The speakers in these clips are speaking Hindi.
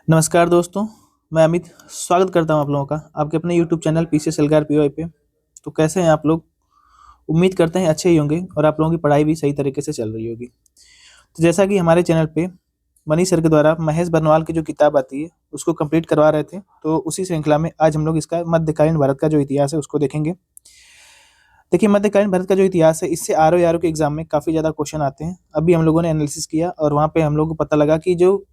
नमस्कार दोस्तों, मैं अमित स्वागत करता हूं आप लोगों का आपके अपने यूट्यूब चैनल पीसीएस एल्गार पीवाई पे। तो कैसे हैं आप लोग? उम्मीद करते हैं अच्छे ही होंगे और आप लोगों की पढ़ाई भी सही तरीके से चल रही होगी। तो जैसा कि हमारे चैनल पे मनीष सर के द्वारा महेश बर्नवाल की जो किताब आती है उसको कंप्लीट करवा रहे थे, तो उसी श्रृंखला में आज हम लोग इसका मध्यकालीन भारत का जो इतिहास है उसको देखेंगे। देखिए, मध्यकालीन भारत का जो इतिहास है इससे आरओ के एग्जाम में काफ़ी ज़्यादा क्वेश्चन आते हैं। अभी हम लोगों ने एनालिसिस किया और वहाँ पे हम लोगों को पता लगा कि जो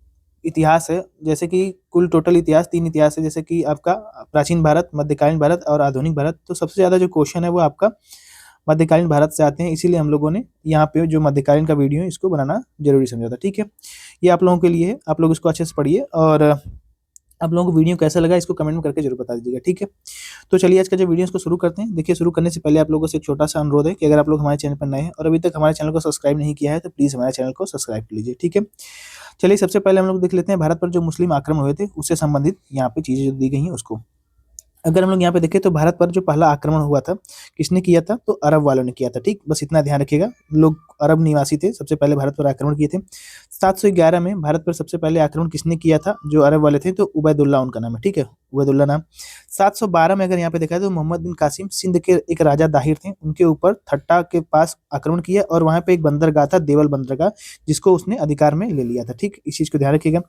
इतिहास है, जैसे कि कुल टोटल इतिहास 3 इतिहास है, जैसे कि आपका प्राचीन भारत, मध्यकालीन भारत और आधुनिक भारत। तो सबसे ज़्यादा जो क्वेश्चन है वो आपका मध्यकालीन भारत से आते हैं, इसीलिए हम लोगों ने यहाँ पे जो मध्यकालीन का वीडियो है इसको बनाना ज़रूरी समझा था। ठीक है? ये आप लोगों के लिए है, आप लोग इसको अच्छे से पढ़िए और आप लोगों को वीडियो कैसा लगा इसको कमेंट में करके जरूर बता दीजिएगा। ठीक है? तो चलिए आज का जो वीडियो है इसको शुरू करते हैं। देखिए, शुरू करने से पहले आप लोगों से एक छोटा-सा अनुरोध है कि अगर आप लोग हमारे चैनल पर नए हैं और अभी तक हमारे चैनल को सब्सक्राइब नहीं किया है, तो प्लीज़ हमारे चैनल को सब्सक्राइब कर लीजिए। ठीक है? चलिए, सबसे पहले हम लोग देख लेते हैं भारत पर जो मुस्लिम आक्रमण हुए थे उससे संबंधित यहाँ पे चीज़ें जो दी गई हैं उसको। अगर हम लोग यहाँ पे देखें तो भारत पर जो पहला आक्रमण हुआ था, किसने किया था? तो अरब वालों ने किया था। ठीक? बस इतना ध्यान रखिएगा। लोग अरब निवासी थे, सबसे पहले भारत पर आक्रमण किए थे। 711 में भारत पर सबसे पहले आक्रमण किसने किया था? जो अरब वाले थे, तो उबैदुल्ला उनका नाम है। ठीक है? उबैदुल्ला नाम। 712 में अगर यहाँ पे देखा जाए तो मोहम्मद बिन कासिम सिंध के एक राजा दाहिर थे, उनके ऊपर थट्टा के पास आक्रमण किया और वहाँ पे एक बंदरगाह था, देवल बंदरगाह, जिसको उसने अधिकार में ले लिया था। ठीक? इस चीज़ को ध्यान रखिएगा।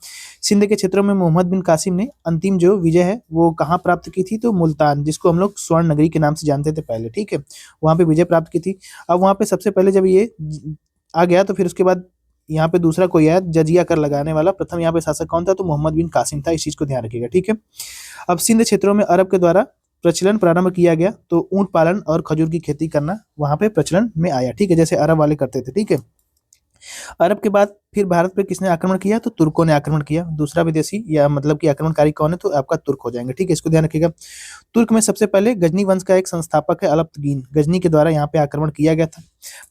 सिंध के क्षेत्रों में मोहम्मद बिन कासिम ने अंतिम जो विजय है वो कहाँ प्राप्त की थी? तो मुल्तान, जिसको हम लोग स्वर्ण नगरी के नाम से जानते थे पहले। ठीक है? वहाँ पे विजय प्राप्त की थी। अब वहाँ पे सबसे पहले जब ये आ गया तो फिर उसके बाद यहाँ पे दूसरा कोई आया जजिया कर लगाने वाला। प्रथम यहाँ पे शासक कौन था? तो मोहम्मद बिन कासिम था। इस चीज को ध्यान रखिएगा। ठीक है? अब सिंध क्षेत्रों में अरब के द्वारा प्रचलन प्रारंभ किया गया, तो ऊंट पालन और खजूर की खेती करना वहां पे प्रचलन में आया। ठीक है? जैसे अरब वाले करते थे। ठीक है? अरब के बाद फिर भारत पे किसने आक्रमण किया? तो तुर्कों ने आक्रमण किया। दूसरा विदेशी या मतलब कि आक्रमणकारी कौन है? तो आपका तुर्क हो जाएंगे। ठीक है? इसको ध्यान रखिएगा। तुर्क में सबसे पहले गजनी वंश का एक संस्थापक है अलप्तगीन, गजनी के द्वारा यहाँ पे आक्रमण किया गया था।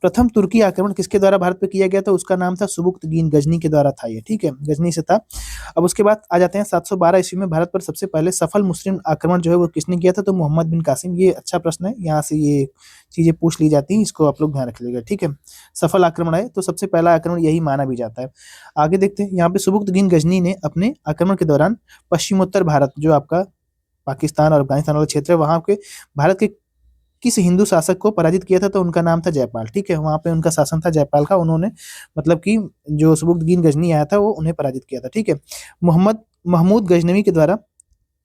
प्रथम तुर्की आक्रमण किसके द्वारा भारत पे किया गया था? उसका नाम था सुबुक्तगीन, गजनी के द्वारा था ये। ठीक है? गजनी से था। अब उसके बाद आ जाते हैं 712 ईस्वी में भारत पर सबसे पहले सफल मुस्लिम आक्रमण जो है वो किसने किया था? तो मोहम्मद बिन कासिम। ये अच्छा प्रश्न है, यहाँ से ये चीजें पूछ ली जाती हैं, इसको आप लोग ध्यान रख लीजिएगा। ठीक है? सफल आक्रमण है तो सबसे पहला आक्रमण यही माना भी जाता है। आगे देखते हैं, यहाँ पे सुबुक्तगीन गजनी ने अपने आक्रमण के दौरान पश्चिमोत्तर भारत, जो आपका पाकिस्तान और अफगानिस्तान वाला क्षेत्र है, वहां के भारत के किस हिंदू शासक को पराजित किया था? तो उनका नाम था जयपाल। ठीक है? वहां पे उनका शासन था जयपाल का। उन्होंने मतलब कि जो सुबुक्तगीन गजनी आया था वो उन्हें पराजित किया था। ठीक है? मोहम्मद महमूद गजनवी के द्वारा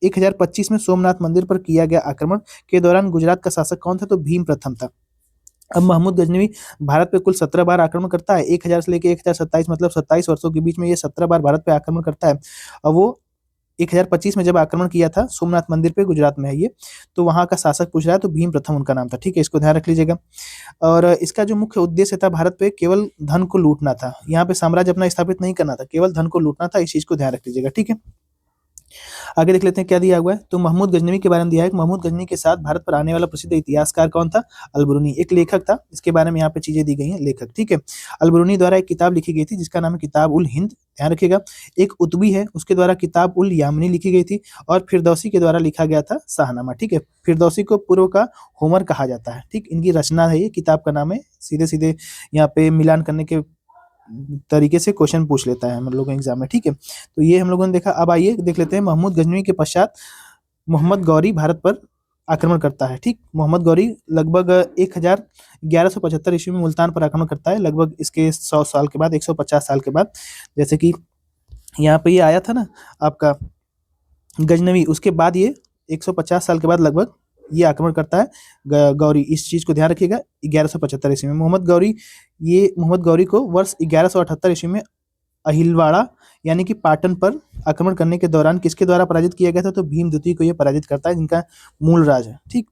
1025 में सोमनाथ मंदिर पर किया गया आक्रमण के दौरान गुजरात का शासक कौन था? तो भीम प्रथम था। अब महमूद गजनवी भारत पे कुल 17 बार आक्रमण करता है। 1000 से लेकर 1027 मतलब 27 वर्षों के बीच में ये 17 बार भारत पे आक्रमण करता है। और वो 1025 में जब आक्रमण किया था सोमनाथ मंदिर पे, गुजरात में है ये, तो वहां का शासक पूछ रहा है तो भीम प्रथम उनका नाम था। ठीक है? इसको ध्यान रख लीजिएगा। और इसका जो मुख्य उद्देश्य था भारत पे केवल धन को लूटना था। यहाँ पे साम्राज्य अपना स्थापित नहीं करना था, केवल धन को लूटना था। इस चीज को ध्यान रख लीजिएगा। ठीक है? आगे देख लेते हैं क्या दिया हुआ है। तो महमूद गजनवी के बारे में दिया है कि महमूद गजनवी के साथ भारत पर आने वाला प्रसिद्ध इतिहासकार कौन था? अलबरूनी, एक लेखक था। इसके बारे में यहाँ पे चीजें दी गई हैं, लेखक। ठीक है? अलबरूनी द्वारा एक किताब लिखी गई थी जिसका नाम है किताब उल हिंद, ध्यान रखिएगा। एक उतबी है, उसके द्वारा किताब उल यामनी लिखी गई थी। और फिरदौसी के द्वारा लिखा गया था शाहनामा। ठीक है? फिरदौसी को पूर्व का होमर कहा जाता है। ठीक? इनकी रचना है ये, किताब का नाम है। सीधे सीधे यहाँ पे मिलान करने के तरीके से क्वेश्चन पूछ लेता है हम लोगों के एग्जाम में। ठीक है? तो ये हम लोगों ने देखा। अब आइए देख लेते हैं महमूद गजनवी के पश्चात मोहम्मद गौरी भारत पर आक्रमण करता है। ठीक? मोहम्मद गौरी लगभग 1175 ईस्वी में मुल्तान पर आक्रमण करता है, लगभग इसके 100 साल के बाद, 150 साल के बाद। जैसे कि यहाँ पे ये आया था ना आपका गजनवी, उसके बाद ये 150 साल के बाद लगभग ये आक्रमण करता है गौरी। इस चीज को ध्यान रखिएगा। 1175 ईस्वी में मोहम्मद गौरी को वर्ष 1178 ईस्वी में अहिलवाड़ा यानी कि पाटन पर आक्रमण करने के दौरान किसके द्वारा पराजित किया गया था? तो भीम द्वितीय को यह पराजित करता है, जिनका मूल राज है। ठीक?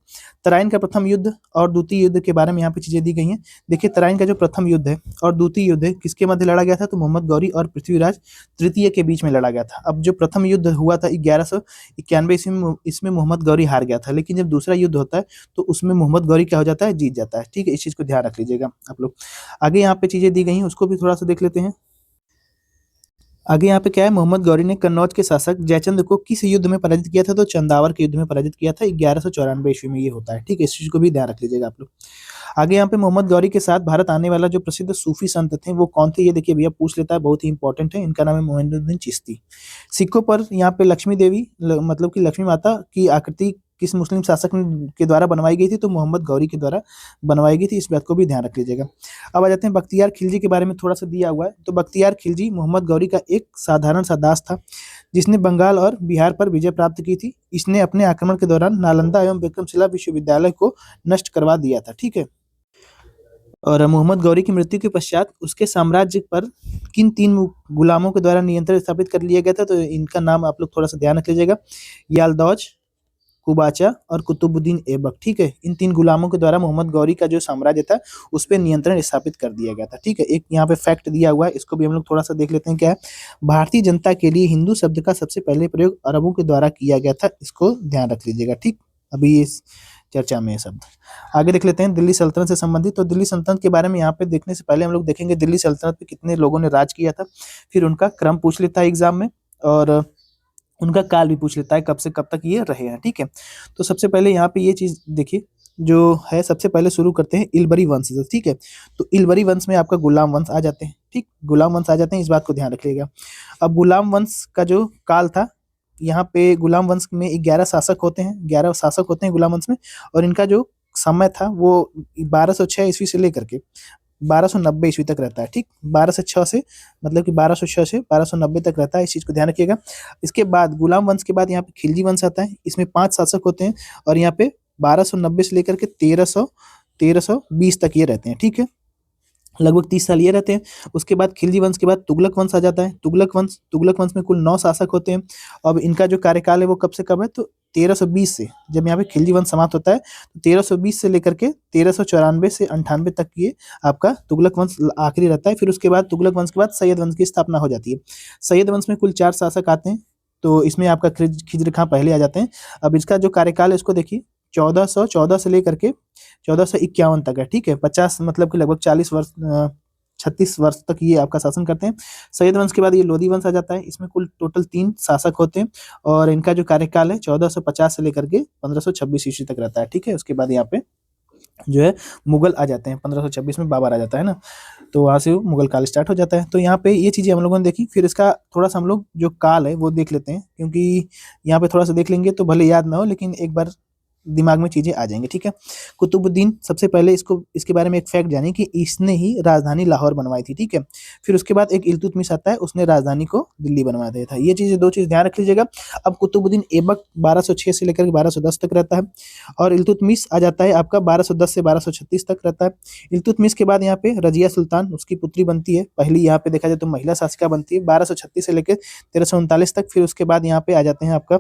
तराइन का प्रथम युद्ध और द्वितीय युद्ध के बारे में यहाँ पे चीजें दी गई हैं। देखिए, तराइन का जो प्रथम युद्ध है और द्वितीय युद्ध है किसके मध्य लड़ा गया था? तो मोहम्मद गौरी और पृथ्वीराज तृतीय के बीच में लड़ा गया था। अब जो प्रथम युद्ध हुआ था 1191 ईस्वी में, इसमें मोहम्मद गौरी हार गया था। लेकिन जब दूसरा युद्ध होता है तो उसमें मोहम्मद गौरी क्या हो जाता है? जीत जाता है। ठीक है? इस चीज को ध्यान रख लीजिएगा आप लोग। आगे यहाँ पे चीजें दी गई हैं उसको भी थोड़ा सा देख लेते हैं। आगे यहाँ पे क्या है, मोहम्मद गौरी ने कन्नौज के शासक जयचंद को किस युद्ध में पराजित किया था? तो चंदावर के युद्ध में पराजित किया था, 1194 ईस्वी में ये होता है। ठीक है, इस चीज को भी ध्यान रख लीजिएगा आप लोग। आगे यहाँ पे मोहम्मद गौरी के साथ भारत आने वाला जो प्रसिद्ध सूफी संत थे वो कौन थे? ये देखिए भैया पूछ लेता है, बहुत ही इंपॉर्टेंट है। इनका नाम है मोइनुद्दीन चिश्ती। सिक्कों पर यहाँ पे लक्ष्मी देवी मतलब कि लक्ष्मी माता की आकृति किस मुस्लिम शासक के द्वारा बनवाई गई थी? तो मोहम्मद गौरी के द्वारा बनवाई गई थी। इस बात को भी ध्यान रख लीजिएगा। अब आ जाते हैं बख्तियार खिलजी के बारे में, थोड़ा सा दिया हुआ है। तो बख्तियार खिलजी मोहम्मद गौरी का एक साधारण सा दास था जिसने बंगाल और बिहार पर विजय प्राप्त की थी। इसने अपने आक्रमण के दौरान नालंदा एवं विक्रमशिला विश्वविद्यालय को नष्ट करवा दिया था। ठीक है, और मोहम्मद गौरी की मृत्यु के पश्चात उसके साम्राज्य पर किन तीन गुलामों के द्वारा नियंत्रण स्थापित कर लिया गया था? तो इनका नाम आप लोग थोड़ा सा ध्यान रख लीजिएगा, यालदौज, कुबाचा और कुतुबुद्दीन ऐबक। ठीक है, इन तीन गुलामों के द्वारा मोहम्मद गौरी का जो साम्राज्य था उस पर नियंत्रण स्थापित कर दिया गया था। ठीक है, एक यहाँ पे फैक्ट दिया हुआ है, इसको भी हम लोग थोड़ा सा देख लेते हैं। क्या है? भारतीय जनता के लिए हिंदू शब्द का सबसे पहले प्रयोग अरबों के द्वारा किया गया था। इसको ध्यान रख लीजिएगा। ठीक, अभी इस चर्चा में ये शब्द आगे देख लेते हैं। दिल्ली सल्तनत से संबंधित, तो दिल्ली सल्तनत के बारे में यहाँ पे देखने से पहले हम लोग देखेंगे दिल्ली सल्तनत पे कितने लोगों ने राज किया था, फिर उनका क्रम पूछ लेता है एग्जाम में, और उनका काल भी पूछ लेता है कब से कब तक ये रहे हैं। ठीक है, तो सबसे पहले यहाँ पे ये चीज देखिए जो है, सबसे पहले शुरू करते हैं इलबरी वंश से। ठीक है, तो इलबरी वंश में आपका गुलाम वंश आ जाते हैं। ठीक, गुलाम वंश आ जाते हैं, इस बात को ध्यान रखिएगा। अब गुलाम वंश का जो काल था, यहाँ पे गुलाम वंश में 11 शासक होते हैं, 11 शासक होते हैं गुलाम वंश में, और इनका जो समय था वो 1206 ईस्वी से लेकर के 1290 ईस्वी तक रहता है। ठीक, 1206 से मतलब कि 1206 से 1290 तक रहता है, इस चीज को ध्यान रखिएगा। इसके बाद गुलाम वंश के बाद यहाँ पे खिलजी वंश आता है, इसमें 5 शासक होते हैं, और यहाँ पे 1290 से लेकर के 1320 तक ये रहते हैं। ठीक है, लगभग 30 साल ये रहते हैं। उसके बाद खिलजी वंश के बाद तुगलक वंश आ जाता है। तुगलक वंश में कुल 9 शासक होते हैं। अब इनका जो कार्यकाल है वो कब से कब है? तो 1320 से, जब यहाँ पे खिलजी वंश समाप्त होता है तो 1320 से लेकर के 1394 से 98 तक ये आपका तुगलक वंश आखिरी रहता है। फिर उसके बाद तुगलक वंश के बाद सैयद वंश की स्थापना हो जाती है। सैयद वंश में कुल 4 शासक आते हैं, तो इसमें आपका खिज्र खां पहले आ जाते हैं। अब इसका जो कार्यकाल है इसको देखिए, 1414 से लेकर के 1451 तक है। ठीक है, 50 मतलब कि लगभग 40 वर्ष 36 वर्ष तक ये आपका शासन करते हैं। सैयद वंश के बाद ये लोधी वंश आ जाता है, इसमें कुल टोटल 3 शासक होते हैं, और इनका जो कार्यकाल है 1450 से लेकर के 1526 ईस्वी तक रहता है। ठीक है, उसके बाद यहाँ पे जो है मुगल आ जाते हैं, 1526 में बाबर आ जाता है ना, तो वहां से मुगल काल स्टार्ट हो जाता है। तो यहाँ पे ये चीजें हम लोगों ने देखी। फिर इसका थोड़ा सा हम लोग जो काल है वो देख लेते हैं, क्योंकि यहाँ पे थोड़ा सा देख लेंगे तो भले याद ना हो, लेकिन एक बार दिमाग में चीजें आ जाएंगी। ठीक है, कुतुबुद्दीन, सबसे पहले इसके बारे में एक फैक्ट जानिए कि इसने ही राजधानी लाहौर बनवाई थी। ठीक है, फिर उसके बाद एक इल्तुतमिश आता है, उसने राजधानी को दिल्ली बनवा दिया था। ये चीजें, 2 चीज ध्यान रख लीजिएगा। अब कुतुबुद्दीन ऐबक 1206 से लेकर 1210 तक रहता है, और इल्तुतमिश आ जाता है आपका 1210 से 1236 तक रहता है। इल्तुतमिश के बाद यहाँ पे रजिया सुल्तान उसकी पुत्री बनती है, पहली यहाँ पे देखा जाए तो महिला शासिका बनती है 1236 से लेकर 1339 तक। फिर उसके बाद यहाँ पे आ जाते हैं आपका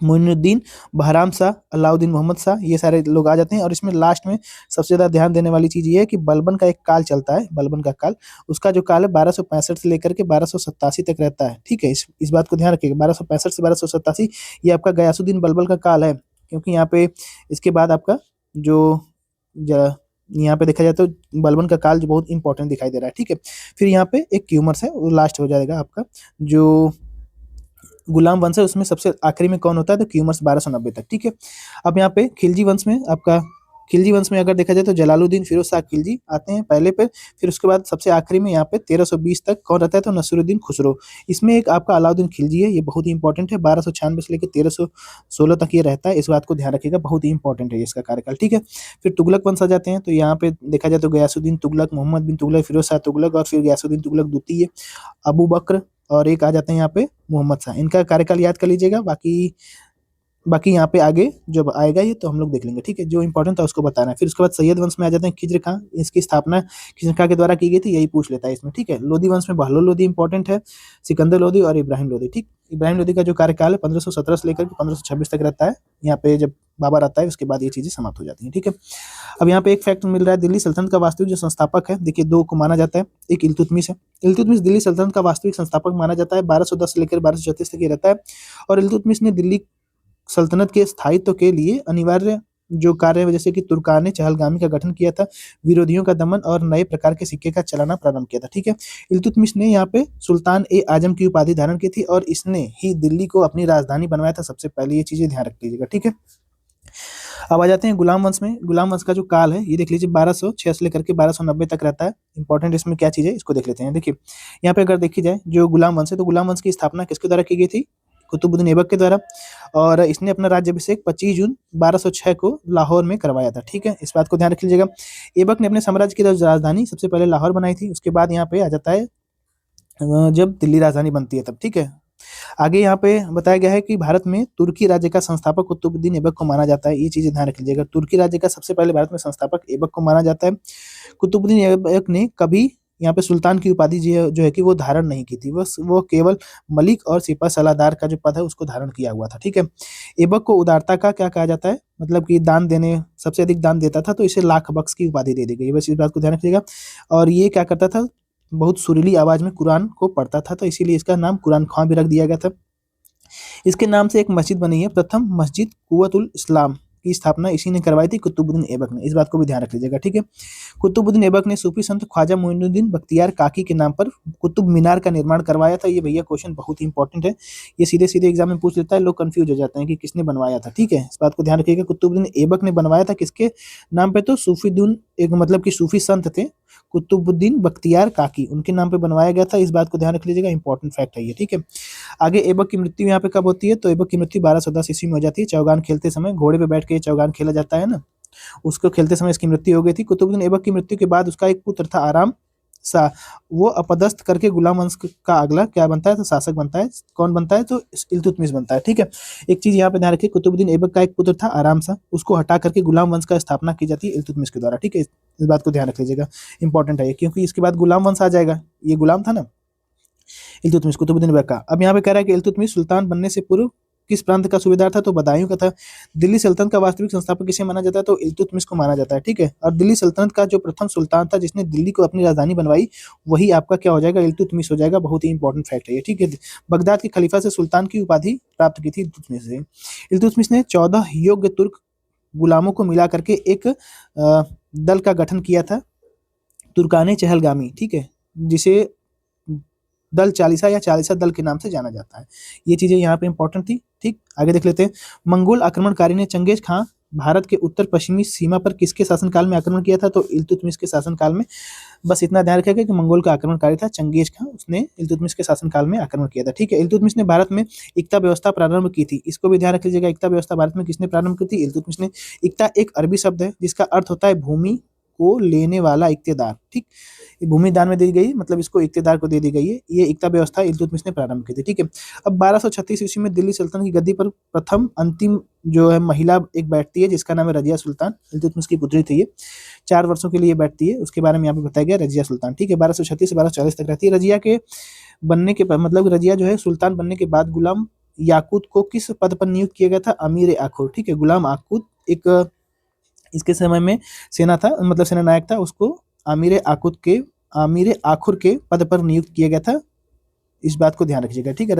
मोइनुद्दीन, बहराम शाह, अलाउद्दीन मोहम्मद शाह, ये सारे लोग आ जाते हैं। और इसमें लास्ट में सबसे ज्यादा ध्यान देने वाली चीज ये है कि बलबन का एक काल चलता है, बलबन का काल, उसका जो काल है 1265 से लेकर के 1287 तक रहता है। ठीक है, इस बात को ध्यान रखिएगा, 1265 से 1287 ये आपका गयासुद्दीन बलबल का काल है, क्योंकि यहाँ पे इसके बाद आपका जो यहाँ पे देखा जाए तो बलबन का काल जो बहुत इंपॉर्टेंट दिखाई दे रहा है। ठीक है, फिर यहाँ पे एक क्यूमर्स है, वो लास्ट हो जाएगा आपका। जो गुलाम वंश है उसमें सबसे आखिरी में कौन होता है? तो क्यूमर्स 1290 तक। ठीक है, अब यहाँ पे खिलजी वंश में आपका, खिलजी वंश में अगर देखा जाए तो जलालुद्दीन फिरोज शाह खिलजी आते हैं पहले पे, फिर उसके बाद सबसे आखिरी में यहाँ पे 1320 तक कौन रहता है? तो नसीरुद्दीन खुसरो। इसमें एक आपका अलाउद्दीन खिलजी है, ये बहुत ही इंपॉर्टेंट है, 1296 से लेकर 1316 तक ये रहता है, इस बात को ध्यान रखिएगा, बहुत ही इंपॉर्टेंट है इसका कार्यकाल। ठीक है, फिर तुगलक वंश आ जाते हैं, तो यहाँ पे देखा जाए तो गयासुद्दीन तुगलक, मोहम्मद बिन तुगलक, फिरोज शाह तुगलक, और फिर गयासुद्दीन तुगलक द्वितीय, अबू बकर, और एक आ जाते हैं यहाँ पे मोहम्मद शाह। इनका कार्यकाल याद कर लीजिएगा, बाकी बाकी यहाँ पे आगे जब आएगा ये तो हम लोग देख लेंगे। ठीक है, जो इंपॉर्टेंट था उसको बताना है। फिर उसके बाद सैयद वंश में आ जाते हैं खिज्र खां, इसकी स्थापना खिज्र खां के द्वारा की गई थी, यही पूछ लेता है इसमें। ठीक है, लोधी वंश में बहलोल लोधी इंपॉर्टेंट है, सिकंदर लोधी और इब्राहिम लोधी। ठीक, इब्राहिम लोधी का जो कार्यकाल है 1517 से लेकर 1526 तक रहता है। यहाँ पे जब बाबर आता है उसके बाद ये चीजें समाप्त हो जाती हैं। ठीक है, अब यहाँ पे एक फैक्ट मिल रहा है, दिल्ली सल्तनत का वास्तविक जो संस्थापक है, देखिए 2 को माना जाता है, एक इल्तुतमिश है। इल्तुतमिश दिल्ली सल्तनत का वास्तविक संस्थापक माना जाता है, 1210 से लेकर 1234 तक ये रहता है। और इल्तुतमिश ने दिल्ली सल्तनत के स्थायित्व के लिए अनिवार्य जो कार्य जैसे कि तुर्काने चहलगामी का गठन किया था, विरोधियों का दमन और नए प्रकार के सिक्के का चलाना प्रारंभ किया था। ठीक है, इल्तुतमिश ने यहाँ पे सुल्तान ए आजम की उपाधि धारण की थी और इसने ही दिल्ली को अपनी राजधानी बनवाया था सबसे पहले, ये चीजें ध्यान रख लीजिएगा। ठीक है, अब आ जाते हैं गुलाम वंश में। गुलाम वंश का जो काल है ये देख लीजिए 1206 से लेकर के 1290 तक रहता है। इंपॉर्टेंट इसमें क्या चीज है इसको देख लेते हैं। देखिए यहाँ पे अगर देखी जाए जो गुलाम वंश है तो गुलाम वंश की स्थापना किसके द्वारा की गई थी? कुतुबुद्दीन ऐबक के द्वारा, और इसने अपना राज्याभिषेक 25 जून 1206 को लाहौर में करवाया था। ठीक है, इस बात को ध्यान रख लीजिएगा। ऐबक ने अपने साम्राज्य की राजधानी सबसे पहले लाहौर बनाई थी, उसके बाद यहाँ पे आ जाता है जब दिल्ली राजधानी बनती है तब। ठीक है, आगे यहाँ पे बताया गया है कि भारत में तुर्की राज्य का संस्थापक कुतुबुद्दीन ऐबक को माना जाता है। ये चीजें ध्यान रख लीजिएगा, तुर्की राज्य का सबसे पहले भारत में संस्थापक ऐबक को माना जाता है। कुतुबुद्दीन ऐबक ने कभी यहाँ पे सुल्तान की उपाधि जो है कि वो धारण नहीं की थी, बस वो केवल मलिक और सिपा सलाहदार का जो पद है उसको धारण किया हुआ था। ठीक है, ऐबक को उदारता का क्या कहा जाता है? मतलब कि दान देने, सबसे अधिक दान देता था तो इसे लाख बख्श की उपाधि दे दी गई। बस इस बात को ध्यान रखिएगा। और ये क्या करता था? बहुत सुरीली आवाज में कुरान को पढ़ता था, तो इसीलिए इसका नाम कुरान खां भी रख दिया गया था। इसके नाम से एक मस्जिद बनी है, प्रथम मस्जिद कुव्वतुल इस्लाम की स्थापना इसी ने करवाई थी, कुतुबुद्दीन ऐबक ने। इस बात को भी ध्यान रख लीजिएगा। ठीक है, कुतुबुद्दीन ऐबक ने सूफी संत ख्वाजा मोइनुद्दीन बख्तियार काकी के नाम पर कुतुब मीनार का निर्माण करवाया था। ये भैया क्वेश्चन बहुत ही इंपॉर्टेंट है, ये सीधे सीधे एग्जाम में पूछ लेता है, लोग कंफ्यूज हो जाते हैं कि किसने बनवाया था। ठीक है, इस बात को ध्यान रखिएगा, कुतुबुद्दीन ऐबक ने बनवाया था। किसके नाम पे? तो सूफीदुन, एक मतलब कि सूफी संत थे कुतुबुद्दीन बख्तियार काकी, उनके नाम पे बनवाया गया था। इस बात को ध्यान रख लीजिएगा, इंपॉर्टेंट फैक्ट है ये। ठीक है, आगे ऐबक की मृत्यु यहाँ पे कब होती है? तो ऐबक की मृत्यु 1210 ईस्वी में हो जाती है। चौगान खेलते समय, घोड़े पे बैठ के चौगान खेला जाता है ना, उसको खेलते समय इसकी मृत्यु हो गई थी। कुतुबुद्दीन ऐबक की मृत्यु के बाद उसका एक पुत्र था आराम सा, वो अपदस्थ करके गुलाम वंश का अगला क्या बनता है? तो शासक बनता है। कौन बनता है? तो इल्तुतमिश बनता है। ठीक है, एक चीज यहाँ पे ध्यान रखिए, कुतुबुद्दीन ऐबक का एक पुत्र था आराम सा, उसको हटा करके गुलाम वंश का स्थापना की जाती है इल्तुतमिश के द्वारा। ठीक है, इस बात को ध्यान रख लीजिएगा, इंपॉर्टेंट है ये, क्योंकि इसके बाद गुलाम वंश आ जाएगा। ये गुलाम था ना इल्तुतमिश, कुतुबुद्दीन ऐबक का। अब यहाँ पे कह रहा है कि इल्तुतमिश सुल्तान बनने से पूर्व किस प्रांत का सूबेदार था? तो बदायूं का था। दिल्ली सल्तनत का वास्तविक संस्थापक किसे माना जाता है? तो इल्तुतमिश को माना जाता है। ठीक है, और दिल्ली सल्तनत का जो प्रथम सुल्तान था जिसने दिल्ली को अपनी राजधानी बनवाई, वही आपका क्या हो जाएगा? इल्तुतमिश हो जाएगा। बहुत ही इंपॉर्टेंट फैक्ट है ये। ठीक है, बगदाद के खलीफा से सुल्तान की उपाधि प्राप्त की थी इल्तुतमिश से। इल्तुतमिश ने 14 योग्य तुर्क गुलामों को मिला करके एक दल का गठन किया था, तुर्काने चहलगामी। ठीक है, जिसे दल चालीसा या चालीसा दल के नाम से जाना जाता है। ये चीजें यहाँ पे इंपॉर्टेंट थी। ठीक, आगे देख लेते हैं। मंगोल आक्रमणकारी ने चंगेज खां भारत के उत्तर पश्चिमी सीमा पर किसके शासनकाल में आक्रमण किया था? तो इल्तुतमिश के शासनकाल में। बस इतना ध्यान रखिएगा कि मंगोल का आक्रमणकारी था चंगेज खां, उसने इल्तुतमिश के शासनकाल में आक्रमण किया था। ठीक है, इल्तुतमिश ने भारत में इक्ता व्यवस्था प्रारंभ की थी, इसको भी ध्यान रख लीजिएगा। इक्ता व्यवस्था भारत में किसने प्रारंभ की थी? इल्तुतमिश ने। इक्ता एक अरबी शब्द है जिसका अर्थ होता है भूमि को लेने वाला इक्तेदार। ठीक, भूमि दान में दी गई, मतलब इसको इक्तेदार को दे दी गई है। ये इक्ता व्यवस्था इल्तुतमिश ने प्रारंभ की थी। ठीक है, अब 1236 ईस्वी में दिल्ली सल्तनत की गद्दी पर प्रथम अंतिम जो है महिला एक बैठती है जिसका नाम है रजिया सुल्तान। इल्तुतमिश की पुत्री थी ये, 4 वर्षों के लिए बैठती है, उसके बारे में यहाँ पे बताया गया रजिया सुल्तान। ठीक है, 1236 से 1240 तक रहती है। रजिया के बनने के मतलब रजिया जो है सुल्तान बनने के बाद गुलाम याकूत को किस पद पर नियुक्त किया गया था? अमीर आखुर। ठीक है, गुलाम याकूत एक इसके समय में सेना था, मतलब सेना नायक था, उसको आमिर आखुर के पद पर नियुक्त किया गया था। इस बात को ध्यान रखिएगा। ठीक है,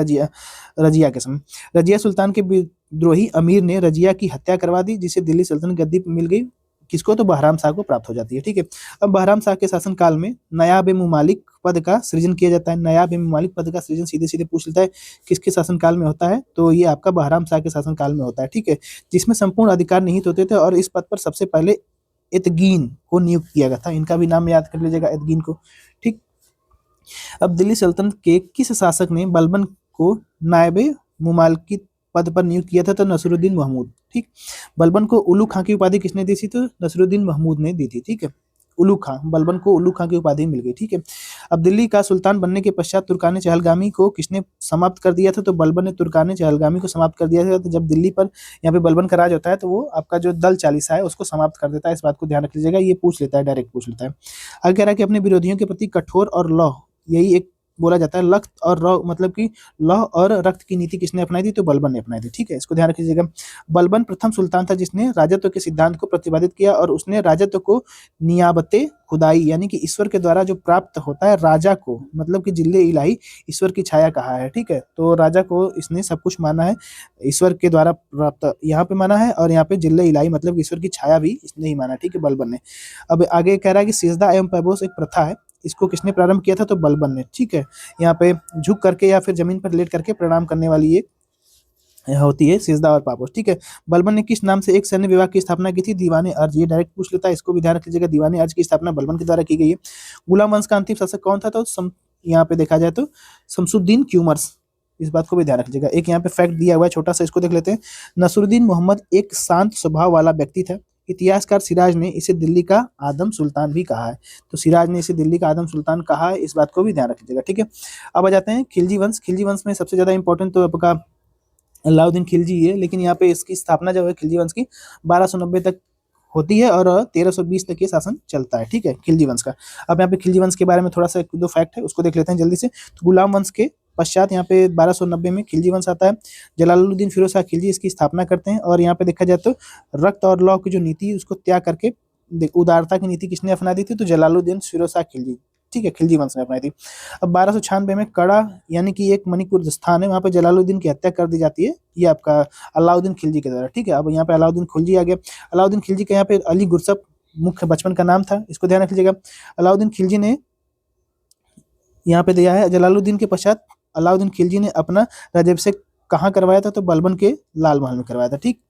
रजिया के समय रजिया सुल्तान के विद्रोही अमीर ने रजिया की हत्या करवा दी, जिसे दिल्ली सल्तनत गद्दी पर मिल गई किसको? तो बहराम शाह को प्राप्त हो जाती है। ठीक है, अब बहराम शाह के शासन काल में नायाब ए मुमालिक पद का सृजन किया जाता है। नायाब ए मुमालिक पद का सृजन सीधे सीधे पूछ लेता है किसके शासन काल में होता है? तो ये आपका बहराम शाह के शासन काल में होता है। ठीक है, जिसमें संपूर्ण अधिकार निहित होते थे और इस पद पर सबसे पहले एतगीन को नियुक्त किया गया था। इनका भी नाम याद कर लीजिएगा, एतगीन को। ठीक, अब दिल्ली सल्तनत के किस शासक ने बलबन को नायबे मुमालिक पद पर नियुक्त किया था? तो नसरुद्दीन महमूद। ठीक, बलबन को उल्लू खां की उपाधि किसने दी थी? तो नसरुद्दीन महमूद ने दी थी। ठीक है, उल्लू खां, बलबन को उल्लू खां की उपाधि मिल गई। ठीक है, अब दिल्ली का सुल्तान बनने के पश्चात तुर्काने चहलगामी को किसने समाप्त कर दिया था? तो बलबन ने तुर्काने चहलगामी को समाप्त कर दिया था। तो जब दिल्ली पर यहाँ पे बलबन का राज होता है तो वो आपका जो दल चालीसा है उसको समाप्त कर देता है। इस बात को ध्यान रख लीजिएगा, ये पूछ लेता है, डायरेक्ट पूछ लेता है। आगे कह रहा है कि अपने विरोधियों के प्रति कठोर और लौह, यही एक बोला जाता है। लख और रौ मतलब कि लौह और रक्त की नीति किसने अपनाई थी? तो बलबन ने अपनाई थी। ठीक है, इसको ध्यान रखिएगा। बलबन प्रथम सुल्तान था जिसने राजत्व के सिद्धांत को प्रतिपादित किया और उसने राजत्व को नियाबते खुदाई यानी कि ईश्वर के द्वारा जो प्राप्त होता है राजा को, मतलब कि जिल्ले इलाही ईश्वर की छाया कहा है। ठीक है, तो राजा को इसने सब कुछ माना है, ईश्वर के द्वारा प्राप्त यहाँ पे माना है, और यहाँ पे जिल्ले इलाही मतलब ईश्वर की छाया भी इसने ही माना। ठीक है, बलबन ने। अब आगे कह रहा है कि सिजदा एवं पैबोस एक प्रथा है, इसको किसने प्रारंभ किया था? तो बलबन ने। ठीक है, यहाँ पे झुक करके या फिर जमीन पर लेट करके प्रणाम करने वाली ये होती है सिजदा और पापोस। ठीक है, बलबन ने किस नाम से एक सैन्य विभाग की स्थापना की थी? दीवाने अर्ज। ये डायरेक्ट पूछ लेता है, इसको भी ध्यान रख लीजिएगा। दीवाने अर्ज की स्थापना बलबन के द्वारा की गई है। गुलाम वंश का अंतिम शासक कौन था? तो यहाँ पे देखा जाए तो शमसुद्दीन क्यूमर्स, इस बात को भी ध्यान रखिएगा। एक यहाँ पे फैक्ट दिया हुआ है छोटा सा, इसको देख लेते हैं। नसरुद्दीन मोहम्मद एक शांत स्वभाव वाला व्यक्ति था। इतिहासकार सिराज ने इसे दिल्ली का आदम सुल्तान भी कहा है। तो सिराज ने इसे दिल्ली का आदम सुल्तान कहा है, इस बात को भी ध्यान रखिएगा। ठीक है, अब आ जाते हैं खिलजी वंश। खिलजी वंश में सबसे ज्यादा इंपॉर्टेंट तो आपका अलाउद्दीन खिलजी है, लेकिन यहाँ पे इसकी स्थापना जो है खिलजी वंश की 1290 तक होती है और 1320 तक ये शासन चलता है। ठीक है, खिलजी वंश का। अब यहाँ पे खिलजी वंश के बारे में थोड़ा सा एक दो फैक्ट है, उसको देख लेते हैं जल्दी से। तो गुलाम वंश के पश्चात यहाँ पे 1290 में खिलजी वंश आता है। जलालुद्दीन फिरोज शाह खिलजी इसकी स्थापना करते हैं, और यहाँ पे देखा जाए तो रक्त और लौ की जो नीति है उसको त्याग करके उदारता की नीति किसने अपना दी थी? तो जलालुद्दीन फिरोज शाह खिलजी। ठीक है, खिलजी वंश ने अपनाई थी। अब 1296 में कड़ा यानी कि एक मणिपुर स्थान है, वहां पे जलालुद्दीन की हत्या कर दी जाती है, ये आपका अलाउद्दीन खिलजी के द्वारा। ठीक है, अब यहाँ पे अलाउद्दीन खिलजी आ गया। अलाउद्दीन खिलजी का यहाँ पे अली गुरसप मुख्य बचपन का नाम था, इसको ध्यान रख लीजिएगा। अलाउद्दीन खिलजी ने यहाँ पे दिया है, जलालुद्दीन के पश्चात अलाउद्दीन खिलजी ने अपना राज्याभिषेक कहाँ करवाया था? तो बलबन के लाल महल में करवाया था। ठीक,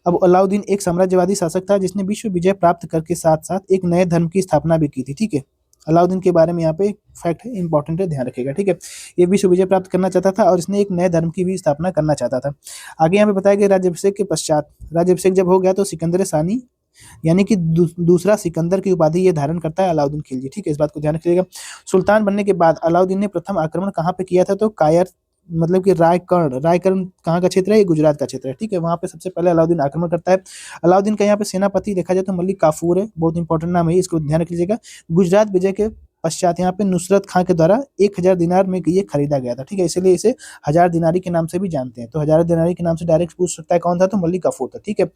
अब अलाउद्दीन एक साम्राज्यवादी शासक था जिसने विश्व विजय प्राप्त करके साथ साथ एक नए धर्म की स्थापना भी की थी। ठीक है, अलाउद्दीन के बारे में यहाँ पे फैक्ट है, इंपॉर्टेंट है, ध्यान रखिएगा। ठीक है, ये विश्व विजय प्राप्त करना चाहता था और इसने एक नए धर्म की भी स्थापना करना चाहता था। आगे यहाँ पे बताया गया राज्याभिषेक के पश्चात, राज्याभिषेक जब हो गया तो सिकंदर सानी यानी कि दूसरा सिकंदर की उपाधि ये धारण करता है अलाउद्दीन खिलजी। ठीक है, इस बात को ध्यान रखिएगा। सुल्तान बनने के बाद अलाउद्दीन ने प्रथम आक्रमण कहाँ पे किया था? तो कायर मतलब कि रायकर्ण। रायकर्ण कहाँ का क्षेत्र है? ये गुजरात का क्षेत्र है। ठीक है, वहां पे सबसे पहले अलाउद्दीन आक्रमण करता है। अलाउद्दीन का यहाँ पे सेनापति देखा जाए तो मलिक काफूर है, बहुत इंपॉर्टेंट नाम है, इसको ध्यान रख लीजिएगा। गुजरात विजय के पश्चात यहाँ पे नुसरत खां के द्वारा 1000 दिनार में ये खरीदा गया था। ठीक है, इसलिए इसे 1000 दिनारी के नाम से भी जानते हैं। तो 1000 दिनारी के नाम से डायरेक्ट पूछ सकता है कौन था? तो मलिक काफूर था। ठीक है,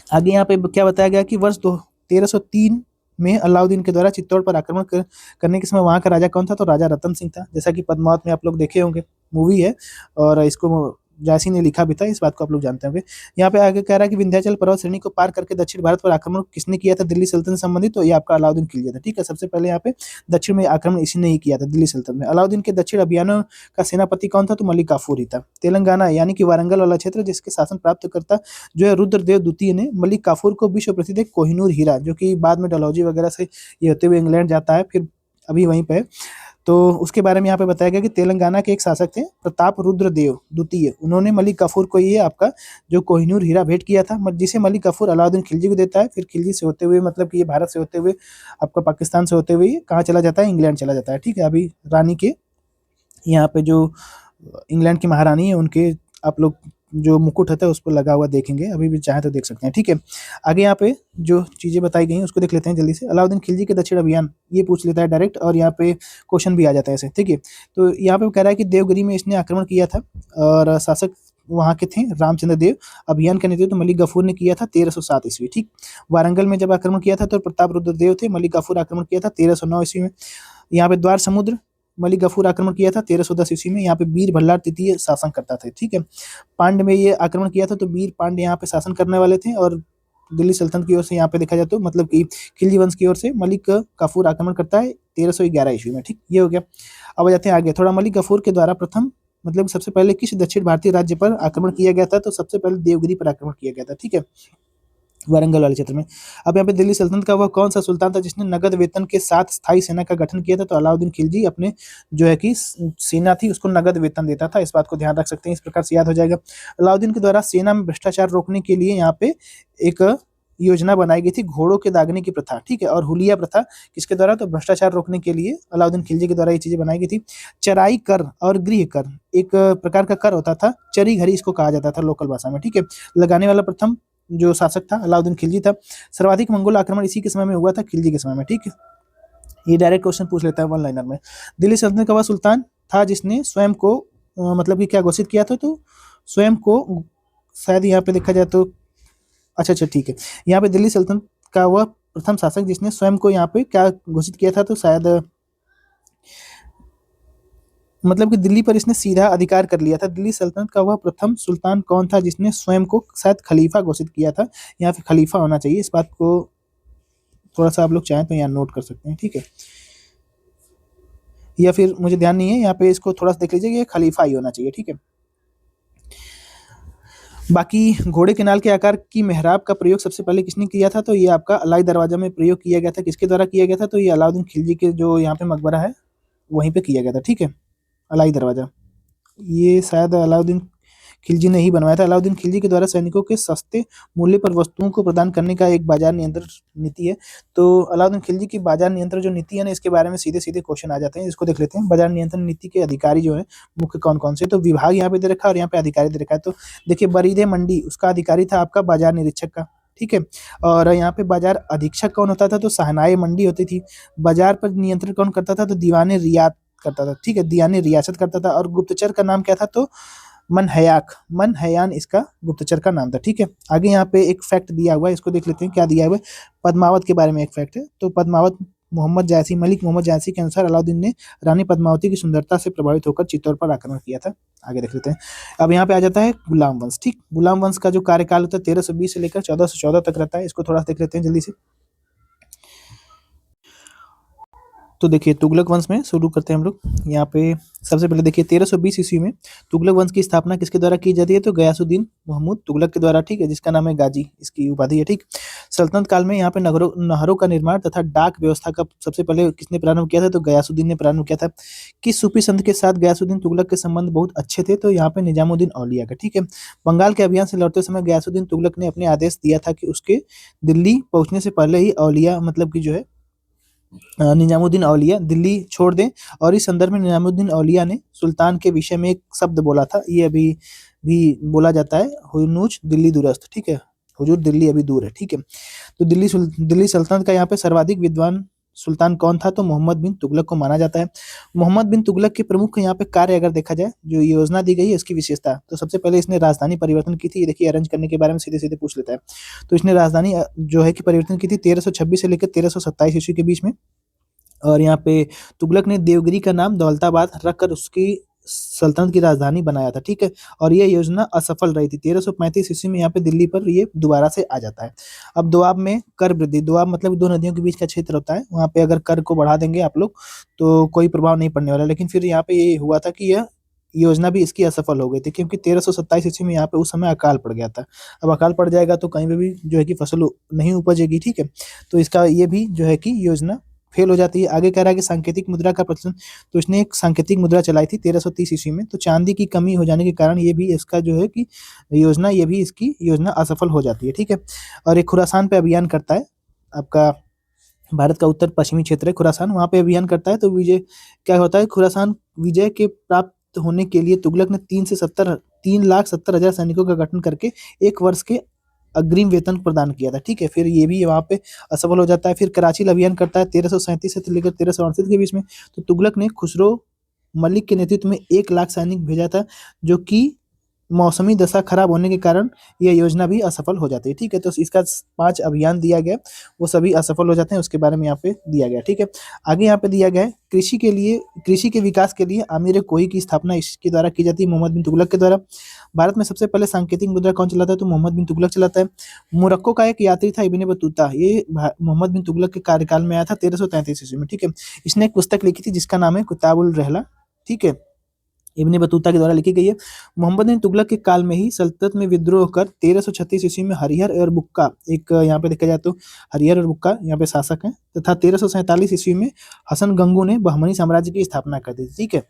आगे यहाँ पे क्या बताया गया कि वर्ष 1303 में अलाउद्दीन के द्वारा चित्तौड़ पर आक्रमण करने के समय वहां का राजा कौन था? तो राजा रतन सिंह था, जैसा कि पद्मावत में आप लोग देखे होंगे, मूवी है, और इसको जायसी ने लिखा भी था, इस बात को आप लोग जानते होंगे। यहाँ पे आगे कह रहा है कि विंध्याचल पर्वत श्रेणी को पार करके दक्षिण भारत पर आक्रमण किसने किया था दिल्ली सल्तनत से संबंधित? तो ये आपका अलाउद्दीन खिलजी था। ठीक है, सबसे पहले यहाँ पे दक्षिण में आक्रमण इसी ने ही किया था दिल्ली सल्तनत में। अलाउद्दीन के दक्षिण अभियानों का सेनापति कौन था? तो मलिक काफूर ही था। तेलंगाना यानी कि वारंगल वाला क्षेत्र जिसके शासन प्राप्त करता जो है रुद्रदेव द्वितीय ने मलिक काफूर को विश्व प्रसिद्ध कोहिनूर हीरा, जो कि बाद में डलहौजी वगैरह से ये होते हुए इंग्लैंड जाता है, फिर अभी वहीं पे, तो उसके बारे में यहाँ पे बताया गया कि तेलंगाना के एक शासक थे प्रताप रुद्रदेव द्वितीय, उन्होंने मलिक काफूर को ये आपका जो कोहिनूर हीरा भेंट किया था, जिसे मलिक काफूर अलाउद्दीन खिलजी को देता है। फिर खिलजी से होते हुए मतलब कि ये भारत से होते हुए आपका पाकिस्तान से होते हुए कहाँ चला जाता है? इंग्लैंड चला जाता है। ठीक है, अभी रानी के यहाँ पे जो इंग्लैंड की महारानी है उनके आप लोग जो मुकुट होता है उस पर लगा हुआ देखेंगे, अभी भी चाहे तो देख सकते हैं। ठीक है, आगे यहाँ पे जो चीजें बताई गई हैं उसको देख लेते हैं जल्दी से। अलाउद्दीन खिलजी के दक्षिण अभियान ये पूछ लेता है डायरेक्ट, और यहाँ पे क्वेश्चन भी आ जाता है ऐसे। ठीक है, तो यहाँ पे कह रहा है कि देवगिरी में इसने आक्रमण किया था और शासक वहाँ के थे रामचंद्र देव। अभियान का नेतृत्व मलिक गफूर ने किया था 1307 ईस्वी। ठीक, वारंगल में जब आक्रमण किया था तो प्रताप रुद्रदेव थे, मलिक गफूर आक्रमण किया था 1309 ईस्वी में। यहाँ पे द्वार समुद्र मलिक गफूर आक्रमण किया था 1310 ईस्वी में। यहाँ पे वीर भल्लार तृतीय शासन करता था। ठीक है, पांड में ये आक्रमण किया था तो वीर पांड यहाँ पे शासन करने वाले थे, और दिल्ली सल्तनत की ओर से यहाँ पे देखा जाए तो मतलब कि खिलजी वंश की ओर से मलिक काफूर आक्रमण करता है 1311 ईस्वी में। ठीक, ये हो गया। अब आ जाते हैं आगे थोड़ा। मलिक गफूर के द्वारा प्रथम मतलब सबसे पहले किस दक्षिण भारतीय राज्य पर आक्रमण किया गया था? तो सबसे पहले देवगिरी पर आक्रमण किया गया था। ठीक है, वारंगल वाले क्षेत्र में। अब यहाँ पे दिल्ली सल्तनत का वह कौन सा सुल्तान था जिसने नगद वेतन के साथ स्थायी सेना का गठन किया था? तो अलाउद्दीन खिलजी अपने जो है कि सेना थी उसको नगद वेतन देता था, इस बात को ध्यान रख सकते हैं, इस प्रकार से याद हो जाएगा। अलाउद्दीन के द्वारा सेना में भ्रष्टाचार रोकने के लिए यहाँ पे एक योजना बनाई गई थी, घोड़ों के दागने की प्रथा। ठीक है, और हुलिया प्रथा किसके द्वारा? तो भ्रष्टाचार रोकने के लिए अलाउद्दीन खिलजी के द्वारा ये चीजें बनाई गई थी। चराई कर और गृह कर एक प्रकार का कर होता था, चरी घरी इसको कहा जाता था लोकल भाषा में। ठीक है, लगाने वाला प्रथम जो शासक था अलाउद्दीन खिलजी था। सर्वाधिक मंगोल आक्रमण इसी के समय में हुआ था, खिलजी के समय में। ठीक है, ये डायरेक्ट क्वेश्चन पूछ लेता है वन लाइनर में। दिल्ली सल्तनत का वह सुल्तान था जिसने स्वयं को मतलब कि क्या घोषित किया था, तो स्वयं को, शायद यहाँ पे देखा जाए तो, अच्छा ठीक है, यहाँ पे दिल्ली सल्तनत का वह प्रथम शासक जिसने स्वयं को यहाँ पे क्या घोषित किया था, तो शायद मतलब कि दिल्ली पर इसने सीधा अधिकार कर लिया था। दिल्ली सल्तनत का वह प्रथम सुल्तान कौन था जिसने स्वयं को शायद खलीफा घोषित किया था, यहाँ पे खलीफा होना चाहिए, इस बात को थोड़ा सा आप लोग चाहें तो यहाँ नोट कर सकते हैं, ठीक है, या फिर मुझे ध्यान नहीं है, यहाँ पे इसको थोड़ा सा देख लीजिए, ये खलीफा ही होना चाहिए, ठीक है। बाकी घोड़े के नाल के आकार की मेहराब का प्रयोग सबसे पहले किसने किया था, तो ये आपका अलाई दरवाजा में प्रयोग किया गया था। किसके द्वारा किया गया था, तो ये अलाउद्दीन खिलजी के जो यहाँ पे मकबरा है वहीं पे किया गया था, ठीक है। अलाई दरवाजा ये शायद अलाउद्दीन खिलजी ने ही बनवाया था। अलाउद्दीन खिलजी के द्वारा सैनिकों के सस्ते मूल्य पर वस्तुओं को प्रदान करने का एक बाजार नियंत्रण नीति है। तो अलाउद्दीन खिलजी की बाजार नियंत्रण जो नीति है ना, इसके बारे में सीधे सीधे क्वेश्चन आ जाते हैं, इसको देख लेते हैं। बाजार नियंत्रण नीति के अधिकारी जो है मुख्य कौन कौन से, तो विभाग यहाँ पे दे रखा है और यहाँ पे अधिकारी दे रखा है। तो देखिए, बरीदे मंडी उसका अधिकारी था आपका बाजार निरीक्षक का, ठीक है। और यहाँ पे बाजार अधीक्षक कौन होता था, तो शहनाई मंडी होती थी। बाजार पर नियंत्रण कौन करता था, तो दीवाने रियात करता था, ठीक है, दीवाने रियासत करता था। और गुप्तचर का नाम क्या था, तो मनहयान इसका गुप्तचर का नाम था, ठीक है। आगे यहाँ पे एक फैक्ट दिया हुआ है, इसको देख लेते हैं क्या दिया हुआ है। पद्मावत के बारे में एक फैक्ट है। तो पद्मावत मलिक मोहम्मद जायसी के अनुसार अलाउद्दीन ने रानी पद्मावती की सुंदरता से प्रभावित होकर चित्तौड़ पर आक्रमण किया था। आगे देख लेते हैं। अब यहाँ पे आ जाता है गुलाम वंश, ठीक। गुलाम वंश का जो कार्यकाल होता है 1320 से लेकर 1414 तक रहता है। इसको थोड़ा सा देख लेते हैं जल्दी से। तो देखिए, तुगलक वंश में शुरू करते हैं हम लोग। यहाँ पे सबसे पहले देखिए 1320 ईस्वी में तुगलक वंश की स्थापना किसके द्वारा की जाती है, तो गयासुद्दीन महमूद तुगलक के द्वारा, ठीक है, जिसका नाम है गाजी, इसकी उपाधि है, ठीक। सल्तनत काल में यहाँ पे नहरों का निर्माण तथा डाक व्यवस्था का सबसे पहले किसने प्रारंभ किया था, तो गयासुद्दीन ने प्रारंभ किया था। किस सूफी संत के साथ गयासुद्दीन तुगलक के संबंध बहुत अच्छे थे, तो यहाँ पे निजामुद्दीन औलिया का, ठीक है। बंगाल के अभियान से लौटते समय गयासुद्दीन तुगलक ने अपने आदेश दिया था कि उसके दिल्ली पहुंचने से पहले ही औलिया मतलब कि जो है निजामुद्दीन औलिया दिल्ली छोड़ दें। और इस संदर्भ में निजामुद्दीन औलिया ने सुल्तान के विषय में एक शब्द बोला था, ये अभी भी बोला जाता है, हुनूज दिल्ली दूरस्थ, ठीक है, हुजूर दिल्ली अभी दूर है, ठीक है। तो दिल्ली सल्तनत का यहाँ पे सर्वाधिक विद्वान सुल्तान कौन था, तो मोहम्मद बिन तुगलक को माना जाता है। मोहम्मद बिन तुगलक के प्रमुख यहाँ पे कार्य अगर देखा जाए, जो योजना दी गई है इसकी विशेषता, तो सबसे पहले इसने राजधानी परिवर्तन की थी। ये देखिए, अरेंज करने के बारे में सीधे सीधे पूछ लेता है। तो इसने राजधानी जो है कि परिवर्तन की थी 1326 से लेकर 1327 ईस्वी के बीच में। और यहाँ पे तुगलक ने देवगिरी का नाम दौलताबाद रखकर उसकी सल्तनत की राजधानी बनाया था, ठीक है। और यह योजना असफल रही थी। 1335 ईस्वी में यहाँ पे दिल्ली पर ये दोबारा से आ जाता है। अब दोआब में कर वृद्धि, दोआब मतलब दो नदियों के बीच का क्षेत्र होता है, वहाँ पे अगर कर को बढ़ा देंगे आप लोग तो कोई प्रभाव नहीं पड़ने वाला। लेकिन फिर यहाँ पे ये हुआ था कि यह योजना भी इसकी असफल हो गई थी, क्योंकि 1327 ईस्वी में यहाँ पे उस समय अकाल पड़ गया था। अब अकाल पड़ जाएगा तो कहीं पे भी जो है कि फसल नहीं उपजेगी, ठीक है। तो इसका ये भी जो है कि योजना फेल हो जाती है। आगे कह रहा है कि सांकेतिक मुद्रा का प्रचलन, तो इसने एक सांकेतिक मुद्रा चलाई थी 1330 ईस्वी में। तो चांदी की कमी हो जाने के कारण ये भी इसका जो है कि योजना, ये भी इसकी योजना असफल हो जाती है, ठीक है। और एक खुरासान पे अभियान करता है, आपका भारत का उत्तर पश्चिमी क्षेत्र है खुरासान, वहां पे अभियान करता है। तो विजय क्या होता है, खुरासान विजय के प्राप्त होने के लिए तुगलक ने 3,70,000 सैनिकों का गठन करके एक वर्ष के अग्रिम वेतन प्रदान किया था, ठीक है। फिर ये भी वहाँ पे असफल हो जाता है। फिर कराची अभियान करता है 1337 से लेकर 1368 के बीच में। तो तुगलक ने खुसरो मलिक के नेतृत्व में 1 लाख सैनिक भेजा था, जो कि मौसमी दशा खराब होने के कारण यह योजना भी असफल हो जाती है, ठीक है। तो इसका 5 अभियान दिया गया, वो सभी असफल हो जाते हैं, उसके बारे में यहाँ पे दिया गया, ठीक है। आगे यहाँ पे दिया गया है कृषि के विकास के लिए आमीर कोही की स्थापना इसके द्वारा की जाती है, मोहम्मद बिन तुगलक के द्वारा। भारत में सबसे पहले सांकेतिक मुद्रा कौन चलाता है, तो मोहम्मद बिन तुगलक चलाता है। मोरक्को का एक यात्री था इब्ने बतूता, ये मोहम्मद बिन तुगलक के कार्यकाल में आया था 1333 ईस्वी में, ठीक है। इसने एक पुस्तक लिखी थी जिसका नाम है किताबुल रहला, ठीक है, इब्ने बतूता के द्वारा लिखी गई है। मोहम्मद बिन तुगलक के काल में ही सल्तनत में विद्रोह कर 1336 ईस्वी में हरिहर और बुक्का, एक यहाँ पे देखा जाए तो हरिहर और बुक्का यहाँ पे शासक हैं, तथा 1347 ईस्वी में हसन गंगू ने बहमनी साम्राज्य की स्थापना कर दी थी, ठीक है।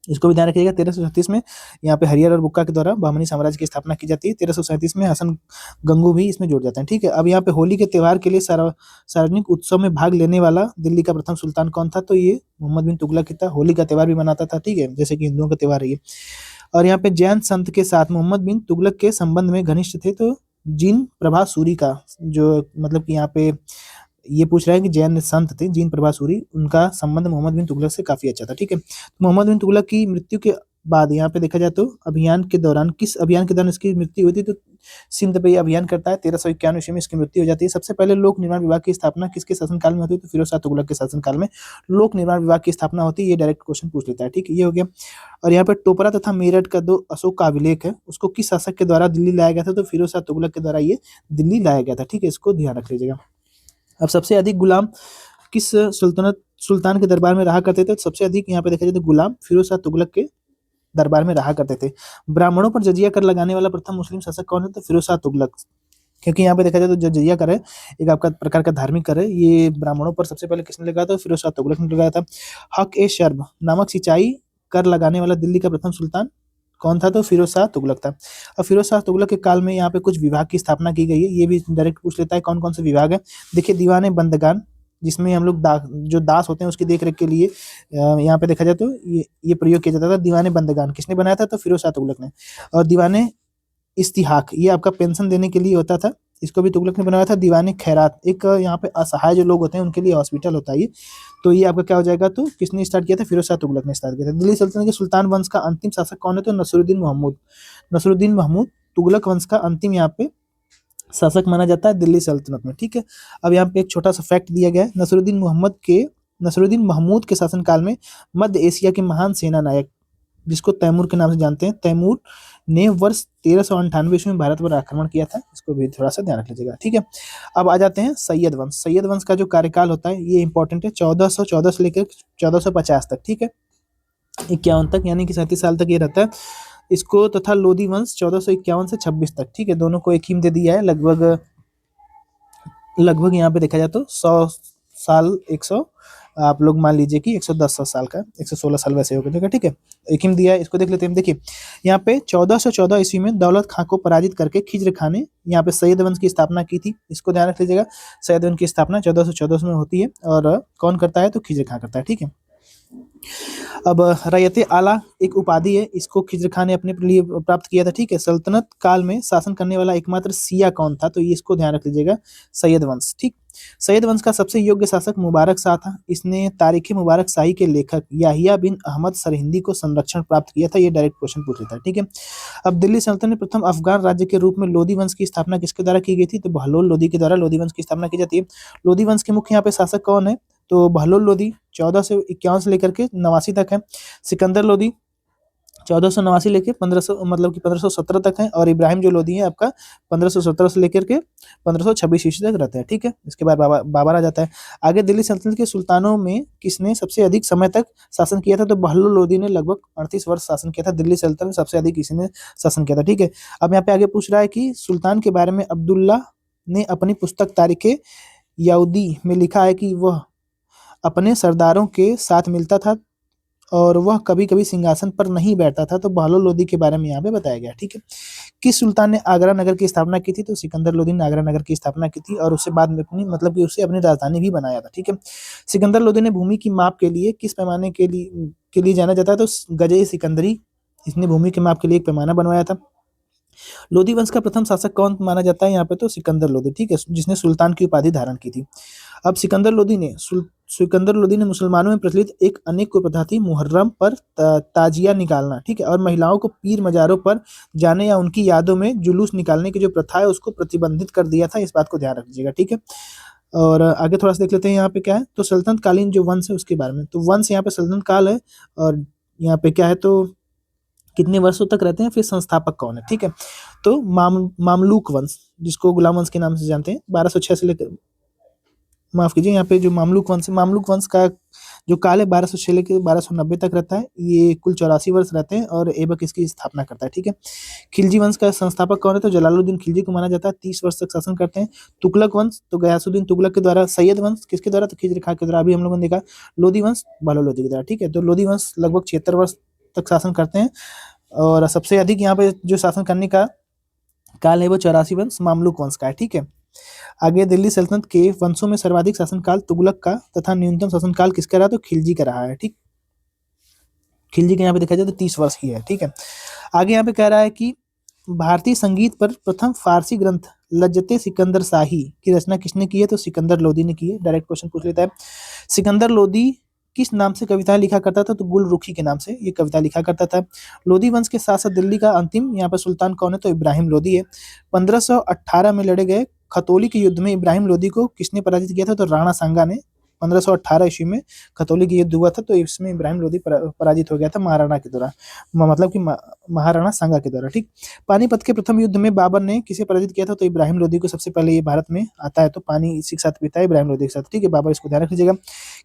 इसको भी ध्यान रखिएगा, 1336 में यहाँ पे हरिहर और बुक्का के द्वारा बहमनी साम्राज्य की स्थापना की जाती है। 1337 में हसन गंगू भी इसमें जुड़ जाते हैं, ठीक है। अब यहाँ पे होली के त्यौहार के लिए सार्वजनिक उत्सव में भाग लेने वाला दिल्ली का प्रथम सुल्तान कौन था, तो ये मोहम्मद बिन तुगलक ही था। होली का त्यौहार भी मनाता था, ठीक है, जैसे कि हिंदुओं का त्यौहार है ये। और यहाँ पे जैन संत के साथ मोहम्मद बिन तुगलक के संबंध में घनिष्ठ थे। तो जिन प्रभा सूरी का जो मतलब कि यहाँ पे ये पूछ रहा है कि जैन संत थे जीन प्रभासूरी, उनका संबंध मोहम्मद बिन तुगलक से काफी अच्छा था। ठीक है, तो मोहम्मद बिन तुगलक की मृत्यु के बाद यहाँ पे देखा जाए तो अभियान के दौरान, किस अभियान के दौरान इसकी मृत्यु हुई थी, तो सिंध पे ये अभियान करता है। 1351 ईस्वी में इसकी मृत्यु हो जाती है। सबसे पहले लोक निर्माण विभाग की स्थापना किसके शासनकाल में होती है, तो फिरोज शाह तुगलक के शासनकाल में लोक निर्माण विभाग की स्थापना होती है। ये डायरेक्ट क्वेश्चन पूछ लेता है। ठीक है, ये हो गया। और यहाँ पे टोपरा तथा मेरठ का 2 अशोक का अभिलेख है, उसको किस शासक के द्वारा दिल्ली लाया गया था, तो फिरोज शाह तुगलक के द्वारा ये दिल्ली लाया गया था। ठीक है, इसको ध्यान रख लीजिएगा। अब सबसे अधिक गुलाम किस सुल्तान के दरबार में रहा करते थे, तो सबसे अधिक यहाँ पे देखा जाए तो गुलाम फिरोज शाह तुगलक के दरबार में रहा करते थे। ब्राह्मणों पर जजिया कर लगाने वाला प्रथम मुस्लिम शासक कौन है, तो फिरोज शाह तुगलक। क्योंकि यहाँ पे देखा जाए तो जो जजिया कर है एक आपका प्रकार का धार्मिक कर है, ये ब्राह्मणों पर सबसे पहले किसने लगाया था, फिरोज शाह तुगलक ने लगाया था। हक ए शर्ब नामक सिंचाई कर लगाने वाला दिल्ली का प्रथम सुल्तान कौन था, तो फिरोज शाह तुगलक था। और फिरोज शाह तुगलक के काल में यहाँ पे कुछ विभाग की स्थापना की गई है, ये भी डायरेक्ट पूछ लेता है कौन कौन से विभाग है। देखिए, दीवाने बंदगान, जिसमें हम लोग जो दास होते हैं उसकी देखरेख के लिए यहाँ पे देखा जाए तो ये प्रयोग किया जाता था। दीवाने बंदगान किसने बनाया था, तो फिरोज शाह तुगलक ने। और दीवाने इस्तिहाक, ये आपका पेंशन देने के लिए होता था, इसको भी तुगलक ने बनाया था। दीवाने खैरात, एक यहाँ पे असहाय जो लोग होते हैं उनके लिए हॉस्पिटल होता है ये, तो ये आपका क्या हो जाएगा, तो किसने स्टार्ट किया था, फिरोज शाह तुगलक ने स्टार्ट किया था। दिल्ली सल्तनत के सुल्तान वंश का अंतिम शासक कौन है, तो नसरुद्दीन महमूद। नसरुद्दीन महमूद तुगलक वंश का अंतिम यहाँ पे शासक माना जाता है दिल्ली सल्तनत में। ठीक है, अब यहाँ पे एक छोटा सा फैक्ट दिया गया है। नसरुद्दीन महमूद के शासनकाल में मध्य एशिया के महान सेना नायक, जिसको तैमूर के नाम से जानते हैं, तैमूर ने वर्ष 1398 ईस्वी में भारत पर आक्रमण किया था। इसको भी थोड़ा सा ध्यान रख लीजिएगा। ठीक है, अब आ जाते हैं सैयद वंश। सैयद वंश का जो कार्यकाल होता है ये इंपॉर्टेंट है, 1414 से लेकर 1450 तक। ठीक है, 51 तक, यानी कि 37 साल तक ये रहता है इसको। तथा लोधी वंश 1451 से 26 तक। ठीक है, दोनों को एक ही में दे दिया है। लगभग यहाँ पे देखा जाए तो 100 साल, 100 आप लोग मान लीजिए कि 110 साल का, 116 साल वैसे हो गया। ठीक है, एक ही में दिया है, इसको देख लेते हैं। देखिए, यहाँ पे 1414 ईस्वी में दौलत खां को पराजित करके खिज्र खां ने यहाँ पे सैयद वंश की स्थापना की थी। इसको ध्यान रख लीजिएगा, सैयद वंश की स्थापना 1414 में होती है। और कौन करता है, तो खिज्र खां करता है। ठीक है, अब रैयत आला एक उपाधि है, इसको खिज्र खां ने अपने लिए प्राप्त किया था। ठीक है, सल्तनत काल में शासन करने वाला एकमात्र सिया कौन था, तो ये इसको ध्यान रख लीजिएगा, सैयद वंश। ठीक, सैयद वंश का सबसे योग्य शासक मुबारक शाह था। इसने तारीख मुबारक शाही के लेखक याहिया बिन अहमद सरहिंदी को संरक्षण प्राप्त किया था। ये डायरेक्ट क्वेश्चन पूछ लेता है। ठीक है, अब दिल्ली सल्तनत में प्रथम अफगान राज्य के रूप में लोधी वंश की स्थापना किसके द्वारा की गई थी, तो बहलोल लोधी के द्वारा लोधी वंश की स्थापना की जाती है। लोधी वंश के मुख्य यहाँ पे शासक कौन है, तो बहलोल लोधी 1451 से लेकर के 89 तक है। सिकंदर लोधी 1489 लेके 1500 मतलब कि 1517 तक है। और इब्राहिम जो लोधी है आपका 1517 से लेकर के 1526 ईस्वी तक रहते हैं। ठीक है, इसके बाद बाबर आ जाता है। आगे दिल्ली सल्तनत के सुल्तानों में किसने सबसे अधिक समय तक शासन किया था, तो बहलोल लोधी ने लगभग 38 वर्ष शासन किया था। दिल्ली सल्तनत में सबसे अधिक किसी ने शासन किया था। ठीक है, अब यहाँ पे आगे पूछ रहा है कि सुल्तान के बारे में अब्दुल्ला ने अपनी पुस्तक तारीखे यहूदी में लिखा है कि वह अपने सरदारों के साथ मिलता था और वह कभी कभी सिंहासन पर नहीं बैठता था। तो बहलोल लोधी के बारे में यहाँ पे बताया गया। ठीक है, किस सुल्तान ने आगरा नगर की स्थापना की थी, तो सिकंदर लोधी ने आगरा नगर की स्थापना की थी और उससे बाद में अपनी मतलब कि उसे अपनी राजधानी भी बनाया था। ठीक है, सिकंदर लोधी ने भूमि की माप के लिए किस पैमाने के लिए जाना जाता है, तो गजे सिकंदरी, इसने भूमि के माप के लिए एक पैमाना बनवाया था। लोधी वंश का प्रथम शासक कौन माना जाता है यहाँ पे, तो सिकंदर लोधी। ठीक है, जिसने सुल्तान की उपाधि धारण की थी। अब सिकंदर लोधी ने मुसलमानों में प्रचलित एक अनेक कुप्रथा थी, मुहर्रम पर ताजिया निकालना। ठीक है, और महिलाओं को पीर मजारों पर जाने या उनकी यादों में जुलूस निकालने की जो प्रथा है उसको प्रतिबंधित कर दिया था। इस बात को ध्यान रखिएगा। ठीक है, और आगे थोड़ा सा देख लेते हैं यहाँ पे क्या है, तो सल्तनत कालीन जो वंश है उसके बारे में। तो वंश यहाँ पे सल्तनत काल है और यहाँ पे क्या है, तो कितने वर्षों तक रहते हैं, फिर संस्थापक कौन है। ठीक है, तो मामलूक वंश, जिसको गुलाम वंश के नाम से जानते हैं, 1206 से लेकर, माफ कीजिए, यहाँ पे जो मामलूक वंश का जो काल है 1206 लेकर 1290 तक रहता है। ये कुल 84 वर्ष रहते हैं और ऐबक इसकी स्थापना करता है। ठीक है, खिलजी वंश का संस्थापक कौन है, तो जलालुद्दीन खिलजी को माना जाता है, 30 वर्ष तक शासन करते हैं। तुगलक वंश तो गयासुद्दीन तुगलक के द्वारा। सैयद वंश किसके द्वारा, तो खिज्र खां के द्वारा, अभी हम लोगों ने देखा। लोधी वंश बहलोल लोधी के द्वारा। ठीक है, तो लोधी वंश लगभग 76 वर्ष तक शासन करते हैं और सबसे अधिक यहाँ पे जो शासन करने का काल है वो 84 वंश मामलूक वंश का है। ठीक है, आगे दिल्ली सल्तनत के वंशों में सर्वाधिक शासनकाल तुगलक का तथा न्यूनतम शासनकाल किसका रहा, तो खिलजी का रहा है। ठीक, खिलजी के यहाँ पे देखा जाए तो 30 वर्ष ही है। ठीक है, आगे यहाँ पे कह रहा है कि भारतीय संगीत पर प्रथम फारसी ग्रंथ लज्जते सिकंदर शाही की रचना किसने की है? तो सिकंदर लोदी ने की है। डायरेक्ट क्वेश्चन पूछ लेता है। सिकंदर लोदी किस नाम से कविताएं लिखा करता था? तो गुलरुखी के नाम से ये कविता लिखा करता था। लोदी वंश के साथ साथ दिल्ली का अंतिम यहाँ पर सुल्तान कौन है? तो इब्राहिम लोदी है। 1518 में लड़े गए खतौली के युद्ध में इब्राहिम लोदी को किसने पराजित किया था? तो राणा सांगा ने 1518 ईस्वी में खतौली का युद्ध हुआ था, तो इसमें इब्राहिम लोदी पराजित हो गया था महाराणा के द्वारा, मतलब कि महाराणा सांगा के द्वारा। ठीक। पानीपत के प्रथम युद्ध में बाबर ने किसे पराजित किया था? तो इब्राहिम लोदी को। सबसे पहले ये भारत में आता है तो पानी इसी के साथ पीता है, इब्राहिम लोदी के साथ। ठीक है, बाबर, इसको ध्यान रख लीजिएगा।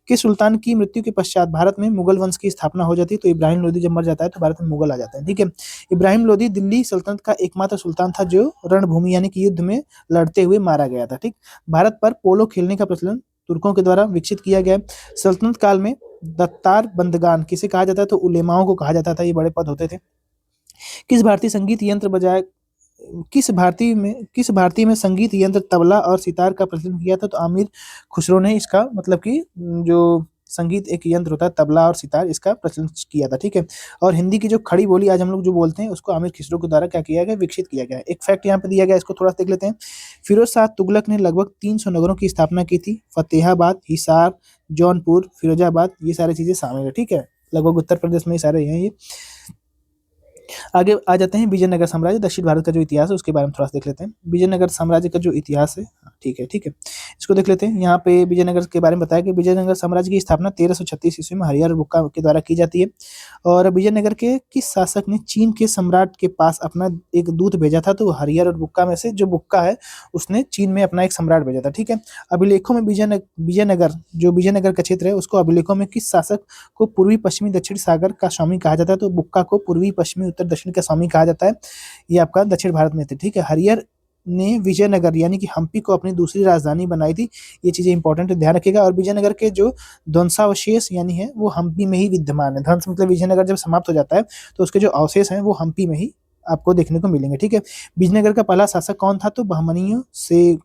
कि सुल्तान की मृत्यु के पश्चात भारत में मुगल वंश की स्थापना हो जाती है, तो इब्राहिम लोदी जब मर जाता है तो भारत में मुगल आ जाते हैं। ठीक है। इब्राहिम लोदी दिल्ली सल्तनत का एकमात्र सुल्तान था जो रणभूमि यानी कि युद्ध में लड़ते हुए मारा गया था। ठीक। भारत पर पोलो खेलने का प्रचलन तुर्कों के द्वारा विकसित किया गया। सल्तनत काल में दत्तार बंदगान किसे कहा जाता है? तो उलेमाओं को कहा जाता था, ये बड़े पद होते थे। किस भारतीय संगीत यंत्र बजाए किस भारतीय में संगीत यंत्र तबला और सितार का प्रचलन किया था? तो आमिर खुसरो ने इसका, मतलब कि जो संगीत एक यंत्र होता है तबला और सितार, इसका प्रचलन किया था। ठीक है। और हिंदी की जो खड़ी बोली आज हम लोग जो बोलते हैं उसको आमिर खुसरो के द्वारा क्या किया गया? विकसित किया गया। एक फैक्ट यहाँ पे दिया गया, इसको थोड़ा सा देख लेते हैं। फिरोज शाह तुगलक ने लगभग 300 नगरों की स्थापना की थी। फतेहाबाद, हिसार, जौनपुर, फिरोजाबाद, ये सारी चीजें शामिल है। ठीक है, लगभग उत्तर प्रदेश में ये सारे हैं। ये आगे आ जाते हैं। विजयनगर साम्राज्य, दक्षिण भारत का जो इतिहास है उसके बारे में थोड़ा सा देख लेते हैं। विजयनगर साम्राज्य का जो इतिहास है, ठीक है, ठीक है, इसको देख लेते हैं। यहाँ पे विजयनगर के बारे में बताया कि विजयनगर साम्राज्य की स्थापना 1336 ईस्वी में हरिहर बुक्का के द्वारा की जाती है। और विजयनगर के किस शासक ने चीन के सम्राट के पास अपना एक दूत भेजा था? तो हरिहर और बुक्का में से जो बुक्का है उसने चीन में अपना एक सम्राट भेजा था। ठीक है। अभिलेखों में विजयनगर जो विजयनगर का क्षेत्र है उसको अभिलेखों में किस शासक को पूर्वी पश्चिमी दक्षिण सागर का स्वामी कहा जाता है? तो बुक्का को पूर्वी पश्चिमी उत्तर दक्षिण का स्वामी कहा जाता है। ये आपका दक्षिण भारत में थे। ठीक है। हरिहर ने विजयनगर यानी कि हम्पी को अपनी दूसरी राजधानी बनाई थी। ये चीजें इंपॉर्टेंट है, ध्यान रखिएगा। और विजयनगर के जो ध्वंसावशेष यानी है वो हम्पी में ही विद्यमान है। ध्वंस मतलब विजयनगर जब समाप्त हो जाता है तो उसके जो अवशेष हैं वो हम्पी में ही आपको देखने को मिलेंगे। ठीक है। विजयनगर का पहला शासक कौन था? तो बहमनियों से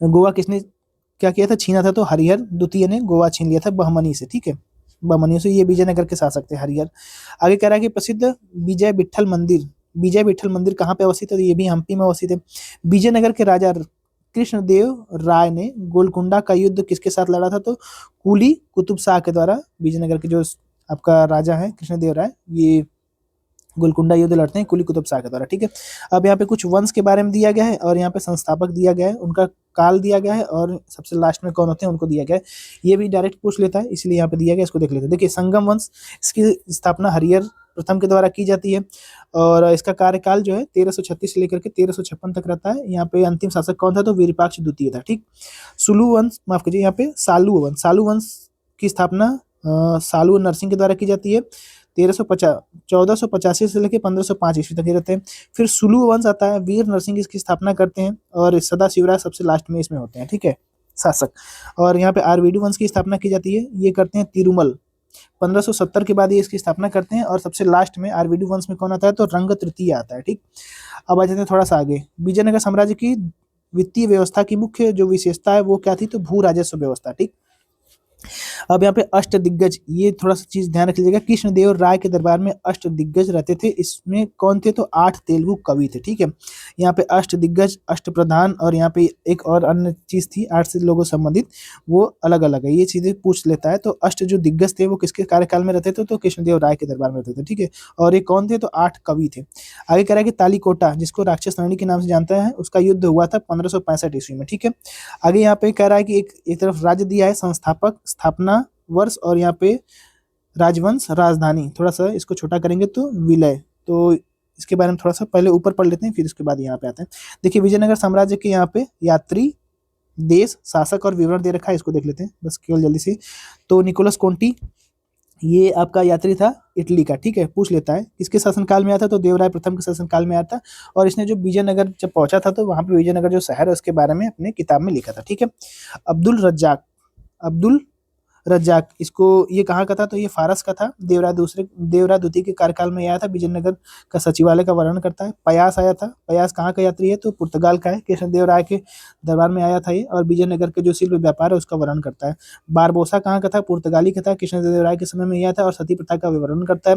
गोवा किसने क्या किया था? छीना था। तो हरिहर द्वितीय ने गोवा छीन लिया था बहमनी से। ठीक है, बहमनियों से। ये विजयनगर के शासक थे हरिहर। आगे कह रहा है कि प्रसिद्ध विजय विठल मंदिर कहाँ पे अवस्थित है? तो ये भी हम्पी में अवस्थित है। विजयनगर के राजा कृष्णदेव राय ने गोलकुंडा का युद्ध किसके साथ लड़ा था? तो कुली कुतुब शाह के द्वारा। विजयनगर के जो आपका राजा है कृष्णदेव राय, ये गोलकुंडा युद्ध लड़ते हैं कुली कुतुब शाह के द्वारा। ठीक है। अब यहाँ पे कुछ वंश के बारे में दिया गया है और यहाँ पे संस्थापक दिया गया है, उनका काल दिया गया है और सबसे लास्ट में कौन होते हैं उनको दिया गया है। ये भी डायरेक्ट पूछ लेता है, इसलिए यहाँ पे दिया गया, इसको देख लेते हैं। देखिए, संगम वंश, इसकी स्थापना हरिहर प्रथम के द्वारा की जाती है और इसका कार्यकाल जो है 1336 से लेकर के 1356 तक रहता है। यहाँ पे अंतिम शासक कौन था? तो वीरपाक्ष द्वितीय था। ठीक। सुलू वंश, माफ कीजिए, यहाँ पे सालू वंश की स्थापना सालू नरसिंह के द्वारा की जाती है। 1485 से लेकर 1505 ईस्वी तक रहते हैं। फिर सुलू वंश आता है, वीर नरसिंह इसकी स्थापना करते हैं और सदा शिवराय सबसे लास्ट में इसमें होते हैं। ठीक है, शासक। और यहाँ पे आरवीडू वंश की स्थापना की जाती है, ये करते हैं तिरुमल। 1570 के बाद ये इसकी स्थापना करते हैं और सबसे लास्ट में आरवीडू वंश में कौन आता है? तो रंग तृतीय आता है। ठीक। अब आ जाते हैं थोड़ा सा आगे। विजयनगर साम्राज्य की वित्तीय व्यवस्था की मुख्य जो विशेषता है वो क्या थी? तो भू राजस्व व्यवस्था। ठीक। अब यहाँ पे अष्ट दिग्गज, ये थोड़ा सा चीज ध्यान रख लीजिएगा। कृष्णदेव राय के दरबार में अष्ट दिग्गज रहते थे। इसमें कौन थे? तो 8 तेलुगु कवि थे। ठीक है। यहाँ पे अष्ट दिग्गज, अष्ट प्रधान और यहाँ पे एक और अन्य चीज थी 8 से लोगों संबंधित, वो अलग अलग है, ये चीजें पूछ लेता है। तो अष्ट जो दिग्गज थे वो किसके कार्यकाल में रहते थे? तो कृष्णदेव राय के दरबार में रहते थे। ठीक है। और ये कौन थे? तो 8 कवि थे। आगे कह रहा है कि तालीकोटा, जिसको राक्षस रानी के नाम से जानता है, उसका युद्ध हुआ था 1565 ईस्वी में। ठीक है। आगे यहाँ पे कह रहा है कि एक तरफ राज्य दिया है, संस्थापक, स्थापना वर्ष और यहाँ पे राजवंश, राजधानी। थोड़ा सा इसको छोटा करेंगे तो विलय। तो इसके बारे में थोड़ा सा पहले ऊपर पढ़ लेते हैं, फिर उसके बाद यहाँ पे आते हैं। देखिए, विजयनगर साम्राज्य के यहाँ पे यात्री, देश, शासक और विवरण दे रखा है, इसको देख लेते हैं बस केवल जल्दी से। तो निकोलस कोंटी, ये आपका यात्री था इटली का। ठीक है। पूछ लेता है किसके शासनकाल में आया था? तो देवराय प्रथम के शासनकाल में आया था और इसने जो विजयनगर जब पहुंचा था तो वहां पे विजयनगर जो शहर है उसके बारे में अपने किताब में लिखा था। ठीक है। अब्दुल रज्जाक, इसको ये कहाँ का था, तो ये फारस का था। देवराय द्वितीय के कार्यकाल में आया था। विजयनगर का सचिवालय का वर्णन करता है। पयास आया था। पयास कहाँ का यात्री है, तो पुर्तगाल का है। कृष्णदेव राय के दरबार में आया था ये, और विजयनगर के जो शिल्प व्यापार है उसका वर्णन करता है। बारबोसा कहाँ का था, पुर्तगाली का था। कृष्णदेव राय के समय में आया था और सती प्रथा का विवरण करता है।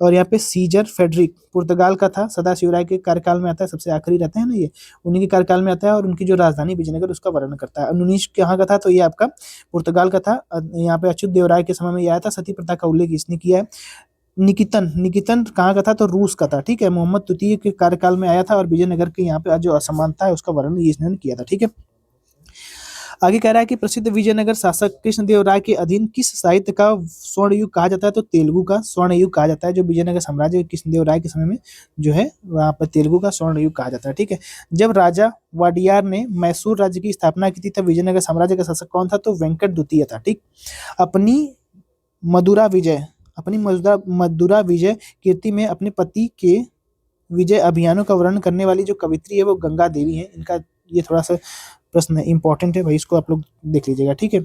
और यहाँ पे सीजर फेडरिक पुर्तगाल का था, सदाशिव राय के कार्यकाल में आता है, सबसे आखिरी रहते हैं ना ये, उन्हीं के कार्यकाल में आता है। और उनकी जो राजधानी विजयनगर उसका वर्णन करता है। नुनीश कहाँ का था, तो ये आपका पुर्तगाल का था। यहाँ पे अच्युत देव राय के समय में ये आया था। सती प्रथा का उल्लेख इसने किया है। निकितन निकितन कहाँ का था, तो रूस का था। ठीक है, मोहम्मद तृतीय के कार्यकाल में आया था, और विजयनगर के यहाँ पे जो असमानता है उसका वर्णन इसने किया था। ठीक है, आगे कह रहा है कि प्रसिद्ध विजयनगर शासक कृष्णदेव राय के अधीन किस साहित्य का स्वर्ण युग कहा जाता है, तो तेलुगु का स्वर्ण युग कहा जाता है। जो विजयनगर साम्राज्य कृष्णदेव राय के समय में जो है वहाँ पर तेलुगु का स्वर्ण युग कहा जाता है। ठीक है, जब राजा वाडियार ने मैसूर राज्य की स्थापना की थी तब विजयनगर साम्राज्य का शासक कौन था, तो वेंकट द्वितीय था। ठीक, अपनी मदुरा विजय मदुरा विजय कीर्ति में अपने पति के विजय अभियानों का वर्णन करने वाली जो कवित्री है वो गंगा देवी है। इनका ये थोड़ा सा प्रश्न इंपॉर्टेंट है भाई, इसको आप लोग देख लीजिएगा। ठीक है,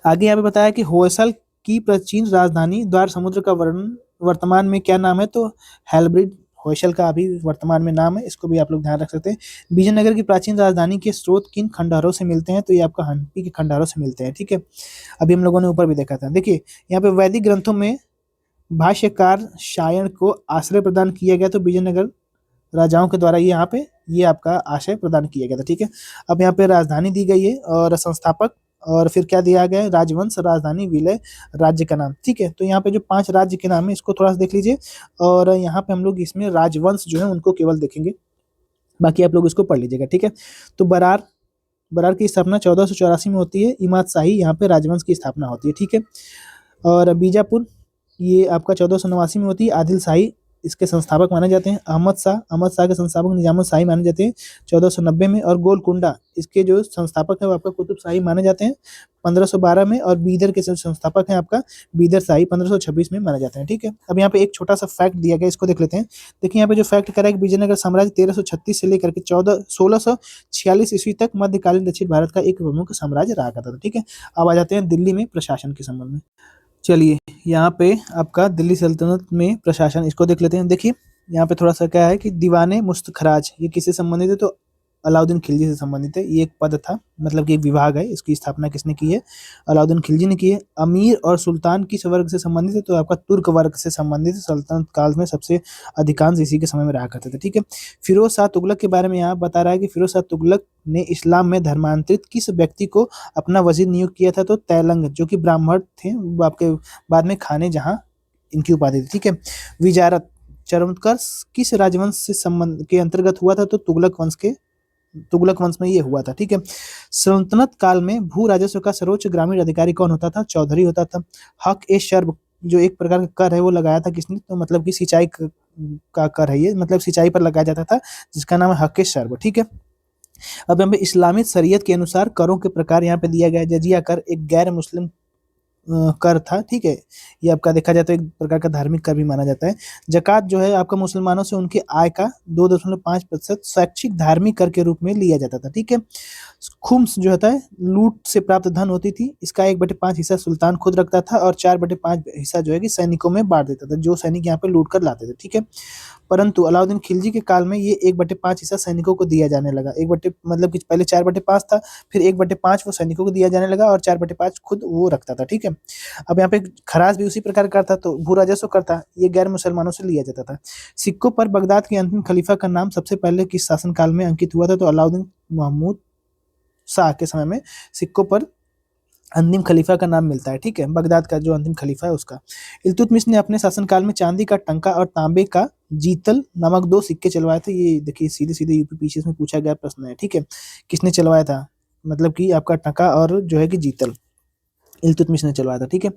आगे यहाँ पे बताया कि होयसल की प्राचीन राजधानी द्वार समुद्र का वर्तमान में क्या नाम है, तो हेल्ब्रिड होयसल का अभी वर्तमान में नाम है। इसको भी आप लोग ध्यान रख सकते हैं। विजयनगर की प्राचीन राजधानी के स्रोत किन खंडहरों से मिलते हैं, तो ये आपका हम्पी के खंडहरों से मिलते हैं। ठीक है, अभी हम लोगों ने ऊपर भी देखा था। देखिए यहाँ पे वैदिक ग्रंथों में भाष्यकार शायण को आश्रय प्रदान किया गया, तो विजयनगर राजाओं के द्वारा यहाँ पे ये आपका आशय प्रदान किया गया था। ठीक है, अब यहाँ पे राजधानी दी गई है और संस्थापक, और फिर क्या दिया गया है, राजवंश, राजधानी, विलय, राज्य का नाम। ठीक है, तो यहाँ पे जो 5 राज्य के नाम है इसको थोड़ा सा देख लीजिए, और यहाँ पे हम लोग इसमें राजवंश जो है उनको केवल देखेंगे, बाकी आप लोग इसको पढ़ लीजिएगा। ठीक है, तो बरार की स्थापना 1484 में होती है। इमाद शाही यहाँ पे राजवंश की स्थापना होती है। ठीक है, और बीजापुर ये आपका 1489 में होती है। आदिल शाही इसके संस्थापक माने जाते हैं। अहमद शाह के संस्थापक निजामुद्दीन शाही माने जाते हैं 1490 में। और गोलकुंडा इसके जो संस्थापक है वो आपका कुतुब शाही माने जाते हैं 1512 में। और बीदर के संस्थापक हैं आपका बीदर शाही 1526 में माने जाते हैं। ठीक है, अब यहाँ पे एक छोटा सा फैक्ट दिया गया, इसको देख लेते हैं। देखिए यहाँ पे जो फैक्ट कह रहा है कि विजयनगर साम्राज्य 1336 से लेकर के 1646 ईस्वी तक मध्यकालीन दक्षिण भारत का एक प्रमुख साम्राज्य रहा करता था। ठीक है, अब आ जाते हैं दिल्ली में प्रशासन के संबंध में। चलिए यहाँ पे आपका दिल्ली सल्तनत में प्रशासन, इसको देख लेते हैं। देखिए यहाँ पे थोड़ा सा क्या है कि दीवाने मुस्तखराज ये किससे संबंधित है, तो अलाउद्दीन खिलजी से संबंधित है। ये एक पद था, मतलब कि एक विभाग है। इसकी स्थापना किसने की है, अलाउद्दीन खिलजी ने की है। अमीर और सुल्तान किस वर्ग से संबंधित है, तो आपका तुर्क वर्ग से संबंधित है। सल्तनत काल में सबसे अधिकांश इसी के समय में रहा करते थे। ठीक है, फिरोज शाह तुगलक के बारे में यहाँ बता रहा है कि फिरोज शाह तुगलक ने इस्लाम में धर्मांतरित किस व्यक्ति को अपना वजीर नियुक्त किया था, तो तैलंग, जो कि ब्राह्मण थे, वो आपके बाद में खाने जहाँ इनकी उपाधि थी। ठीक है, विजारत चरमत्कर किस राजवंश से संबंध के अंतर्गत हुआ था, तो तुगलक वंश में ये हुआ था। ठीक है, सल्तनत काल में भू राजस्व का सर्वोच्च ग्रामीण अधिकारी कौन होता था, चौधरी होता था। हक ए शर्ब जो एक प्रकार का कर है वो लगाया था किसने, तो मतलब कि सिंचाई का कर है ये, मतलब सिंचाई पर लगाया जाता था, जिसका नाम है हक ए शर्ब। ठीक है, अब यहाँ पे इस्लामिक शरीयत के अनुसार करों के प्रकार यहाँ पे दिया गया है। जजिया कर एक गैर मुस्लिम कर था। ठीक है, ये आपका देखा जाए तो एक प्रकार का धार्मिक कर भी माना जाता है। जकात जो है आपका मुसलमानों से उनके आय का 2.5% स्वैच्छिक धार्मिक कर के रूप में लिया जाता था। ठीक है, खुम्स जो होता है लूट से प्राप्त धन होती थी, इसका 1/5 हिस्सा सुल्तान खुद रखता था, और 4/5 हिस्सा जो है कि सैनिकों में बांट देता था, जो सैनिक यहाँ पे लूट कर लाते थे। ठीक है, परंतु अलाउद्दीन खिलजी के काल में ये 1/5 हिस्सा सैनिकों को दिया जाने लगा। मतलब कि पहले 4/5 था, फिर 1/5 वो सैनिकों को दिया जाने लगा, और 4/5 खुद वो रखता था। ठीक है, अब यहाँ पे खराज भी उसी प्रकार करता, तो भू राजस्व करता, ये गैर मुसलमानों से लिया जाता था। सिक्कों पर बगदाद के अंतिम खलीफा का नाम सबसे पहले किस शासनकाल में अंकित हुआ था, तो अलाउद्दीन महमूद शाह के समय में सिक्कों पर अंतिम खलीफा का नाम मिलता है। ठीक है, बगदाद का जो अंतिम खलीफा है उसका। इल्तुतमिश ने अपने शासनकाल में चांदी का टंका और तांबे का जीतल नामक 2 सिक्के चलवाए थे। ये देखिए सीधे सीधे यूपी पीसीएस में पूछा गया प्रश्न है। ठीक है, किसने चलवाया था, मतलब कि आपका टंका और जो है कि जीतल इल्तुतमिश ने चलवाया था। ठीक है,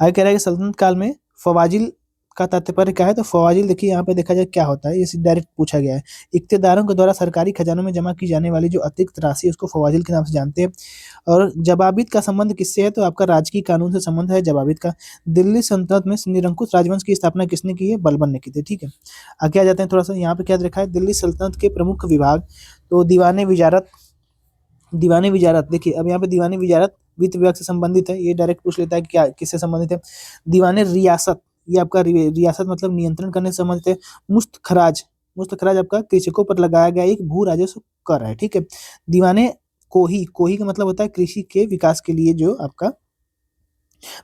आगे कह रहा है कि सल्तनत काल में फवाजिल का तात्पर्य क्या है, तो फवाजिल देखिए यहाँ पे देखा जाए क्या होता है, ये डायरेक्ट पूछा गया है। इक्तेदारों के द्वारा सरकारी खजानों में जमा की जाने वाली जो अतिरिक्त राशि उसको फवाजिल के नाम से जानते हैं। और जबाबित का संबंध किससे है, तो आपका राजकीय कानून से संबंध है जबाबित का। दिल्ली सल्तनत में निरंकुश राजवंश की स्थापना किसने की है, बलबन ने की थी। ठीक है, आगे आ जाते हैं थोड़ा सा, यहाँ पे क्या लिखा है, दिल्ली सल्तनत के प्रमुख विभाग, तो दीवाने विजारत देखिए, अब यहाँ पे दीवाने विजारत वित्त विभाग से संबंधित है, ये डायरेक्ट पूछ लेता है कि क्या किससे संबंधित है। दीवाने रियासत, ये आपका रियासत मतलब नियंत्रण करने से संबंधित है। मुफ्त खराज आपका कृषकों पर लगाया गया एक भू राजस्व कर है, ठीक है। दीवाने कोही का मतलब होता है कृषि के विकास के लिए जो आपका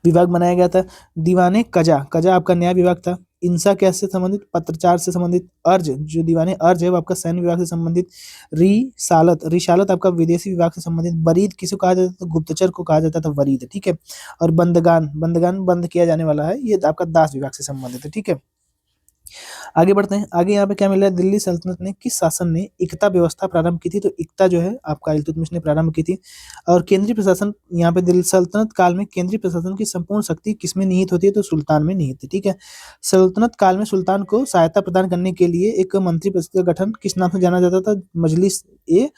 विभाग बनाया गया था। दीवाने कजा आपका न्याय विभाग था। इंसा कैसे संबंधित, पत्रचार से संबंधित। अर्ज, जो दीवाने अर्ज है वो आपका सैन्य विभाग से संबंधित। रिशालत आपका विदेशी विभाग से संबंधित। बरीद किसे कहा जाता था, गुप्तचर को कहा जाता था वरीद, ठीक है। और बंदगान बंद किया जाने वाला है, ये आपका दास विभाग से संबंधित है, ठीक है। आगे बढ़ते हैं। आगे यहाँ पे क्या मिल रहा है, दिल्ली सल्तनत ने किस शासन ने इकता व्यवस्था प्रारंभ की थी, तो इकता जो है आपका इल्तुतमिश ने प्रारंभ की थी। और केंद्रीय प्रशासन, यहाँ पे दिल्ली सल्तनत काल में केंद्रीय प्रशासन की संपूर्ण शक्ति किसमें निहित होती है, तो सुल्तान में निहित है, ठीक है। सल्तनत काल में सुल्तान को सहायता प्रदान करने के लिए एक मंत्री परिषद का गठन किस नाम से जाना जाता था, मजलिस ए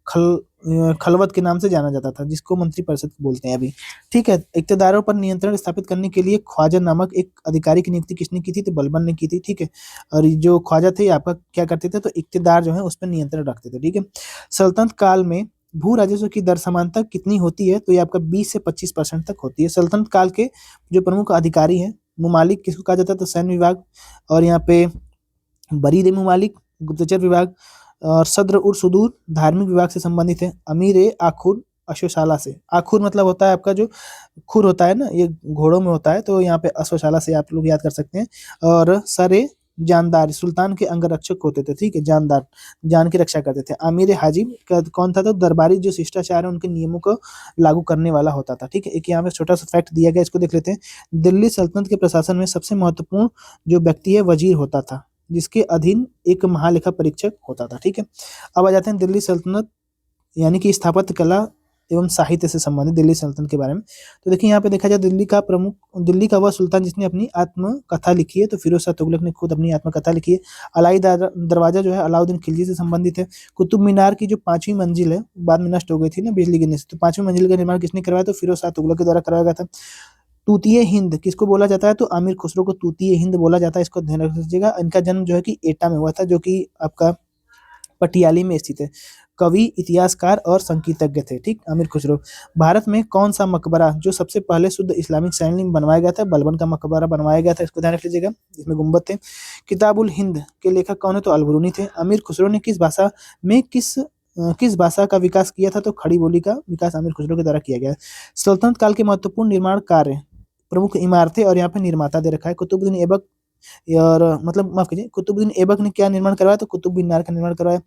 खलवत के नाम से जाना जाता था, जिसको मंत्री परिषद बोलते हैं अभी, ठीक है। इक्तदारों पर नियंत्रण स्थापित करने के लिए ख्वाजा नामक एक अधिकारी की नियुक्ति किसने की थी, तो बलबन ने की थी, ठीक है। और ये जो ख्वाजा थे आपका क्या करते थे, तो इक्तदार जो है उस पर नियंत्रण रखते थे, ठीक है। सल्तनत काल में भू राजस्व की दर समानता कितनी होती है, तो ये आपका 20 से 25% तक होती है। सल्तनत काल के जो प्रमुख अधिकारी हैं, मुमालिक किसको कहा जाता है, तो सैन्य विभाग। और यहाँ पे बरीद ए मुमालिक गुप्तचर विभाग। और सद्र उर सुदूर धार्मिक विभाग से संबंधित है। अमीर ए आखुर अश्वशाला से, आखुर मतलब होता है आपका जो खुर होता है ना, ये घोड़ों में होता है, तो यहाँ पे अश्वशाला से आप लोग याद कर सकते हैं। और सरे जानदार सुल्तान के अंगरक्षक होते थे, ठीक है, जानदार जान की रक्षा करते थे। आमिर हाजिब कौन था, तो दरबारी जो शिष्टाचार है उनके नियमों को लागू करने वाला होता था, ठीक है। एक यहाँ पे छोटा सा फैक्ट दिया गया, इसको देख लेते हैं। दिल्ली सल्तनत के प्रशासन में सबसे महत्वपूर्ण जो व्यक्ति है वजीर होता था, जिसके अधीन एक महालेखा परीक्षक होता था, ठीक है। अब आ जाते हैं दिल्ली सल्तनत यानी कि स्थापत्य कला एवं साहित्य से संबंधित दिल्ली सल्तनत के बारे में। तो देखिए यहाँ पे देखा जाए दिल्ली का वह सुल्तान जिसने अपनी आत्मकथा लिखी है, तो फिरोज शाह तुगलक ने खुद अपनी आत्मकथा लिखी है। अलाई दरवाजा जो है अलाउद्दीन खिलजी से संबंधित है। कुतुब मीनार की जो 5वीं मंजिल है, बाद में नष्ट हो गई थी ना बिजली गिरने से, तो 5वीं मंजिल का निर्माण किसने करवाया, तो फिरोज शाह तुगलक के द्वारा करवाया गया था। तूतीय हिंद किसको बोला जाता है, तो आमिर खुसरो को तूतीय हिंद बोला जाता है, इसको ध्यान रख लीजिएगा। इनका जन्म जो है कि एटा में हुआ था, जो कि आपका पटियाली में स्थित है। कवि, इतिहासकार और संगीतज्ञ थे, ठीक, आमिर खुसरो। भारत में कौन सा मकबरा जो सबसे पहले शुद्ध इस्लामिक शैली में बनवाया गया था, बलबन का मकबरा बनवाया गया था, इसको ध्यान रख लीजिएगा, इसमें गुम्बद थे। किताबुल हिंद के लेखक कौन है, तो अलबरूनी थे। आमिर खुसरो ने किस भाषा का विकास किया था, तो खड़ी बोली का विकास आमिर खुसरो के द्वारा किया गया। सल्तनत काल के महत्वपूर्ण निर्माण कार्य, प्रमुख इमारतें और यहाँ पे निर्माता दे रखा है। कुतुबुद्दीन ऐबक, और मतलब माफ कीजिए, कुतुबुद्दीन ऐबक ने क्या निर्माण करवाया, तो कुतुब मीनार का निर्माण करवाया।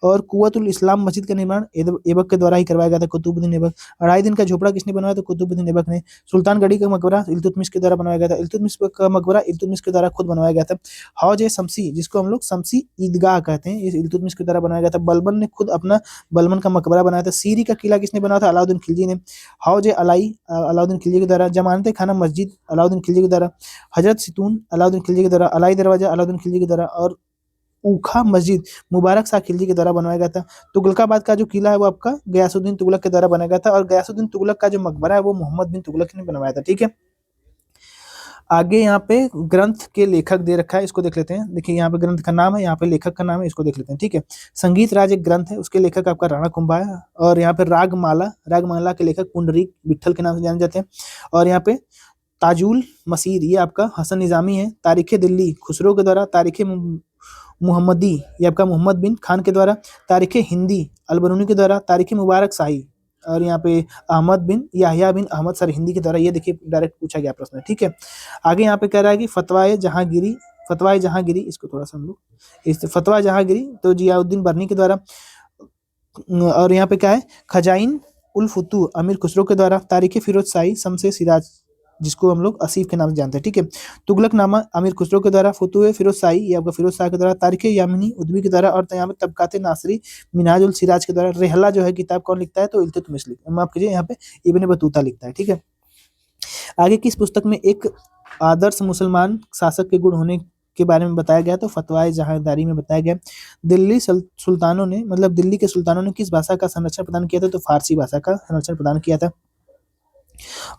और कुव्वतुल इस्लाम मस्जिद का निर्माण ऐबक के द्वारा ही करवाया गया था, कुतुबुद्दीन ऐबक। 2.5 दिन का झोपड़ा किसने बनवाया, तो कुतुबुद्दीन ऐबक ने। सुल्तानगढ़ी का मकबरा इल्तुतमिश के द्वारा बनवाया गया था, इल्तुतमिश का मकबरा इल्तुतमिश के द्वारा खुद बनवाया गया था। हौज ए शमसी, जिसको हम लोग शमसी ईदगाह कहते हैं, ये इल्तुतमिश के द्वारा बनाया गया था। बलबन ने खुद अपना बलबन का मकबरा बनाया था। सीरी का किला किसने बनाया था, अलाउद्दीन खिलजी ने। हौज ए अलाई अलाउद्दीन खिलजी के द्वारा। जमानत खाना मस्जिद अलाउद्दीन खिलजी के द्वारा। हजरत सितून अलाउद्दीन खिलजी के द्वारा। अलाई दरवाजा अलाउद्दीन खिलजी के द्वारा। और ऊखा मस्जिद मुबारक शाह खिलजी के द्वारा बनवाया गया था। तुगलकाबाद का जो किला है वो आपका गयासुद्दीन तुगलक के द्वारा बनाया गया था। और गयासुद्दीन तुगलक का जो मकबरा है वो मोहम्मद बिन तुगलक ने बनवाया था, ठीक है। आगे यहाँ पे ग्रंथ के लेखक दे रखा है, इसको देख लेते हैं। देखिए यहाँ पे ग्रंथ का नाम है, यहाँ पे लेखक का नाम है, इसको देख लेते हैं, ठीक है। संगीत राज एक ग्रंथ है, उसके लेखक आपका राणा कुंभा है। और यहाँ पे रागमाला के लेखक पुंडरीक विट्ठल के नाम से जाने जाते हैं। और यहाँ पे ताजुल मसीर, ये आपका हसन निजामी है। तारीख दिल्ली खुसरो के द्वारा। तारीख मुहम्मदी, ये आपका मोहम्मद बिन खान के द्वारा। तारीख हिंदी अलबरूनी के द्वारा। तारीख मुबारक शाही, और यहाँ पे अहमद बिन याह्या बिन अहमद सरहिंदी के द्वारा। ये देखिए डायरेक्ट पूछा गया प्रश्न, ठीक है। आगे यहाँ पे कह रहा है कि फतवाए जहांगीरी, इसको थोड़ा सा हम लोग इस फतवा जहांगीरी तो जियाउद्दीन बर्नी के द्वारा। और यहाँ पे क्या है, खजाइन उल फुतू अमीर खुसरो के द्वारा। तारीख फिरोज शाही शमसे सिराज, जिसको हम लोग आसिफ के नाम से जानते हैं, ठीक है। तुगलकनामा अमीर खुसरो के द्वारा। फुतुह फिरोज शाही, ये आपका फिरोज शाह के द्वारा। तारीख यामिनी उद्वी के द्वारा। और यहाँ पे तबकाते नासरी मिनहाज उल सिराज के द्वारा। रेहला जो है किताब कौन लिखता है, तो इल्तुतमिश माफ कीजिए, यहाँ पे इब्न बतूता लिखता है, ठीक है। आगे किस पुस्तक में एक आदर्श मुसलमान शासक के गुण होने के बारे में बताया गया, तो फतवाए जहांदारी में बताया गया। दिल्ली सुल्तानों ने मतलब दिल्ली के सुल्तानों ने किस भाषा का संरक्षण प्रदान किया था, तो फारसी भाषा का संरक्षण प्रदान किया था।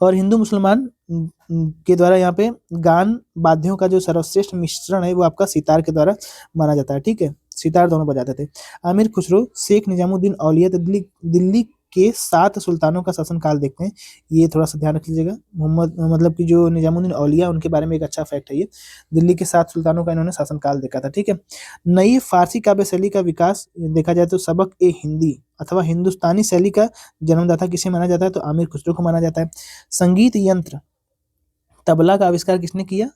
और हिंदू मुसलमान के द्वारा यहाँ पे गान वाद्यों का जो सर्वश्रेष्ठ मिश्रण है वो आपका सितार के द्वारा माना जाता है, ठीक है। सितार दोनों बजाते थे। आमिर खुसरो शेख निजामुद्दीन औलिया दिल्ली के 7 सुल्तानों का शासनकाल देखते हैं। ये थोड़ा सा ध्यान रख लीजिएगा। मोहम्मद मतलब कि जो निजामुद्दीन औलिया उनके बारे में एक अच्छा फैक्ट है ये। दिल्ली के 7 सुल्तानों का इन्होंने शासनकाल देखा था, ठीक है। नई फारसी काव्य शैली का विकास देखा जाए तो सबक ए हिंदी अथवा हिंदुस्तानी शैली का जन्मदाता किसे माना जाता है, तो आमिर खुसरो को माना जाता है। संगीत यंत्र तबला का आविष्कार किसने किया,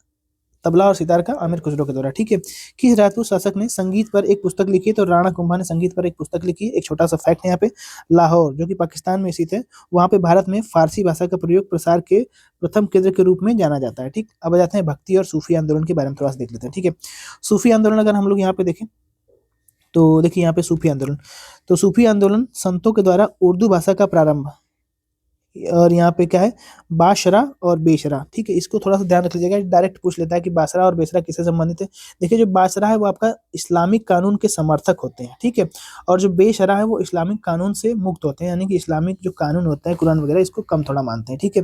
तबला और सितार का आमिर खुसरो के द्वारा, ठीक है। किस राजपूत शासक ने संगीत पर एक पुस्तक लिखी है, तो राणा कुंभा ने संगीत पर एक पुस्तक लिखी है। एक छोटा सा फैक्ट है यहाँ पे, लाहौर जो कि पाकिस्तान में स्थित है, वहां पे भारत में फारसी भाषा का प्रयोग प्रसार के प्रथम केंद्र के रूप में जाना जाता है, ठीक। अब आ जाते हैं भक्ति और सूफी आंदोलन के बारे में थोड़ा सा देख लेते हैं, ठीक है। सूफी आंदोलन अगर हम लोग यहाँ पे देखें तो देखिए यहाँ पे सूफी आंदोलन, तो सूफी आंदोलन संतों के द्वारा उर्दू भाषा का प्रारंभ, और यहाँ पे क्या है, बाशरा और बेशरा, ठीक है। इसको थोड़ा सा ध्यान रख लीजिएगा, डायरेक्ट पूछ लेता है कि बाशरा और बेशरा किससे संबंधित है। देखिए जो बाशरा है वो आपका इस्लामिक कानून के समर्थक होते हैं, ठीक है, और जो बेशरा है वो इस्लामिक कानून से मुक्त होते हैं, यानी कि इस्लामिक जो कानून होता है कुरान वगैरह इसको कम थोड़ा मानते हैं, ठीक है।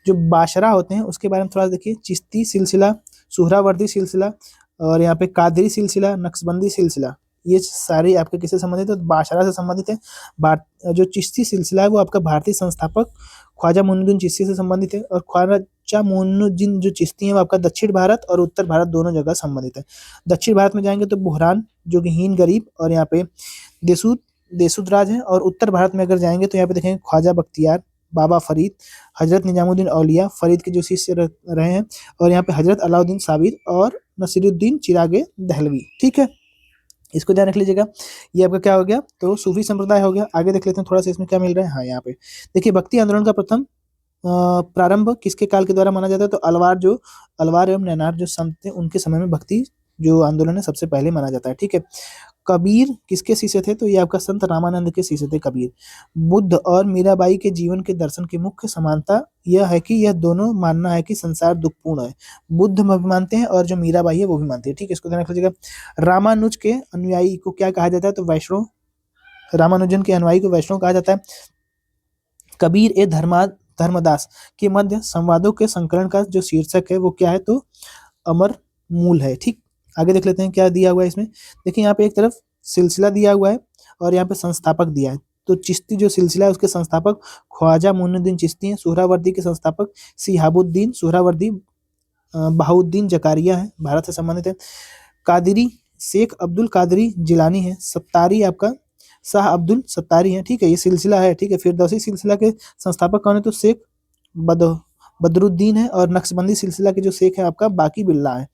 जो बाशरा होते हैं उसके बारे में थोड़ा देखिए, चिश्ती सिलसिला, सुहरावर्दी सिलसिला, और यहाँ पे कादरी सिलसिला, नक्शबंदी सिलसिला, ये सारे आपके किससे संबंधित है, तो बाशरा से संबंधित है। जो चिश्ती सिलसिला है वो आपका भारतीय संस्थापक ख्वाजा मोइनुद्दीन चिश्ती से संबंधित है, और ख्वाजा मोइनुद्दीन जो चिश्ती है वो आपका दक्षिण भारत और उत्तर भारत दोनों जगह संबंधित है। दक्षिण भारत में जाएंगे तो बुहरान जो कि हीन गरीब और यहाँ पे देसूद देसूद राज है, और उत्तर भारत में अगर जाएंगे तो यहाँ पे देखेंगे ख्वाजा बख्तियार, बाबा फरीद, हजरत निजामुद्दीन औलिया फरीद के जो शिष्य रहे हैं, और यहाँ पे हजरत अलाउद्दीन साबिर और नसीरुद्दीन चिरागे दहलवी, ठीक है। इसको ध्यान रख लीजिएगा। ये आपका क्या हो गया, तो सूफी संप्रदाय हो गया। आगे देख लेते हैं थोड़ा सा इसमें क्या मिल रहा है। हाँ यहाँ पे देखिए, भक्ति आंदोलन का प्रथम प्रारंभ किसके काल के द्वारा माना जाता है, तो अलवार एवं नैनार जो संत थे उनके समय में भक्ति जो आंदोलन है सबसे पहले माना जाता है, ठीक है। कबीर किसके शिष्य थे, तो ये आपका संत रामानंद के शिष्य थे कबीर। बुद्ध और मीराबाई के जीवन के दर्शन की मुख्य समानता यह है कि यह दोनों मानना है कि संसार दुखपूर्ण है। बुद्ध भी मानते हैं और जो मीराबाई है वो भी मानती है, ठीक है। इसको ध्यान रख लीजिएगा। रामानुज के अनुयायी को क्या कहा जाता है, तो वैष्णव, रामानुजन के अनुयायी को वैष्णव कहा जाता है। कबीर ए धर्मदास के मध्य संवादों के संकलन का जो शीर्षक है वो क्या है, तो अमर मूल है, ठीक। आगे देख लेते हैं क्या दिया हुआ है इसमें। देखिए यहाँ पे एक तरफ सिलसिला दिया हुआ है और यहाँ पे संस्थापक दिया है, तो चिश्ती जो सिलसिला है उसके संस्थापक ख्वाजा मोइनुद्दीन चिश्ती हैं। सुहरावर्दी के संस्थापक सिहाबुद्दीन सुहरावर्दी बहाउद्दीन जकारिया है, भारत से संबंधित है। कादरी शेख अब्दुल कादरी जिलानी है। सत्तारी आपका शाह अब्दुल सत्तारी है, ठीक है। ये सिलसिला है, ठीक है। फिरदौसी सिलसिला के संस्थापक कौन है, तो शेख बदरुद्दीन है, और नक्शबंदी सिलसिला के जो शेख है आपका बाकी बिल्ला है,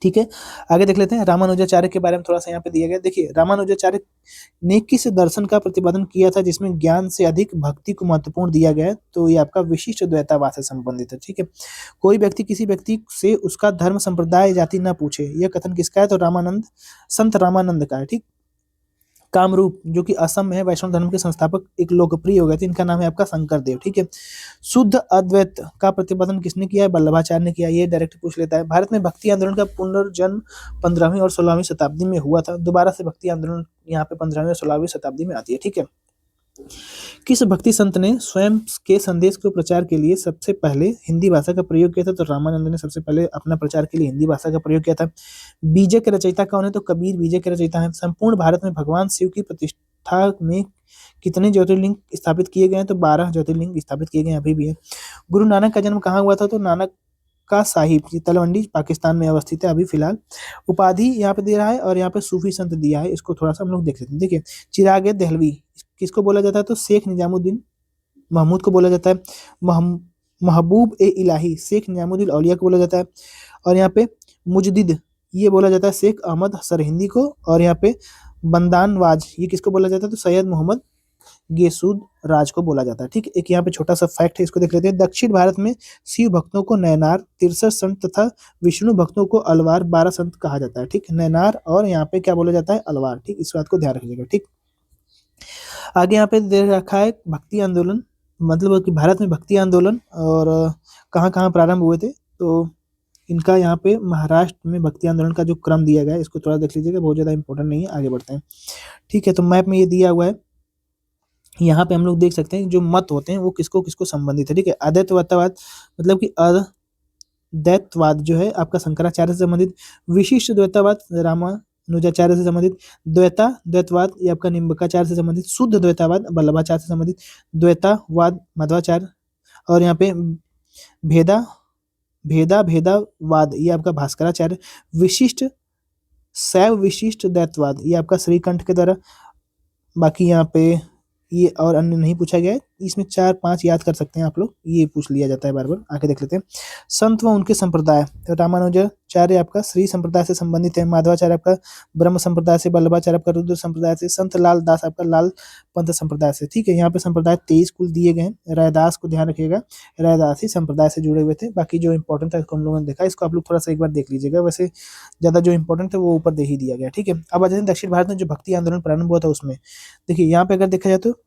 ठीक है। आगे देख लेते हैं रामानुजाचार्य के बारे में थोड़ा सा यहाँ पे दिया गया। देखिए रामानुजाचार्य ने किस दर्शन का प्रतिपादन किया था जिसमें ज्ञान से अधिक भक्ति को महत्वपूर्ण दिया गया है, तो ये आपका विशिष्ट द्वैतावाद से संबंधित है, ठीक है। कोई व्यक्ति किसी व्यक्ति से उसका धर्म संप्रदाय जाति न पूछे, यह कथन किसका है, तो संत रामानंद का है, ठीक। कामरूप जो कि असम में है, वैष्णव धर्म के संस्थापक एक लोकप्रिय हो गए थे, इनका नाम है आपका शंकर देव, ठीक है। शुद्ध अद्वैत का प्रतिपादन किसने किया है, वल्लभाचार्य ने किया। ये डायरेक्ट पूछ लेता है। भारत में भक्ति आंदोलन का पुनर्जन्म 15वीं और 16वीं शताब्दी में हुआ था। दोबारा से भक्ति आंदोलन यहाँ पे 15वीं और 16वीं शताब्दी में आती है, ठीक है। किस भक्ति संत ने स्वयं के संदेश को प्रचार के लिए सबसे पहले हिंदी भाषा का प्रयोग किया था, तो रामानंद ने सबसे पहले अपना प्रचार के लिए हिंदी भाषा का प्रयोग किया था। बीजे के रचयिता कौन है, तो कबीर बीजे के रचयिता हैं। संपूर्ण भारत में भगवान शिव की प्रतिष्ठा में कितने ज्योतिर्लिंग स्थापित किए गए हैं, तो 12 ज्योतिर्लिंग स्थापित किए गए हैं, अभी भी है। गुरु नानक का जन्म कहाँ हुआ था, तो नानक का साहिब तलवंडी पाकिस्तान में अवस्थित है अभी फिलहाल। उपाधि यहाँ पे दे रहा है और यहाँ पे सूफी संत दिया है, इसको थोड़ा सा हम लोग देख लेते हैं। देखिए चिरागे दहलवी किसको बोला जाता है, तो शेख निजामुद्दीन महमूद को बोला जाता है। महबूब ए इलाही शेख निजामुद्दीन औलिया को बोला जाता है। और यहाँ पे मुजदिद ये बोला जाता है शेख अहमद सरहिंदी को। और यहाँ पे बंदानवाज ये किसको बोला जाता है, तो सैयद मोहम्मद गेसूद राज को बोला जाता है, ठीक। एक यहाँ पे छोटा सा फैक्ट है, इसको देख लेते हैं। दक्षिण भारत में शिव भक्तों को नैनार 63 संत तथा विष्णु भक्तों को अलवार 12 संत कहा जाता है, ठीक। नैनार और यहाँ पे क्या बोला जाता है, अलवार, ठीक। इस बात को ध्यान रखिएगा, ठीक। आगे यहाँ पे दे रखा है भक्ति आंदोलन, मतलब कि भारत में भक्ति आंदोलन और कहाँ कहाँ प्रारंभ हुए थे, तो इनका यहाँ पे महाराष्ट्र में भक्ति आंदोलन का जो क्रम दिया गया है इसको थोड़ा देख लीजिएगा, बहुत ज़्यादा इंपॉर्टेंट नहीं है। आगे बढ़ते हैं, ठीक है। तो मैप में ये दिया हुआ है, यहाँ पे हम लोग देख सकते हैं जो मत होते हैं वो किसको किसको संबंधित है, ठीक है। अद्वैतवाद मतलब कि अद्वैतवाद जो है आपका शंकराचार्य से संबंधित। विशिष्ट द्वैतवाद अनुजाचार्य से संबंधित, द्वैता द्वैतवाद ये आपका निम्बकाचार्य से संबंधित, शुद्ध द्वैतावाद वल्लभाचार्य से संबंधित, द्वैतावाद माधवाचार्य, और यहाँ पे भेदा भेदावाद ये आपका भास्कराचार्य, विशिष्ट शैव विशिष्ट द्वैतवाद ये आपका श्रीकंठ के द्वारा। बाकी यहाँ पे ये और अन्य नहीं पूछा गया है, इसमें 4-5 याद कर सकते हैं आप लोग, ये पूछ लिया जाता है बार बार, आके देख लेते हैं। संत व उनके संप्रदाय, तो रामानुजाचार्य आपका श्री संप्रदाय से संबंधित है, माधवाचार्य आपका ब्रह्म संप्रदाय से, वल्लभाचार्य आपका रुद्र संप्रदाय से, संत लाल दास आपका लाल पंथ संप्रदाय से। ठीक है, यहाँ पे संप्रदाय 23 कुल दिए गए हैं। रैदास को ध्यान रखिएगा, रैदासी संप्रदाय से जुड़े हुए थे। बाकी जो इंपॉर्टेंट था इसको हम लोगों ने देखा, इसको आप लोग थोड़ा सा एक बार देख लीजिएगा, वैसे ज्यादा जो इंपॉर्टेंट है वो ऊपर दे ही दिया गया। ठीक है, अब आ जाते हैं दक्षिण भारत में जो भक्ति आंदोलन प्रारंभ हुआ था उसमें। देखिए यहाँ पे अगर देखा जाए तो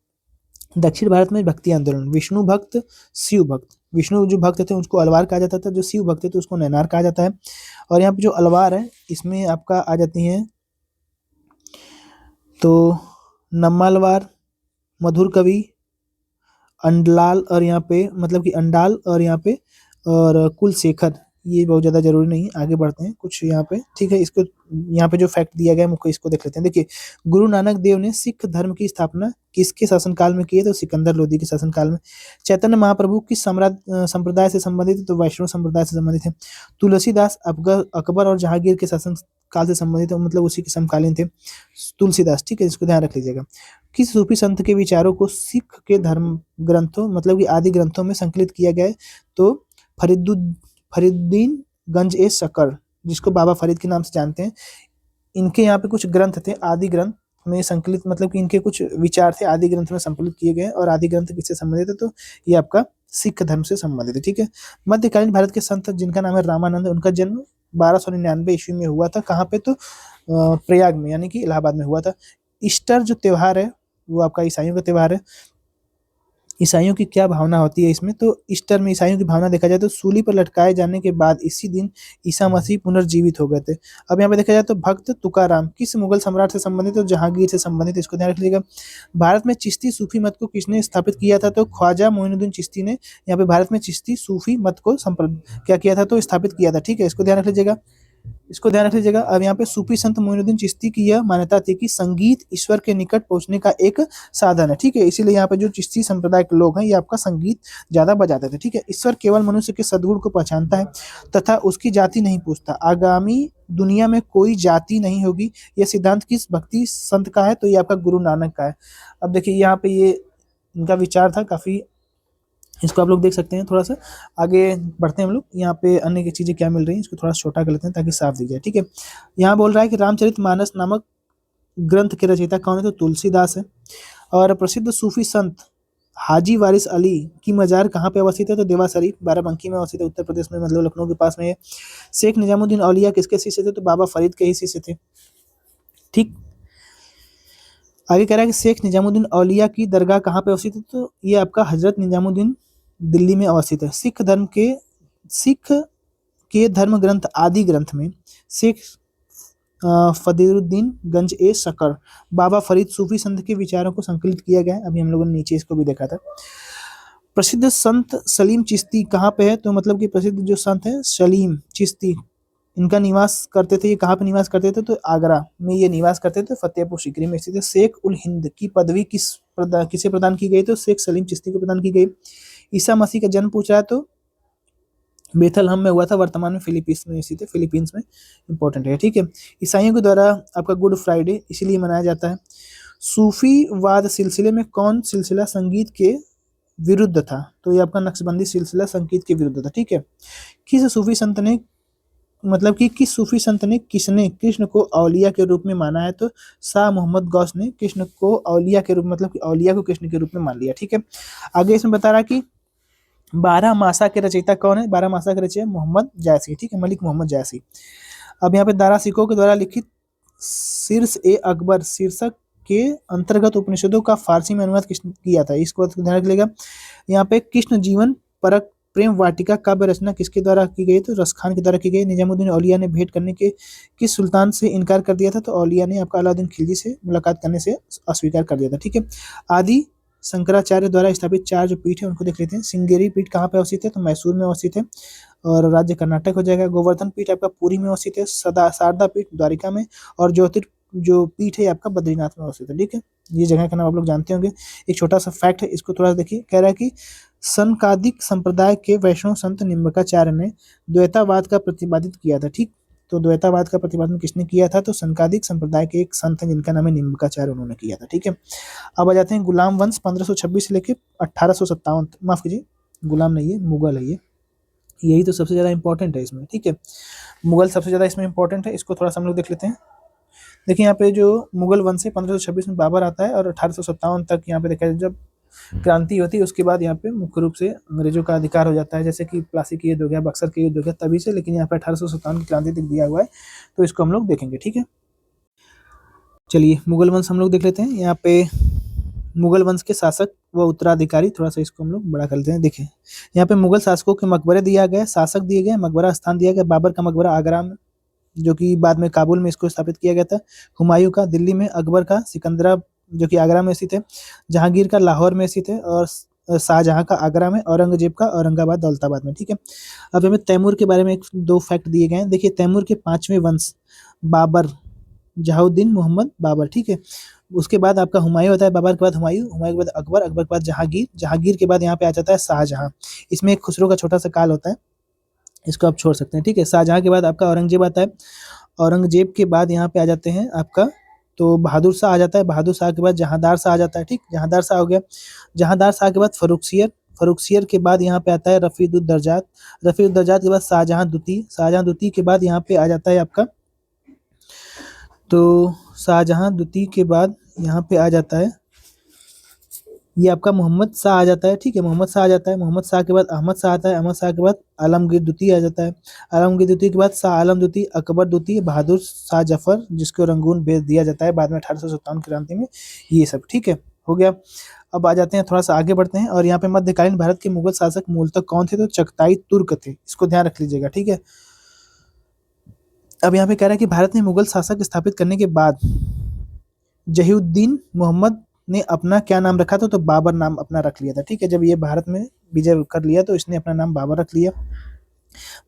दक्षिण भारत में भक्ति आंदोलन, विष्णु भक्त शिव भक्त, विष्णु जो भक्त थे उसको अलवार कहा जाता था, जो शिव भक्त थे तो उसको नैनार कहा जाता है। और यहाँ पे जो अलवार है इसमें आपका आ जाती है तो नम्मालवार, मधुर कवि, अंडलाल, और यहाँ पे मतलब कि अंडाल, और यहाँ पे और कुलशेखर, ये बहुत ज़्यादा जरूरी नहीं है, आगे बढ़ते हैं कुछ यहाँ पे। ठीक है, इसको यहाँ पे जो फैक्ट दिया गया है मुझको इसको देख लेते हैं। देखिए, गुरु नानक देव ने सिख धर्म की स्थापना किसके शासनकाल में की है, तो सिकंदर लोदी के शासनकाल में। चैतन्य महाप्रभु किस संप्रदाय से संबंधित है, तो वैष्णव संप्रदाय से संबंधित है। तुलसीदास अकबर और जहांगीर के शासन काल से संबंधित है, मतलब उसी के समकालीन थे तुलसीदास। ठीक है, इसको ध्यान रख लीजिएगा। किस सूफी संत के विचारों को सिख के धर्म ग्रंथों मतलब कि आदि ग्रंथों में संकलित किया गया है, तो फरीदुद्दीन गंज ए शकर, जिसको बाबा फरीद के नाम से जानते हैं, इनके यहाँ पे कुछ ग्रंथ थे आदि ग्रंथ में संकलित, मतलब कि इनके कुछ विचार थे आदि ग्रंथ में संकलित किए गए। और आदि ग्रंथ किससे संबंधित है, तो ये आपका सिख धर्म से संबंधित है। ठीक है, मध्यकालीन भारत के संत जिनका नाम है रामानंद, उनका जन्म 1299 ईस्वी में हुआ था। कहाँ पे, तो प्रयाग में, यानी कि इलाहाबाद में हुआ था। ईस्टर जो त्योहार है वो आपका ईसाइयों का त्योहार है। ईसाइयों की क्या भावना होती है इसमें, तो ईस्टर में ईसाइयों की भावना देखा जाए तो सूली पर लटकाए जाने के बाद इसी दिन ईसा मसीह पुनर्जीवित हो गए थे। अब यहाँ पे देखा जाए तो भक्त तुकाराम किस मुगल सम्राट से संबंधित है, तो जहांगीर से संबंधित, इसको ध्यान रख लीजिएगा। भारत में चिश्ती सूफी मत को किसने स्थापित किया था, तो ख्वाजा मोइनुद्दीन चिश्ती ने यहाँ पे भारत में चिश्ती सूफी मत को क्या किया था, तो स्थापित किया था। ठीक है, इसको ध्यान रख लीजिएगा, इसको ध्यान रख लीजिएगा। अब यहाँ पे सूफी संत मोइनुद्दीन चिश्ती की यह मान्यता थी कि संगीत ईश्वर के निकट पहुंचने का एक साधन है। ठीक है, इसीलिए यहाँ पे जो चिश्ती संप्रदाय के लोग हैं ये आपका संगीत ज्यादा बजाते थे। ठीक है, ईश्वर केवल मनुष्य के सद्गुण को पहचानता है तथा उसकी जाति नहीं पूछता। आगामी दुनिया में कोई जाति नहीं होगी, यह सिद्धांत किस भक्ति संत का है, तो ये आपका गुरु नानक का है। अब देखिए यहाँ पे ये इनका विचार था काफी, इसको आप लोग देख सकते हैं। थोड़ा सा आगे बढ़ते हैं हम लोग, यहाँ पे अन्य की चीजें क्या मिल रही हैं इसको थोड़ा छोटा कर लेते हैं ताकि साफ दिख जाए। ठीक है, यहाँ बोल रहा है कि रामचरितमानस नामक ग्रंथ के रचयिता कौन है, तो तुलसीदास है। और प्रसिद्ध सूफी संत हाजी वारिस अली की मजार कहाँ पे अवस्थित है, तो देवा शरीफ बाराबंकी में अवस्थित है, उत्तर प्रदेश में, मतलब लखनऊ के पास में है। शेख निजामुद्दीन औलिया किसके शिष्य थे, तो बाबा फरीद के ही शिष्य थे। ठीक, आगे कह रहा है कि शेख निजामुद्दीन औलिया की दरगाह कहाँ पे अवस्थित है, तो ये आपका हजरत निजामुद्दीन दिल्ली में अवस्थित है। सिख के धर्म ग्रंथ आदि ग्रंथ में शेख फरीदुद्दीन गंज ए शकर बाबा फरीद सूफी संत के विचारों को संकलित किया गया है। अभी हम लोगों ने नीचे इसको भी देखा था। प्रसिद्ध संत सलीम चिश्ती कहाँ पे है, तो मतलब कि प्रसिद्ध जो संत है सलीम चिश्ती, इनका निवास करते थे, ये कहाँ पे निवास करते थे, तो आगरा में ये निवास करते थे, फतेहपुर सीकरी में स्थित है। शेख उल हिंद की पदवी किसे प्रदान की गई, तो शेख सलीम चिश्ती को प्रदान की गई। ईसा मसीह का जन्म पूछ रहा है, तो बेथलहम में हुआ था, वर्तमान में फिलीपींस में स्थित है, फिलीपींस में इंपॉर्टेंट है। ठीक है, ईसाइयों के द्वारा आपका गुड फ्राइडे इसीलिए मनाया जाता है। सूफीवाद सिलसिले में कौन सिलसिला संगीत के विरुद्ध था, तो ये आपका नक्शबंदी सिलसिला संगीत के विरुद्ध था। ठीक है, किस सूफी संत ने मतलब कि किस सूफी संत ने किसने कृष्ण को औलिया के रूप में माना है, तो शाह मोहम्मद गौस ने कृष्ण को औलिया के रूप मतलब कि औलिया को कृष्ण के रूप में मान लिया। ठीक है, आगे इसमें बता रहा कि 12 मासा के रचयिता कौन है, 12 मासा के रचयिता मोहम्मद जायसी। ठीक है, मलिक मोहम्मद जायसी। अब यहाँ पे दारा सिकों के द्वारा लिखित शीर्ष ए अकबर शीर्षक के अंतर्गत उपनिषदों का फारसी में अनुवाद किसने किया था, इसको ध्यान रख लेगा। यहाँ पे कृष्ण जीवन परक प्रेम वाटिका काव्य रचना किसके द्वारा की गई, तो रसखान के द्वारा की गई। निजामुद्दीन औलिया ने भेंट करने के किस सुल्तान से इनकार कर दिया था, तो औलिया ने आपका अलाउद्दीन खिलजी से मुलाकात करने से अस्वीकार कर दिया था। ठीक है, आदि शंकराचार्य द्वारा स्थापित 4 जो पीठ है उनको देख लेते हैं। श्रृंगेरी पीठ कहाँ पे अवस्थित है, तो मैसूर में अवस्थित है और राज्य कर्नाटक हो जाएगा। गोवर्धन पीठ आपका पुरी में अवस्थित है। शारदा पीठ द्वारिका में, और जो पीठ है आपका बद्रीनाथ में अवस्थित है। ठीक है, ये जगह का नाम आप लोग जानते होंगे। एक छोटा सा फैक्ट है, इसको थोड़ा सा देखिए। कह रहा है कि सनकादिक संप्रदाय के वैष्णव संत निम्बकाचार्य ने द्वैतावाद का प्रतिपादित किया था। ठीक, तो द्वैतावाद का प्रतिपादन किसने किया था, तो सनकादिक संप्रदाय के एक संत हैं जिनका नाम है निम्बकाचार्य, उन्होंने किया था। ठीक है, अब आ जाते हैं गुलाम वंश 1526 से लेके 1857, माफ कीजिए गुलाम नहीं है, मुगल है ये, यही तो सबसे ज्यादा इंपॉर्टेंट है इसमें। ठीक है, मुगल सबसे ज्यादा इसमें इंपॉर्टेंट है, इसको थोड़ा सा हम लोग देख लेते हैं। देखिए यहाँ पे जो मुगल वंश है 1526 में बाबर आता है और 1857 तक यहाँ पे देखा जाए जब क्रांति होती है उसके बाद यहाँ पे मुख्य रूप से अंग्रेजों का अधिकार हो जाता है, जैसे कि प्लासी का युद्ध हो गया, बक्सर का युद्ध हो गया, तभी से। लेकिन यहाँ पे 1857 की क्रांति तक दिया हुआ है, तो इसको हम लोग देखेंगे। ठीक है, चलिए मुगल वंश हम लोग देख लेते हैं। यहाँ पे मुगल वंश के शासक व उत्तराधिकारी, थोड़ा सा इसको हम लोग बड़ा कर लेते हैं। देखें यहाँ पे मुगल शासकों के मकबरे दिया गया, शासक दिए गए, मकबरा स्थान दिया गया। बाबर का मकबरा आगरा में, जो कि बाद में काबुल में इसको स्थापित किया गया था। हुमायूं का दिल्ली में, अकबर का सिकंदरा जो कि आगरा में स्थित है, जहांगीर का लाहौर में स्थित है, और शाहजहां का आगरा में, औरंगजेब का औरंगाबाद दौलताबाद में। ठीक है, अब हमें तैमूर के बारे में एक दो फैक्ट दिए गए हैं। देखिए तैमूर के 5वें वंश बाबर, जहाउद्दीन मोहम्मद बाबर। ठीक है, उसके बाद आपका हुमायूं होता है, बाबर के बाद हुमायूं, हुमायूं के बाद अकबर, अकबर के बाद जहांगीर, जहांगीर के बाद यहाँ पे आ जाता है शाहजहां। इसमें एक खुसरो का छोटा सा काल होता है, इसको आप छोड़ सकते हैं। ठीक है, शाहजहां के बाद आपका औरंगजेब आता है, औरंगजेब के बाद यहाँ पे आ जाते हैं आपका तो बहादुर शाह आ जाता है, बहादुर शाह के बाद जहांदार शाह आ जाता है। ठीक, जहांदार शाह हो गया, जहांदार शाह के बाद फर्रुखसियर, फर्रुखसियर के बाद यहाँ पे आता है रफीदुद्दर्जात, रफीदुद्दर्जात के बाद शाहजहां द्वितीय, शाहजहां द्वितीय के बाद यहाँ पे आ जाता है आपका, तो शाहजहां द्वितीय के बाद यहाँ पे आ जाता है ये आपका मोहम्मद शाह आ जाता है। ठीक है, मोहम्मद शाह आ जाता है, मोहम्मद शाह के बाद अहमद शाह आता है, अहमद शाह के बाद आलमगीर द्वितीय आ जाता है, आलमगीर द्वितीय के बाद शाह आलम द्वितीय, अकबर द्वितीय, बहादुर शाह जफर जिसको रंगून भेज दिया जाता है बाद में 1857 क्रांति में, ये सब। ठीक है, हो गया। अब आ जाते हैं, थोड़ा सा आगे बढ़ते हैं, और यहाँ पे मध्यकालीन भारत के मुगल शासक मूलतः कौन थे, तो चगताई तुर्क थे, इसको ध्यान रख लीजिएगा। ठीक है, अब यहाँ पे कह रहा है कि भारत ने मुगल शासक स्थापित करने के बाद जहीउद्दीन मोहम्मद ने अपना क्या नाम रखा था, तो बाबर नाम अपना रख लिया था। ठीक है, जब ये भारत में विजय कर लिया तो इसने अपना नाम बाबर रख लिया।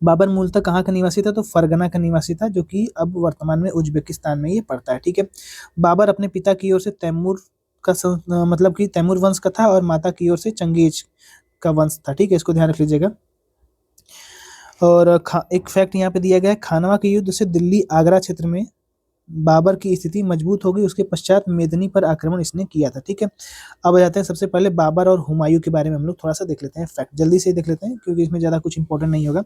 बाबर मूलतः कहाँ का निवासी था, तो फरगना का निवासी था, जो कि अब वर्तमान में उज्बेकिस्तान में ये पड़ता है। ठीक है, बाबर अपने पिता की ओर से तैमूर का मतलब कि तैमूर वंश का था, और माता की ओर से चंगेज का वंश था। ठीक है, इसको ध्यान रख लीजिएगा। और एक फैक्ट यहाँ पे दिया गया है, खानवा के युद्ध से दिल्ली आगरा क्षेत्र में बाबर की स्थिति मजबूत हो गई, उसके पश्चात मेदिनी पर आक्रमण इसने किया था। ठीक है, अब आ जाते हैं सबसे पहले बाबर और हुमायूं के बारे में हम लोग थोड़ा सा देख लेते हैं, फैक्ट जल्दी से देख लेते हैं क्योंकि इसमें ज़्यादा कुछ इंपॉर्टेंट नहीं होगा।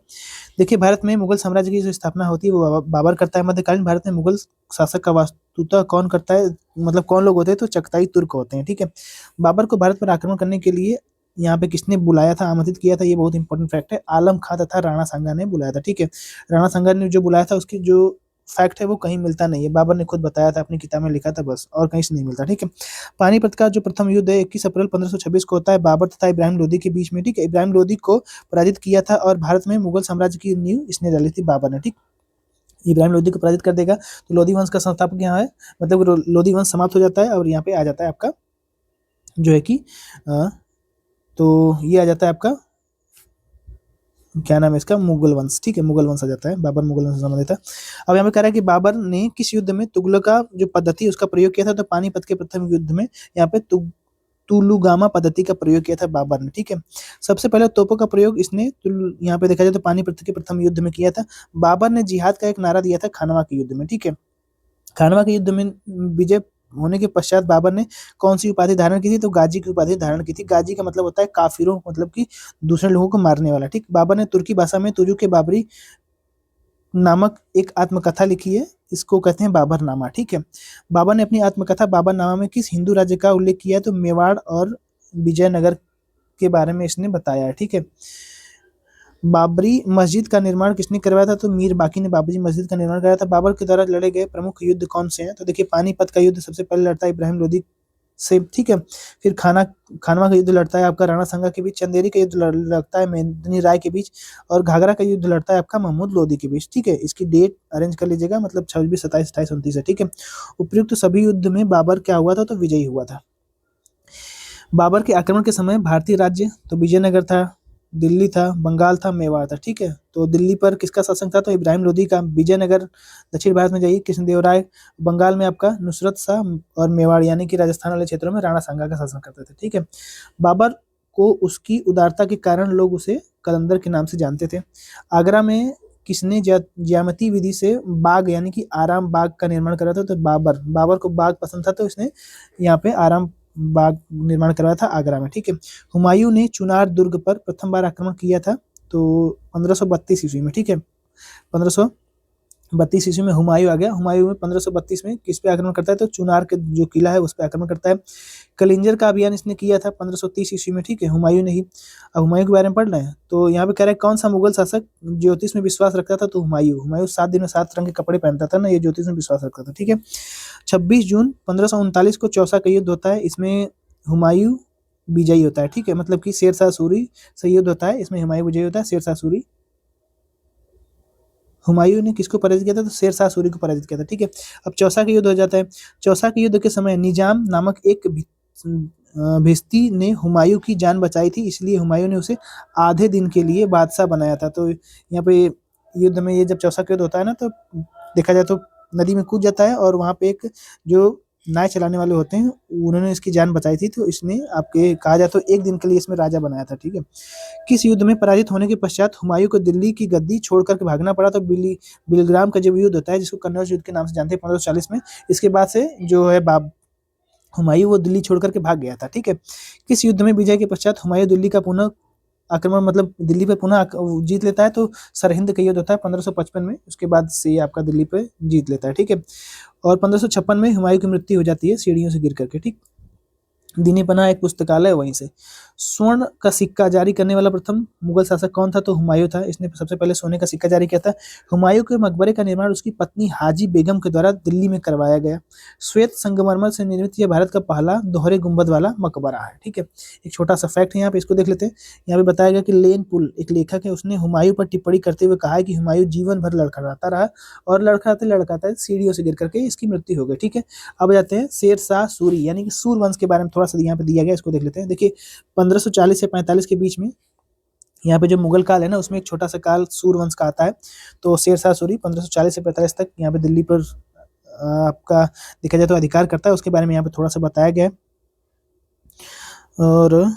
देखिए भारत में मुगल साम्राज्य की जो स्थापना होती है वो बाबर करता है। मध्यकालीन भारत में मुगल शासक का वास्तुतः कौन करता है, मतलब कौन लोग होते हैं, तो चगताई तुर्क होते हैं। ठीक है, बाबर को भारत पर आक्रमण करने के लिए यहाँ पे किसने बुलाया था, आमंत्रित किया था, ये बहुत इंपॉर्टेंट फैक्ट है। आलम खां तथा राणा सांगा ने बुलाया था। ठीक है, राणा सांगा ने जो बुलाया था उसकी जो फैक्ट है वो कहीं मिलता नहीं है, बाबर ने खुद बताया था, अपनी किताब में लिखा था बस, और कहीं से नहीं मिलता। ठीक है, पानीपत का जो प्रथम युद्ध है 21 अप्रैल 1526 को होता है बाबर तथा इब्राहिम लोदी के बीच में। ठीक है, इब्राहिम लोदी को पराजित किया था और भारत में मुगल साम्राज्य की नींव इसने डाली थी बाबर ने। ठीक, इब्राहिम लोदी को पराजित कर देगा तो लोदी वंश का संस्थापक यहाँ है, मतलब लोदी वंश समाप्त हो जाता है, और यहाँ पे आ जाता है आपका जो है कि तो ये आ जाता है आपका क्या नाम है इसका, मुगल वंश। ठीक है, मुगल वंश आ जाता है, बाबर मुगल वंश से संबंधित है। अब यहाँ पे कह रहा है कि बाबर ने किस युद्ध में तुगलक का जो पद्धति उसका प्रयोग किया था, तो पानीपत के प्रथम युद्ध में यहाँ पे तुलुगामा पद्धति का प्रयोग किया था बाबर ने। ठीक है, सबसे पहले तोपों का प्रयोग इसने यहाँ पे देखा जाए तो पानीपत के प्रथम युद्ध में किया था। बाबर ने जिहाद का एक नारा दिया था खानवा के युद्ध में। ठीक है, खानवा के युद्ध में विजय होने के पश्चात बाबर ने कौन सी उपाधि धारण की थी, तो गाजी की उपाधि धारण की थी। गाजी का मतलब होता है काफिरों, मतलब कि दूसरे लोगों को मारने वाला। ठीक, बाबर ने तुर्की भाषा में तुजु के बाबरी नामक एक आत्मकथा लिखी है, इसको कहते हैं बाबरनामा। ठीक है, बाबर ने अपनी आत्मकथा बाबरनामा में किस हिंदू राज्य का उल्लेख किया है, तो मेवाड़ और विजयनगर के बारे में इसने बताया है। ठीक है, बाबरी मस्जिद का निर्माण किसने करवाया था, तो मीर बाकी ने बाबरी मस्जिद का निर्माण कराया था। बाबर के द्वारा लड़े गए प्रमुख युद्ध कौन से हैं, तो देखिए पानीपत का युद्ध सबसे पहले लड़ता है इब्राहिम लोदी से। ठीक है, फिर खानवा का युद्ध लड़ता है आपका राणा सांगा के बीच, चंदेरी का युद्ध लड़ता है मेदिनी राय के बीच, और घाघरा का युद्ध लड़ता है आपका महमूद लोदी के बीच। ठीक है, इसकी डेट अरेंज कर लीजिएगा, मतलब 26, 27, 28, 29 है। ठीक है, उपयुक्त सभी युद्ध में बाबर क्या हुआ था, तो विजयी हुआ था। बाबर के आक्रमण के समय भारतीय राज्य तो विजयनगर था, दिल्ली था, बंगाल था, मेवाड़ था। ठीक है, तो दिल्ली पर किसका शासन था? तो इब्राहिम लोदी का। विजयनगर दक्षिण भारत में जाइए, कृष्णदेवराय। बंगाल में आपका नुसरत शाह, और मेवाड़ यानी कि राजस्थान वाले क्षेत्रों में राणा सांगा का शासन करते थे। ठीक है, बाबर को उसकी उदारता के कारण लोग उसे कलंदर के नाम से जानते थे। आगरा में किसने ज्यामिति विधि से बाग यानी कि आराम बाग का निर्माण करा था? तो बाबर। बाबर को बाग पसंद था, तो इसने यहाँ पे आराम बाग निर्माण करवाया था आगरा में। ठीक है, हुमायूं ने चुनार दुर्ग पर प्रथम बार आक्रमण किया था तो 1532 ईस्वी में। ठीक है, 1532 ईस्वी में हुमायूं आ गया। हुमायूं में 1532 में किस पे आक्रमण करता है? तो चुनार के जो किला है उस पे आक्रमण करता है। कलिंजर का अभियान इसने किया था 1530 ईस्वी में। ठीक है, हुमायूं ने ही। अब हुमायूं के बारे में पढ़ रहे हैं तो यहाँ पे कह रहा है कौन सा मुगल शासक ज्योतिष में विश्वास रखता था? तो हुमायूं। हुमायूं 7 दिन में 7 रंग के कपड़े पहनता था ना, ये ज्योतिष में विश्वास रखता था। ठीक है, 26 जून 1539 को चौसा का युद्ध होता है। इसमें हुमायूं विजयी होता है। ठीक है, मतलब कि शेरशाह सूरी से युद्ध होता है, इसमें हुमायूं विजयी होता है। शेरशाह सूरी, हुमायूं ने किसको पराजित किया था? तो शेरशाह सूरी को पराजित किया था। ठीक है, अब चौसा का युद्ध हो जाता है। चौसा के युद्ध के समय निजाम नामक एक भिस्ती ने हुमायूं की जान बचाई थी, इसलिए हुमायूं ने उसे आधे दिन के लिए बादशाह बनाया था। तो यहाँ पे युद्ध में, ये जब चौसा का युद्ध होता है ना, तो देखा जाए तो नदी में कूद जाता है, और वहां पे एक जो नाव चलाने वाले होते हैं उन्होंने इसकी जान बचाई थी, तो इसने आपके कहा जाए तो एक दिन के लिए इसमें राजा बनाया था। ठीक है, किस युद्ध में पराजित होने के पश्चात हुमायूं को दिल्ली की गद्दी छोड़कर के भागना पड़ा? तो बिलग्राम का जब युद्ध होता है, जिसको कन्नौज युद्ध के नाम से जानते हैं, 1540 में। इसके बाद से जो है हुमायूं वो दिल्ली छोड़ करके भाग गया था। ठीक है, किस युद्ध में विजय के पश्चात हुमायूं दिल्ली का पुनः आक्रमण, मतलब दिल्ली पे पुनः जीत लेता है? तो सरहिंद का युद्ध होता है 1555 में। उसके बाद से ये आपका दिल्ली पे जीत लेता है। ठीक है, और 1556 में हुमायूं की मृत्यु हो जाती है सीढ़ियों से गिर करके। ठीक, दीनी पनाह एक पुस्तकालय वहीं से। स्वर्ण का सिक्का जारी करने वाला प्रथम मुगल शासक कौन था? तो हुमायूं था, इसने सबसे पहले सोने का सिक्का जारी किया था। हुमायूं के मकबरे का निर्माण उसकी पत्नी हाजी बेगम के द्वारा दिल्ली में करवाया गया। श्वेत संगमरमर से निर्मित यह भारत का पहला दोहरे गुंबद वाला मकबरा है। ठीक है, एक छोटा सा फैक्ट है यहाँ पे, इसको देख लेते हैं। यहाँ पे बताया गया कि लेन पुल एक लेखक है, उसने हुमायूं पर टिप्पणी करते हुए कहा है कि हुमायूं जीवन भर लड़खड़ाता रहा, और लड़खड़ाते लड़खड़ाते सीढ़ियों से गिर करके इसकी मृत्यु हो गई। ठीक है, अब जाते हैं शेरशाह सूरी यानी कि सूर वंश के बारे में थोड़ा सा यहाँ पे दिया गया, इसको देख लेते हैं। देखिए, 1540 से 45 के बीच में यहाँ पे जो मुगल काल है ना, उसमें एक छोटा सा काल सूरवंश का आता है। तो शेरशाह सूरी 1540 से 45 तक यहाँ पे दिल्ली पर आपका देखा जाए तो अधिकार करता है, उसके बारे में यहाँ पे थोड़ा सा बताया गया है। और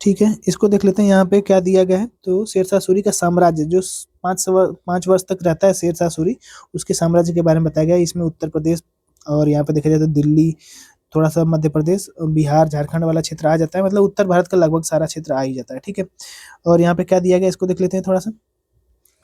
ठीक है, इसको देख लेते हैं यहाँ पे क्या दिया गया है। तो शेरशाह सूरी का साम्राज्य जो 5 वर्ष तक रहता है शेरशाह सूरी, उसके साम्राज्य के बारे में बताया गया है। इसमें उत्तर प्रदेश, और यहाँ पे देखा जाए तो दिल्ली, थोड़ा सा मध्य प्रदेश, बिहार, झारखंड वाला क्षेत्र आ जाता है, मतलब उत्तर भारत का लगभग सारा क्षेत्र आ ही जाता है। ठीक है, और यहाँ पे क्या दिया गया इसको देख लेते हैं थोड़ा सा।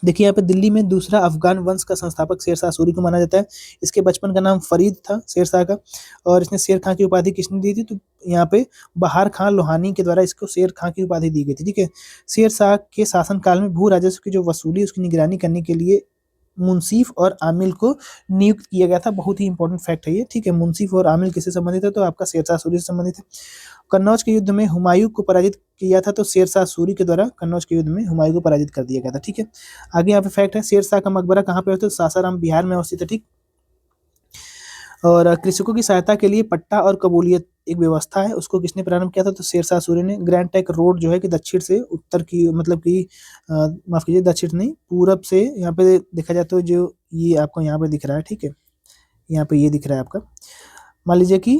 देखिए, यहाँ पे दिल्ली में दूसरा अफगान वंश का संस्थापक शेरशाह सूरी को माना जाता है। इसके बचपन का नाम फरीद था शेरशाह का, और इसने शेर खां की उपाधि किसने दी थी? तो यहाँ पे बहार खां लोहानी के द्वारा इसको शेर खां की उपाधि दी गई थी। ठीक है, शेरशाह के शासनकाल में भू राजस्व की जो वसूली उसकी निगरानी करने के लिए मुंसीफ और आमिल को नियुक्त किया गया था। बहुत ही इंपॉर्टेंट फैक्ट है ये। ठीक है, मुंसीफ और आमिल किससे संबंधित है? तो आपका शेरशाह सूरी से संबंधित है। कन्नौज के युद्ध में हुमायूं को पराजित किया था, तो शेरशाह सूरी के द्वारा कन्नौज के युद्ध में हुमायूं को पराजित कर दिया गया था। ठीक है, आगे यहाँ पे फैक्ट है, शेरशाह का मकबरा कहाँ पे है? तो सासाराम बिहार में अवस्थित है। ठीक, और कृषकों की सहायता के लिए पट्टा और कबूलियत एक व्यवस्था है, उसको किसने प्रारंभ किया था? तो शेरशाह सूरी ने। ग्रैंड ट्रंक रोड जो है कि दक्षिण से उत्तर की, मतलब कि माफ कीजिए, दक्षिण नहीं, पूरब से यहाँ पे देखा जाए तो जो ये आपको यहाँ पे दिख रहा है। ठीक है, यहाँ पे ये दिख रहा है आपका, मान लीजिए कि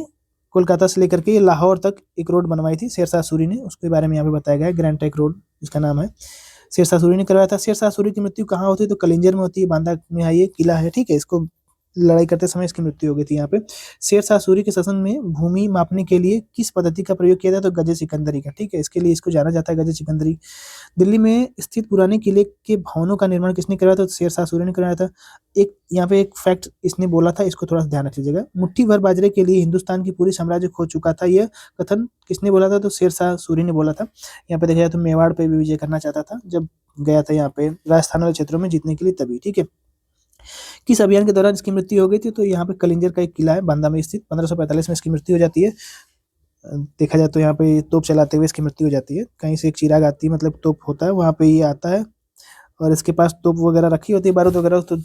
कोलकाता से लेकर के लाहौर तक एक रोड बनवाई थी शेरशाह सूरी ने, उसके बारे में यहाँ पे बताया गया है। ग्रैंड ट्रंक रोड इसका नाम है, शेरशाह सूरी ने करवाया था। शेरशाह सूरी की मृत्यु कहाँ होती है? तो कलिंजर में होती है, बांदा में है, ये किला है। ठीक है, इसको लड़ाई करते समय इसकी मृत्यु हो गई थी यहाँ पे। शेरशाह सूरी के शासन में भूमि मापने के लिए किस पद्धति का प्रयोग किया जाता है? तो गजे सिकंदरी का। ठीक है, इसके लिए इसको जाना जाता है, गजे सिकंदरी। दिल्ली में स्थित पुराने किले के भवनों का निर्माण किसने करवाया था? तो शेरशाह सूरी ने करवाया था। एक यहाँ पे एक फैक्ट इसने बोला था, इसको थोड़ा सा ध्यान रख लीजिएगा। मुट्ठी भर बाजरे के लिए हिंदुस्तान की पूरी साम्राज्य खो चुका था, यह कथन किसने बोला था? तो शेरशाह सूरी ने बोला था। यहाँ पे देखा जाए तो मेवाड़ पे भी विजय करना चाहता था, जब गया था यहाँ पे राजस्थान वाले क्षेत्रों में जीतने के लिए, तभी। ठीक है, किस अभियान के दौरान इसकी मृत्यु हो गई थी? तो यहाँ पे कलिंजर का एक किला है बांदा में स्थित, 1545 में इसकी मृत्यु हो जाती है। देखा जाए तो यहाँ पे तोप चलाते हुए इसकी मृत्यु हो जाती है। कहीं से एक चिराग आती है, मतलब तोप होता है, वहाँ पे ये आता है, और इसके पास तोप वगैरह रखी होती है, बारूद वगैरह, तो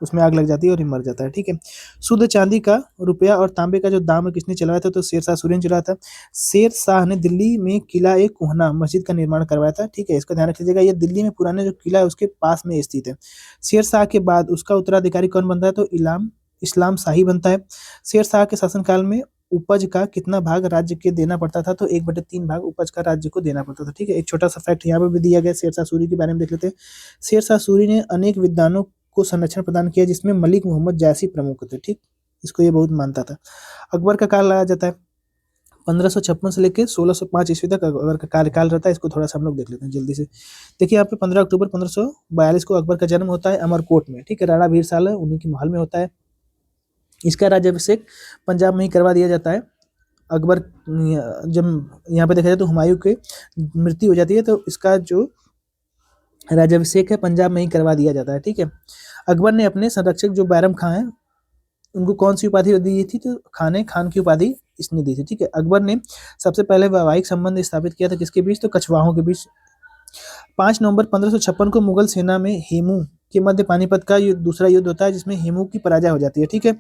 उसमें आग लग जाती है और ये मर जाता है। ठीक है, शुद्ध चांदी का, रुपया और तांबे का जो दाम है किसने चलाया था, तो शेर शाह सूरी ने चलाया था। शेर शाह ने दिल्ली में किला एक कोहना मस्जिद का निर्माण करवाया था। ठीक है, इसका ध्यान रख लीजिएगा, ये दिल्ली में पुराने जो किला है उसके पास में स्थित है। शेर शाह के बाद उसका उत्तराधिकारी कौन बनता है, तो इस्लाम शाही बनता है। शेर शाह के शासनकाल में उपज का कितना भाग राज्य के देना पड़ता था, तो 1/3 भाग उपज का राज्य को देना पड़ता था। ठीक है, एक छोटा सा फैक्ट यहाँ पे भी दिया गया शेर शाह सूरी के बारे में देख लेते हैं। शेर शाह सूरी ने अनेक विद्वानों को संरक्षण प्रदान किया, जिसमें मलिक मोहम्मद जायसी प्रमुख थे। ठीक, इसको ये बहुत मानता था। अकबर का काल लाया जाता है 1556 से लेकर 1605 ईस्वी तक अकबर का कार्यकाल रहता है। इसको थोड़ा सा हम लोग देख लेते हैं जल्दी से। देखिए यहाँ पे 15 अक्टूबर 1542 को अकबर का जन्म होता है अमरकोट में। ठीक है, राणा भीरसाल है उन्हीं के महल में होता है। इसका राज्याभिषेक पंजाब में ही करवा दिया जाता है। अकबर जब यहाँ पे देखा जाए तो हुमायूं की मृत्यु हो जाती है, तो इसका जो राज्याभिषेक है पंजाब में ही करवा दिया जाता है। ठीक है, अकबर ने अपने संरक्षक जो बैरम खां हैं उनको कौन सी उपाधि दी थी, तो खान की उपाधि इसने दी थी। ठीक है, अकबर ने सबसे पहले वैवाहिक संबंध स्थापित किया था किसके बीच, तो कछवाहों के बीच। 5 नवंबर 1556 को मुगल सेना में हेमू के मध्य पानीपत का दूसरा युद्ध होता है, जिसमें हेमू की पराजय हो जाती है। ठीक है,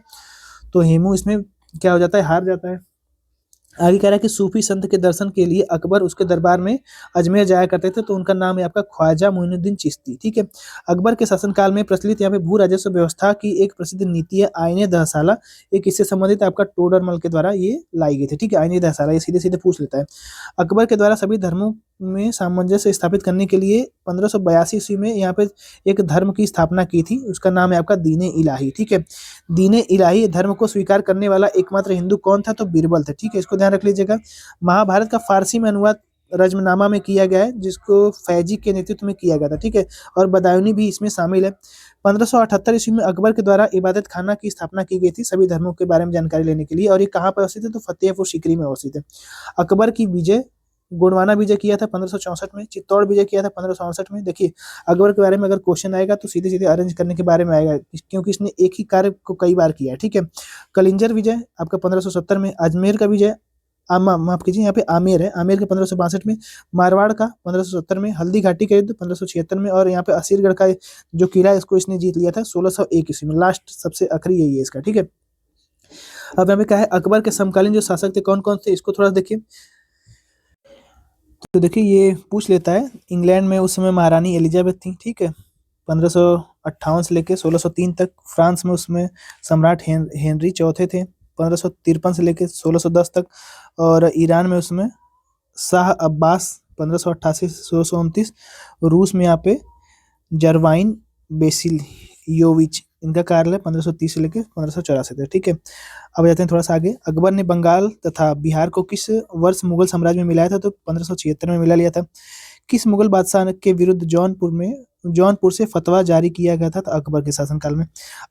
तो हेमू इसमें क्या हो जाता है, हार जाता है। आगे कह रहा है कि सूफी संत के दर्शन के लिए अकबर उसके दरबार में अजमेर जाया करते थे, तो उनका नाम है आपका ख्वाजा मोइनुद्दीन चिश्ती। ठीक है, अकबर के शासनकाल में प्रचलित यहाँ पे भू राजस्व व्यवस्था की एक प्रसिद्ध नीति है आईने दहसाला। एक इससे संबंधित आपका टोडरमल के द्वारा ये लाई गई थी। ठीक है, आईने दहसाला ये सीधे सीधे पूछ लेता है। अकबर के द्वारा सभी धर्मों में सामंजस्य स्थापित करने के लिए 1582 ईस्वी में यहाँ पे एक धर्म की स्थापना की थी, उसका नाम है आपका दीन इलाही। ठीक है, दीन इलाही धर्म को स्वीकार करने वाला एकमात्र हिंदू कौन था, तो बीरबल थे। ठीक है, इसको ध्यान रख लीजिएगा। महाभारत का फारसी में अनुवाद रजमनामा में किया गया है, जिसको फैजी के नेतृत्व में किया गया था। ठीक है, और बदायूनी भी इसमें शामिल है। 1578 ईस्वी में अकबर के द्वारा इबादत खाना की स्थापना की गई थी सभी धर्मों के बारे में जानकारी लेने के लिए, और ये कहाँ पर अवस्थित है, तो फतेहपुर सीकरी में अवस्थित है। अकबर की विजय, गोंडवाना विजय किया था 1564 में, चित्तौड़ विजय किया था 1567 में। देखिए अकबर के बारे में अगर क्वेश्चन आएगा तो सीधे सीधे अरेंज करने के बारे में आएगा, क्योंकि इसने एक ही कार्य को कई बार किया है। ठीक है, कलिंजर विजय आपका 1570 में, अजमेर का विजय माफ कीजिए यहाँ पे आमेर है, आमेर के 1562 में, मारवाड़ का 1570 में, हल्दी घाटी का युद्ध 1576 में, और यहाँ पे असीरगढ़ का जो किला है इसको इसने जीत लिया था 1601 ईस्वी में। लास्ट सबसे आखिरी यही है इसका। ठीक है, अब यहाँ पे क्या है, अकबर के समकालीन जो शासक थे कौन कौन थे, इसको थोड़ा देखिए। तो देखिए ये पूछ लेता है, इंग्लैंड में उस समय महारानी एलिजाबेथ थी। ठीक है, 1558 से लेकर 1603 तक। फ्रांस में उसमें सम्राट हेनरी चौथे थे 1553 से लेकर 1610 तक। और ईरान में उसमें शाह अब्बास 1588 से 1629। रूस में यहाँ पे जरवाइन बेसिलियोविच इनका कार्यालय 1530 से लेकर 1584 तक। ठीक है, अब जाते हैं थोड़ा सा आगे। अकबर ने बंगाल तथा बिहार को किस वर्ष मुगल साम्राज्य में मिलाया था, तो 1576 में मिला लिया था। किस मुगल बादशाह के विरुद्ध जौनपुर से फतवा जारी किया गया था, तो अकबर के शासनकाल में।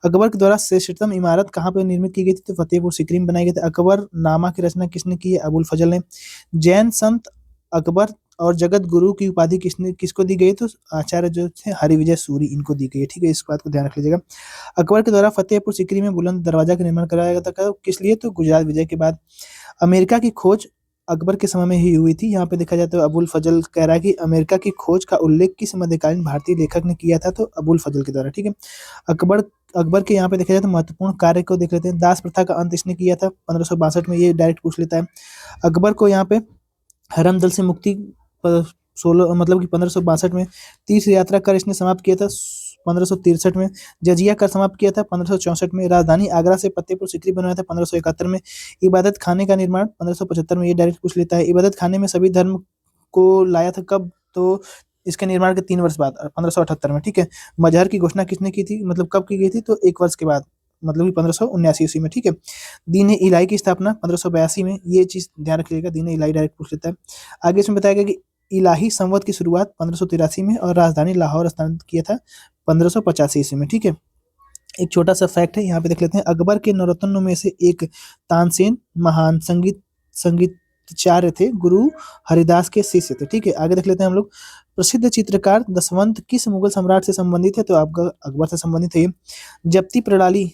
अकबर के द्वारा श्रेष्ठतम इमारत कहाँ पर निर्मित की गई थी, तो फतेहपुर सीकरी में बनाई गई थी। अकबर नामा की रचना किसने की है, अबुल फजल ने। जैन संत अकबर और जगत गुरु की उपाधि किसको दी गई, तो आचार्य जो थे हरिविजय सूरी इनको दी गई है। ठीक है, इस बात को ध्यान रख लीजिएगा। अकबर के द्वारा फतेहपुर सीकरी में बुलंद दरवाजा का निर्माण कराया गया था, किस लिए, तो गुजरात विजय के बाद। अमेरिका की खोज अकबर के समय में ही हुई थी। यहाँ पे देखा जाए तो अबुल फजल कह रहा है कि अमेरिका की खोज का उल्लेख किस मध्यकालीन भारतीय लेखक ने किया था, तो अबुल फजल के द्वारा। ठीक है, अकबर के यहाँ पे देखा जाए तो महत्वपूर्ण कार्य को देख लेते हैं। दास प्रथा का अंत इसने किया था 1562 में, ये डायरेक्ट पूछ लेता है। अकबर को यहाँ पे हरम दल से मुक्ति 1562 में। तीर्थ यात्रा कर इसने समाप्त किया था 1563 में। जजिया कर समाप्त किया था 1564 में। राजधानी आगरा से फतेहपुर सीकरी बनवाया था 1571 में। इबादत खाने का निर्माण 1575 में, ये डायरेक्ट पूछ लेता है। इबादत खाने में सभी धर्म को लाया था कब, तो इसके निर्माण के 3 वर्ष बाद 1578 में। ठीक है, मजहर की घोषणा किसने की थी, मतलब कब की गई थी, तो 1 वर्ष के बाद, मतलब कि 1579 ईस्वी में। ठीक है, दीन इलाही की स्थापना 1582 में, ये चीज ध्यान रखिएगा, दीन इलाही डायरेक्ट पूछ लेता है। आगे इसमें बताया गया कि इलाही संवत की शुरुआत 1583 में और राजधानी लाहौर स्थानांतरित किया था 1585 ईस्वी में। ठीक है, एक छोटा सा फैक्ट है यहाँ पे देख लेते हैं। अकबर के नवरत्नों में से एक तानसेन महान संगीतचार्य थे, गुरु हरिदास के शिष्य थे। ठीक है, आगे देख लेते हैं हम लोग। प्रसिद्ध चित्रकार दशवंत किस मुगल सम्राट से संबंधित है, तो आपका अकबर से संबंधित है। जब्ती प्रणाली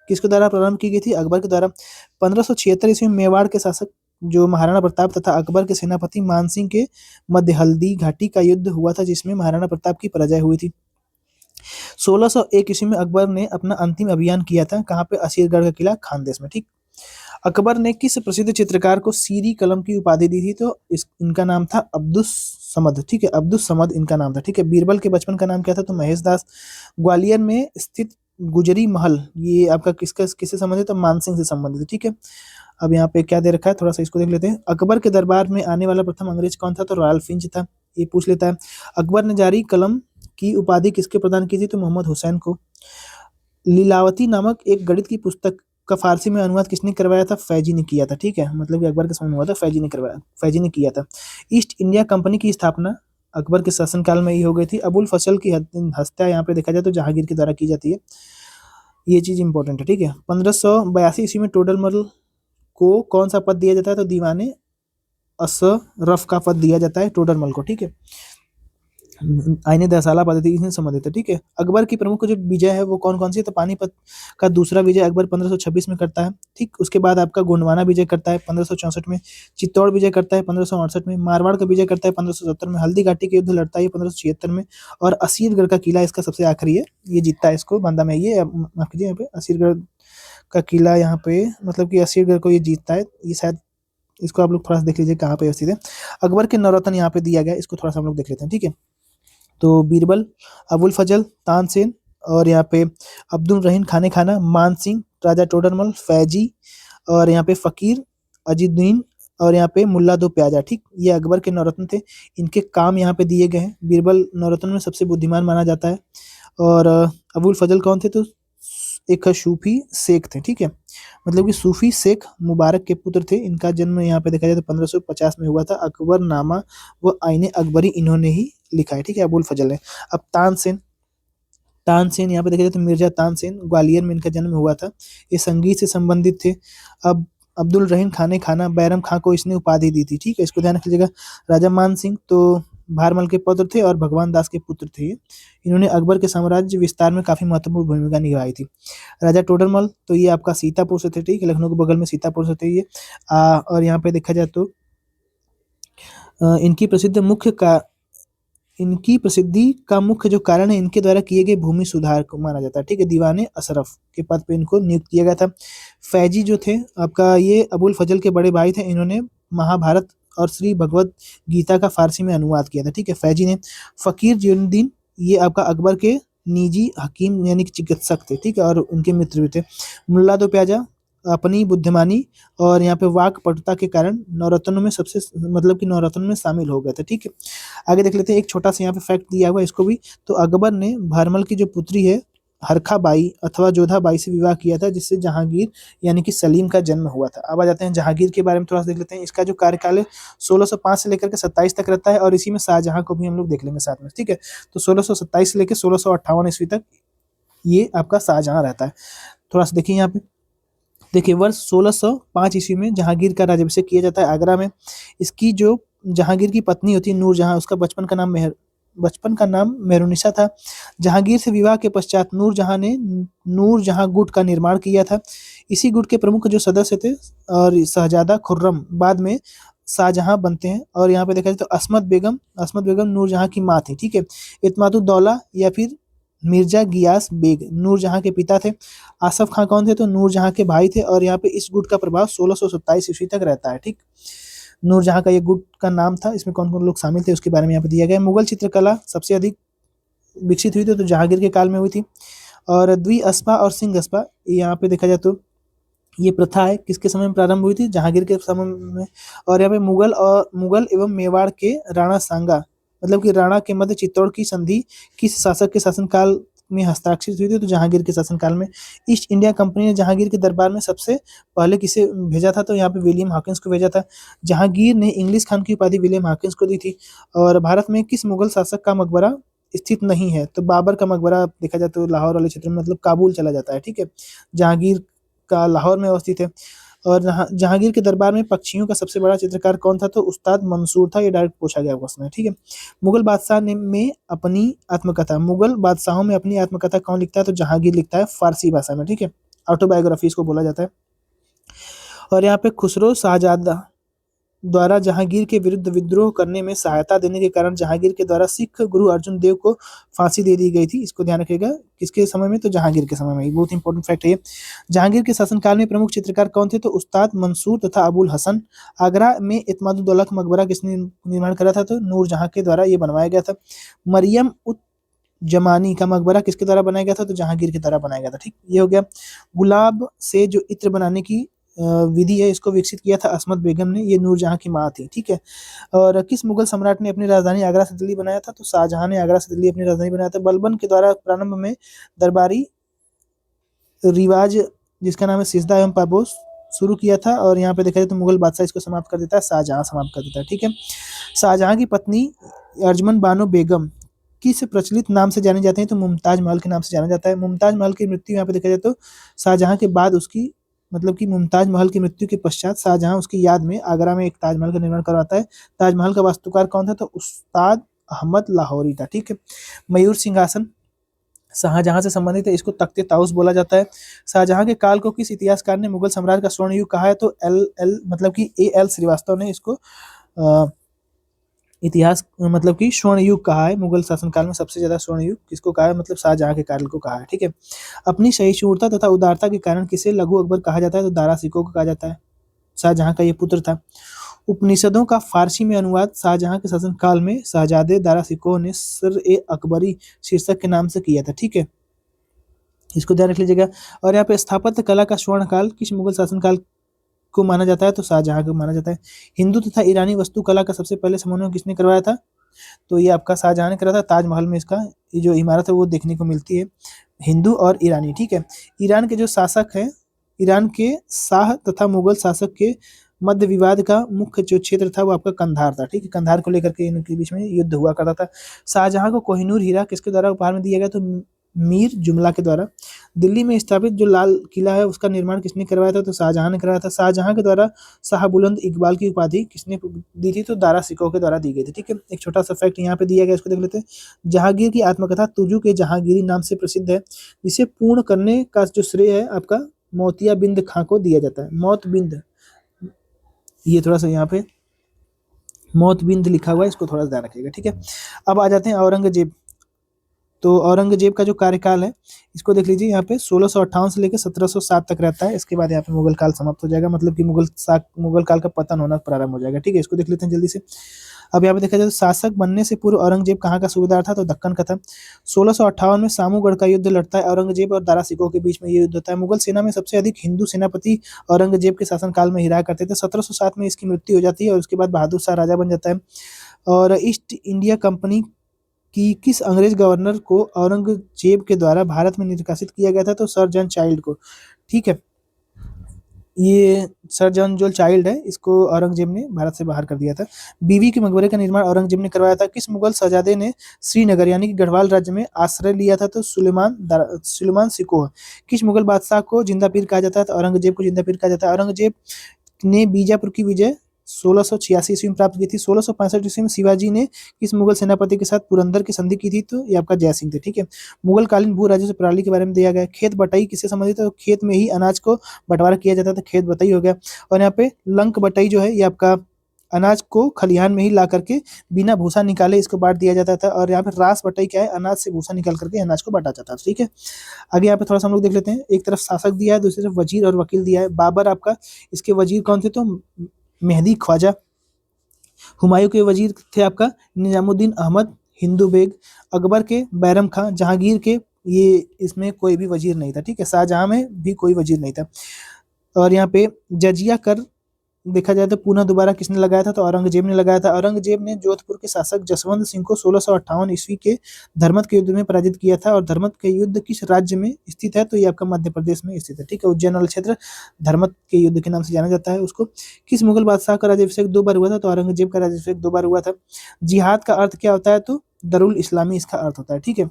किसके द्वारा प्रारंभ की गई थी, अकबर के द्वारा। 1576 ईस्वी में मेवाड़ के शासक जो महाराणा प्रताप तथा अकबर के सेनापति मानसिंह के मध्य हल्दी घाटी का युद्ध हुआ था, जिसमें महाराणा प्रताप की पराजय हुई थी। 1601 ईस्वी में अकबर ने अपना अंतिम अभियान किया था, कहाँ पे? असीरगढ़ का किला खानदेश में, ठीक। अकबर ने किस प्रसिद्ध चित्रकार को सीरी कलम की उपाधि दी थी? तो इनका नाम था अब्दुस समद, ठीक है, अब्दुस समद इनका नाम था, ठीक है। बीरबल के बचपन का नाम क्या था? तो महेश दास। ग्वालियर में स्थित गुजरी महल, ये आपका किससे संबंधित है? तो मानसिंह से संबंधित है, ठीक है। अब यहाँ पे क्या दे रखा है, थोड़ा सा इसको देख लेते हैं। अकबर के दरबार में आने वाला प्रथम अंग्रेज कौन था? तो रॉयल फिंच था, ये पूछ लेता है। अकबर ने जारी कलम की उपाधि किसके प्रदान की थी? तो मोहम्मद हुसैन को। लीलावती नामक एक गणित की पुस्तक का फारसी में अनुवाद किसने करवाया था? फैजी ने किया था, ठीक है। मतलब कि अकबर के समय में हुआ था, फैजी ने किया था। ईस्ट इंडिया कंपनी की स्थापना अकबर के शासनकाल में ही हो गई थी। अबुल फजल की हत्या यहाँ पे देखा जाए तो जहांगीर के द्वारा की जाती है, ये चीज इंपॉर्टेंट है, ठीक है। 1582 ईस्वी में टोडरमल को कौन सा पद दिया जाता है? तो दीवाने असरफ का पद दिया जाता है टोडरमल को, ठीक है। आईने दसाला पद्धति इससे संबंधित है, ठीक है। अकबर की प्रमुख जो विजय है वो कौन कौन सी है? तो पानीपत का दूसरा विजय अकबर 1526 में करता है, ठीक। उसके बाद आपका गोंडवाना विजय करता है 1564 में, चित्तौड़ विजय करता है 1568 में, मारवाड़ का विजय करता है 1570 में, हल्दी घाटी के युद्ध लड़ता है 1576 में, और असीरगढ़ का किला इसका सबसे आखिरी है, ये जीतता है इसको बांदा में, ये माफ कीजिए यहाँ पे असीरगढ़ का किला, यहाँ पे मतलब कि असीरगढ़ को ये जीतता है, ये शायद इसको आप लोग थोड़ा सा देख लीजिए कहाँ पे स्थित है। अकबर के नवरत्न यहाँ पे दिया गया, इसको थोड़ा सा हम लोग देख लेते हैं, ठीक है। तो बीरबल, अबुल फजल, तानसेन, और यहाँ पे अब्दुल रहीम खाने खाना, मान सिंह, राजा टोडरमल, फैजी, और यहाँ पे फकीर अजीदुद्दीन, और यहाँ पे मुल्ला दो प्याजा, ठीक। ये अकबर के नवरत्न थे, इनके काम यहाँ पे दिए गए हैं। बीरबल नवरत्न में सबसे बुद्धिमान माना जाता है, और अबुल फजल कौन थे? तो एक सूफी शेख थे, ठीक है। मतलब कि सूफी शेख मुबारक के पुत्र थे। इनका जन्म यहाँ पे देखा जाए तो 1550 में हुआ था। अकबरनामा व आईने अकबरी इन्होंने ही लिखा है, ठीक है। अबुल फजल है। अब तानसेन, तानसेन यहाँ पे देखा जाए तो मिर्जा तानसेन, ग्वालियर में इनका जन्म हुआ था। ये संगीत से संबंधित थे। अब अब्दुल रहीम खाने खाना, बैरम खां को इसने उपाधि दी थी, ठीक है, इसको ध्यान रख लीजिएगा। राजा मान सिंह तो भारमल के पुत्र थे और भगवान दास के पुत्र थे ये। इन्होंने अकबर के साम्राज्य विस्तार में काफी महत्वपूर्ण भूमिका निभाई थी। राजा टोडरमल तो ये आपका सीतापुर से थे, ठीक है, लखनऊ के बगल में सीतापुर से थे ये। और यहाँ पे देखा जाए तो इनकी प्रसिद्ध मुख्य का इनकी प्रसिद्धि का मुख्य जो कारण है इनके द्वारा किए गए भूमि सुधार को माना जाता है, ठीक है। दीवाने अशरफ के पद पे इनको नियुक्त किया गया था। फैजी जो थे आपका, ये अबुल फजल के बड़े भाई थे। इन्होंने महाभारत और श्री भगवत गीता का फारसी में अनुवाद किया था, ठीक है, फैजी ने। फकीर जियुद्दीन, ये आपका अकबर के निजी हकीम यानी कि चिकित्सक थे, ठीक है, और उनके मित्र भी थे। मुल्ला दो प्याजा अपनी बुद्धिमानी और यहाँ पे वाक्पटुता के कारण नवरत्नों में सबसे मतलब कि नवरत्नों में शामिल हो गए थे, ठीक है। आगे देख लेते हैं, एक छोटा सा यहाँ पे फैक्ट दिया हुआ है इसको भी। तो अकबर ने भारमल की जो पुत्री है हरखा बाई अथवा जोधा बाई से विवाह किया था, जिससे जहांगीर यानी कि सलीम का जन्म हुआ था। अब आ जाते हैं जहांगीर के बारे में थोड़ा सा देख लेते हैं। इसका जो कार्यकाल है 1605 से लेकर के 27 तक रहता है, और इसी में शाहजहां को भी हम लोग देख लेंगे साथ में, ठीक है। तो 1627 से लेकर 1658 ईस्वी तक ये आपका शाहजहां रहता है। थोड़ा सा देखिए यहाँ पे, देखिए वर्ष 1605 ईस्वी में जहांगीर का राज्याभिषेक किया जाता है आगरा में। इसकी जो जहांगीर की पत्नी होती है नूरजहां, उसका बचपन का नाम मेहरुनिसा था। जहांगीर से विवाह के पश्चात नूरजहां ने नूरजहां गुट का निर्माण किया था। इसी गुट के प्रमुख जो सदस्य थे और शहजादा खुर्रम बाद में शाहजहां बनते हैं। और यहाँ पे देखा जाए तो अस्मत बेगम नूरजहां की माँ थी, ठीक है। इत्मादुद्दौला या फिर मिर्जा गियास बेग नूरजहां के पिता थे। आसफ खां कौन थे? तो नूरजहां के भाई थे। और यहाँ पे इस गुट का प्रभाव 1627 ईस्वी तक रहता है, ठीक। नूरजहां का ये गुट का नाम था। इसमें कौन कौन लोग शामिल थे उसके बारे में यहाँ पे दिया गया है। मुगल चित्रकला सबसे अधिक विकसित हुई थी तो जहांगीर के काल में हुई थी। और द्विअस्पा और सिंहस्पा, यहाँ पे देखा जाए तो ये प्रथा है किसके समय में प्रारंभ हुई थी? जहांगीर के समय में। और यहाँ पे मुगल एवं मेवाड़ के राणा सांगा मतलब कि राणा के मध्य चित्तौड़ की संधि किस शासक के शासनकाल में हस्ताक्षरित हुई थी? तो जहांगीर के शासनकाल में। ईस्ट इंडिया कंपनी ने जहांगीर के दरबार में सबसे पहले किसे भेजा था? तो यहाँ पे विलियम हॉकिंस को भेजा था। जहांगीर ने इंग्लिश खान की उपाधि विलियम हॉकिंस को दी थी। और भारत में किस मुगल शासक का मकबरा स्थित नहीं है? तो बाबर का मकबरा देखा जाए तो लाहौर वाले क्षेत्र में मतलब काबुल चला जाता है, ठीक है। जहांगीर का लाहौर में अवस्थित है। और जहांगीर के दरबार में पक्षियों का सबसे बड़ा चित्रकार कौन था? तो उस्ताद मंसूर था। ये डायरेक्ट पूछा गया क्वेश्चन है, ठीक है। मुगल बादशाह में अपनी आत्मकथा मुगल बादशाहों में अपनी आत्मकथा कौन लिखता है? तो जहांगीर लिखता है फारसी भाषा में, ठीक है। ऑटोबायोग्राफी इसको बोला जाता है। और यहाँ पे खुसरो शाहजादा द्वारा जहांगीर के विरुद्ध विद्रोह करने में सहायता देने के कारण जहांगीर के द्वारा सिख गुरु अर्जुन देव को फांसी दे दी गई थी। इसको ध्यान रखिएगा, किसके समय में, तो जहांगीर के समय में। ये बहुत इंपॉर्टेंट फैक्ट है ये। जहांगीर के शासनकाल में प्रमुख चित्रकार कौन थे, तो उस्ताद मंसूर तथा अबुल हसन। आगरा में इत्मादुद्दौला का मकबरा किसने निर्माण करा था, तो नूरजहां के द्वारा ये बनवाया गया था। मरियम उत जमानी का मकबरा किसके द्वारा बनाया गया था, तो जहांगीर के द्वारा बनाया गया था। ठीक, ये हो गया। गुलाब से जो इत्र बनाने की विधि है, इसको विकसित किया था असमत बेगम ने। ये नूरजहां की माँ थी। ठीक है। और किस मुगल सम्राट ने अपनी राजधानी आगरा से दिल्ली बनाया था, तो शाहजहां ने आगरा से दिल्ली अपनी राजधानी बनाया था। बलबन के द्वारा प्रारंभ में दरबारी रिवाज जिसका नाम है सिजदा एवं पापोस शुरू किया था। और यहाँ पे देखा जाए तो मुगल बादशाह इसको समाप्त कर देता है, शाहजहां समाप्त कर देता है। ठीक है। शाहजहां की पत्नी अर्जमन बानो बेगम किस प्रचलित नाम से जाने जाते हैं, तो मुमताज महल के नाम से जाना जाता है। मुमताज महल की मृत्यु यहाँ पे देखा जाए तो शाहजहां के बाद उसकी, मतलब कि मुमताज महल की मृत्यु के पश्चात शाहजहां उसकी याद में आगरा में एक ताजमहल का निर्माण करवाता है। ताजमहल का वास्तुकार कौन था, तो उस्ताद अहमद लाहौरी था। ठीक है। मयूर सिंहासन शाहजहां से संबंधित है, इसको तख्ते ताउस बोला जाता है। शाहजहां के काल को किस इतिहासकार ने मुगल साम्राज्य का स्वर्ण युग कहा है, तो एल मतलब कि A.L. श्रीवास्तव ने इसको इतिहास मतलब कि स्वर्ण युग कहा है। मुगल शासनकाल में सबसे ज्यादा स्वर्ण युग किसको कहा है, मतलब शाहजहां के काल को कहा है। ठीक है। अपनी सहिष्णुता तथा उदारता के कारण किसे लघु अकबर कहा जाता है, तो दारा सिकोह को कहा जाता है। शाहजहां का ये पुत्र था। उपनिषदों का फारसी में अनुवाद शाहजहां के शासनकाल में शहजादे दारा सिकोह ने सर-ए-अकबरी शीर्षक के नाम से किया था। ठीक है, इसको ध्यान रख लीजिएगा। और यहाँ पे स्थापत्य कला का स्वर्ण काल किस मुगल शासनकाल को माना जाता है, तो शाहजहां को माना जाता है। हिंदू तथा ईरानी वास्तुकला का सबसे पहले समन्वय किसने करवाया था, तो ये आपका शाहजहां ने करा था। ताजमहल में इसका ये जो इमारत है वो देखने को मिलती है, हिंदू और ईरानी। ठीक है। ईरान के जो शासक है, ईरान के शाह तथा मुगल शासक के मध्य विवाद का मुख्य जो क्षेत्र था वो आपका कंधार था। ठीक है। कंधार को लेकर के इनके बीच में युद्ध हुआ करता था। शाहजहां को कोहिनूर हीरा किसके द्वारा उपहार में दिया गया, तो मीर जुमला के द्वारा। दिल्ली में स्थापित जो लाल किला है उसका निर्माण किसने करवाया था, तो शाहजहां ने करवाया था। शाहजहां के द्वारा शाह बुलंद इकबाल की उपाधि किसने दी थी, तो दारा सिकोह के द्वारा दी गई थी। ठीक है। एक छोटा सा फैक्ट यहाँ पे दिया गया, इसको देख लेते हैं। जहांगीर की आत्मकथा तुजू के जहांगीरी नाम से प्रसिद्ध है, जिसे पूर्ण करने का जो श्रेय है आपका मोतिया बिंद खां को दिया जाता है। मौत बिंद, ये थोड़ा सा यहाँ पे मौत बिंद लिखा हुआ है, इसको थोड़ा सा ध्यान रखिएगा। ठीक है। अब आ जाते हैं औरंगजेब। तो औरंगजेब का जो कार्यकाल है इसको देख लीजिए, यहाँ पे 1658 से लेकर 1707 तक रहता है। इसके बाद यहाँ पे मुगल काल समाप्त हो जाएगा, मतलब कि मुगल काल का पतन होना प्रारंभ हो जाएगा। ठीक है, इसको देख लेते हैं जल्दी से। अब यहाँ पे देखा जाए तो शासक बनने से पूर्व औरंगजेब कहाँ का सूबेदार था, तो दक्कन का था। 1658 में सामूगढ़ का युद्ध लड़ता है औरंगजेब और दारा सिकोह के बीच में ये युद्ध होता है। मुगल सेना में सबसे अधिक हिंदू सेनापति औरंगजेब के शासनकाल में ही रहा करते थे। 1707 में इसकी मृत्यु हो जाती है और उसके बाद बहादुर शाह राजा बन जाता है। और ईस्ट इंडिया कंपनी कि किस अंग्रेज गवर्नर को औरंगजेब के द्वारा भारत में निष्कासित किया गया था, तो सर जॉन चाइल्ड को। ठीक है, ये सर जॉन जो चाइल्ड है इसको औरंगजेब ने भारत से बाहर कर दिया था। बीवी के मकबरे का निर्माण औरंगजेब ने करवाया था। किस मुगल शहजादे ने श्रीनगर यानी कि गढ़वाल राज्य में आश्रय लिया था, तो सुलेमान सिकोह। किस मुगल बादशाह को जिंदा पीर कहा जाता है, तो औरंगजेब को जिंदा पीर कहा जाता है। औरंगजेब ने बीजापुर की विजय 1686 ईस्वी में प्राप्त की थी। 1665 ईस्वी में शिवाजी ने किस मुगल सेनापति के साथ पुरंदर की संधि की थी, तो ये आपका जय सिंह थे। ठीक है। मुगल कालीन भू राजस्व प्रणाली के बारे में दिया गया। खेत बटाई किससे संबंधित है, तो खेत में ही अनाज को बंटवारा किया जाता था, खेत बटाई हो गया। और यहाँ पे लंक बटाई जो है ये आपका अनाज को खलिहान में ही ला करके बिना भूसा निकाले इसको बांट दिया जाता था। और यहाँ पे रास बटाई क्या है, अनाज से भूसा निकाल करके अनाज को बांटा जाता था। ठीक है। आगे यहाँ पे थोड़ा सा हम लोग देख लेते हैं। एक तरफ शासक दिया है, दूसरी तरफ वजीर और वकील दिया है। बाबर आपका इसके वजीर कौन थे, तो मेहदी ख्वाजा। हुमायूं के वजीर थे आपका निजामुद्दीन अहमद हिंदू बेग। अकबर के बैरम खां। जहांगीर के ये इसमें कोई भी वजीर नहीं था। ठीक है। शाहजहां में भी कोई वजीर नहीं था। और यहाँ पे जजिया कर देखा जाए तो पुनः दोबारा किसने लगाया था, तो औरंगजेब ने लगाया था। औरंगजेब ने जोधपुर के शासक जसवंत सिंह को 1658 ईस्वी के धर्मत के युद्ध में पराजित किया था। और धर्मत के युद्ध किस राज्य में स्थित है, तो ये आपका मध्य प्रदेश में स्थित है। ठीक है। उज्जैन वाला क्षेत्र धर्मत के युद्ध के नाम से जाना जाता है उसको। किस मुगल बादशाह का राज्याभिषेक 2 बार हुआ था, तो औरंगजेब का राज्याभिषेक 2 बार हुआ था। जिहाद का अर्थ क्या होता है, तो दरुल इस्लामी इसका अर्थ होता है। ठीक है।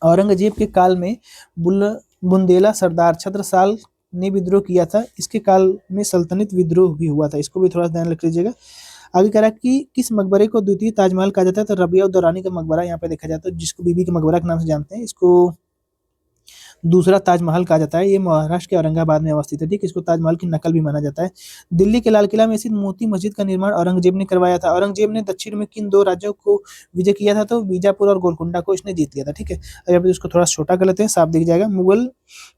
औरंगजेब के काल में बुंदेला सरदार छत्रसाल ने विद्रोह किया था। इसके काल में सल्तनत विद्रोह भी हुआ था, इसको भी थोड़ा ध्यान रख लीजिएगा। आगे कह रहा है कि किस मकबरे को द्वितीय ताजमहल कहा जाता है, तो रबिया उद दौरानी का मकबरा यहाँ पे देखा जाता है, जिसको बीबी के मकबरा के नाम से जानते हैं। इसको दूसरा ताजमहल कहा जाता है, ये महाराष्ट्र के औरंगाबाद में अवस्थित है, ठीक है, इसको ताजमहल की नकल भी माना जाता है। दिल्ली के लाल किला में स्थित मोती मस्जिद का निर्माण औरंगजेब ने करवाया था। औरंगजेब ने दक्षिण में किन दो राज्यों को विजय किया था, तो बीजापुर और गोलकुंडा को इसने जीत लिया था, ठीक है। अब यहाँ पे इसको थोड़ा छोटा कर लेते हैं, साफ दिख जाएगा। मुगल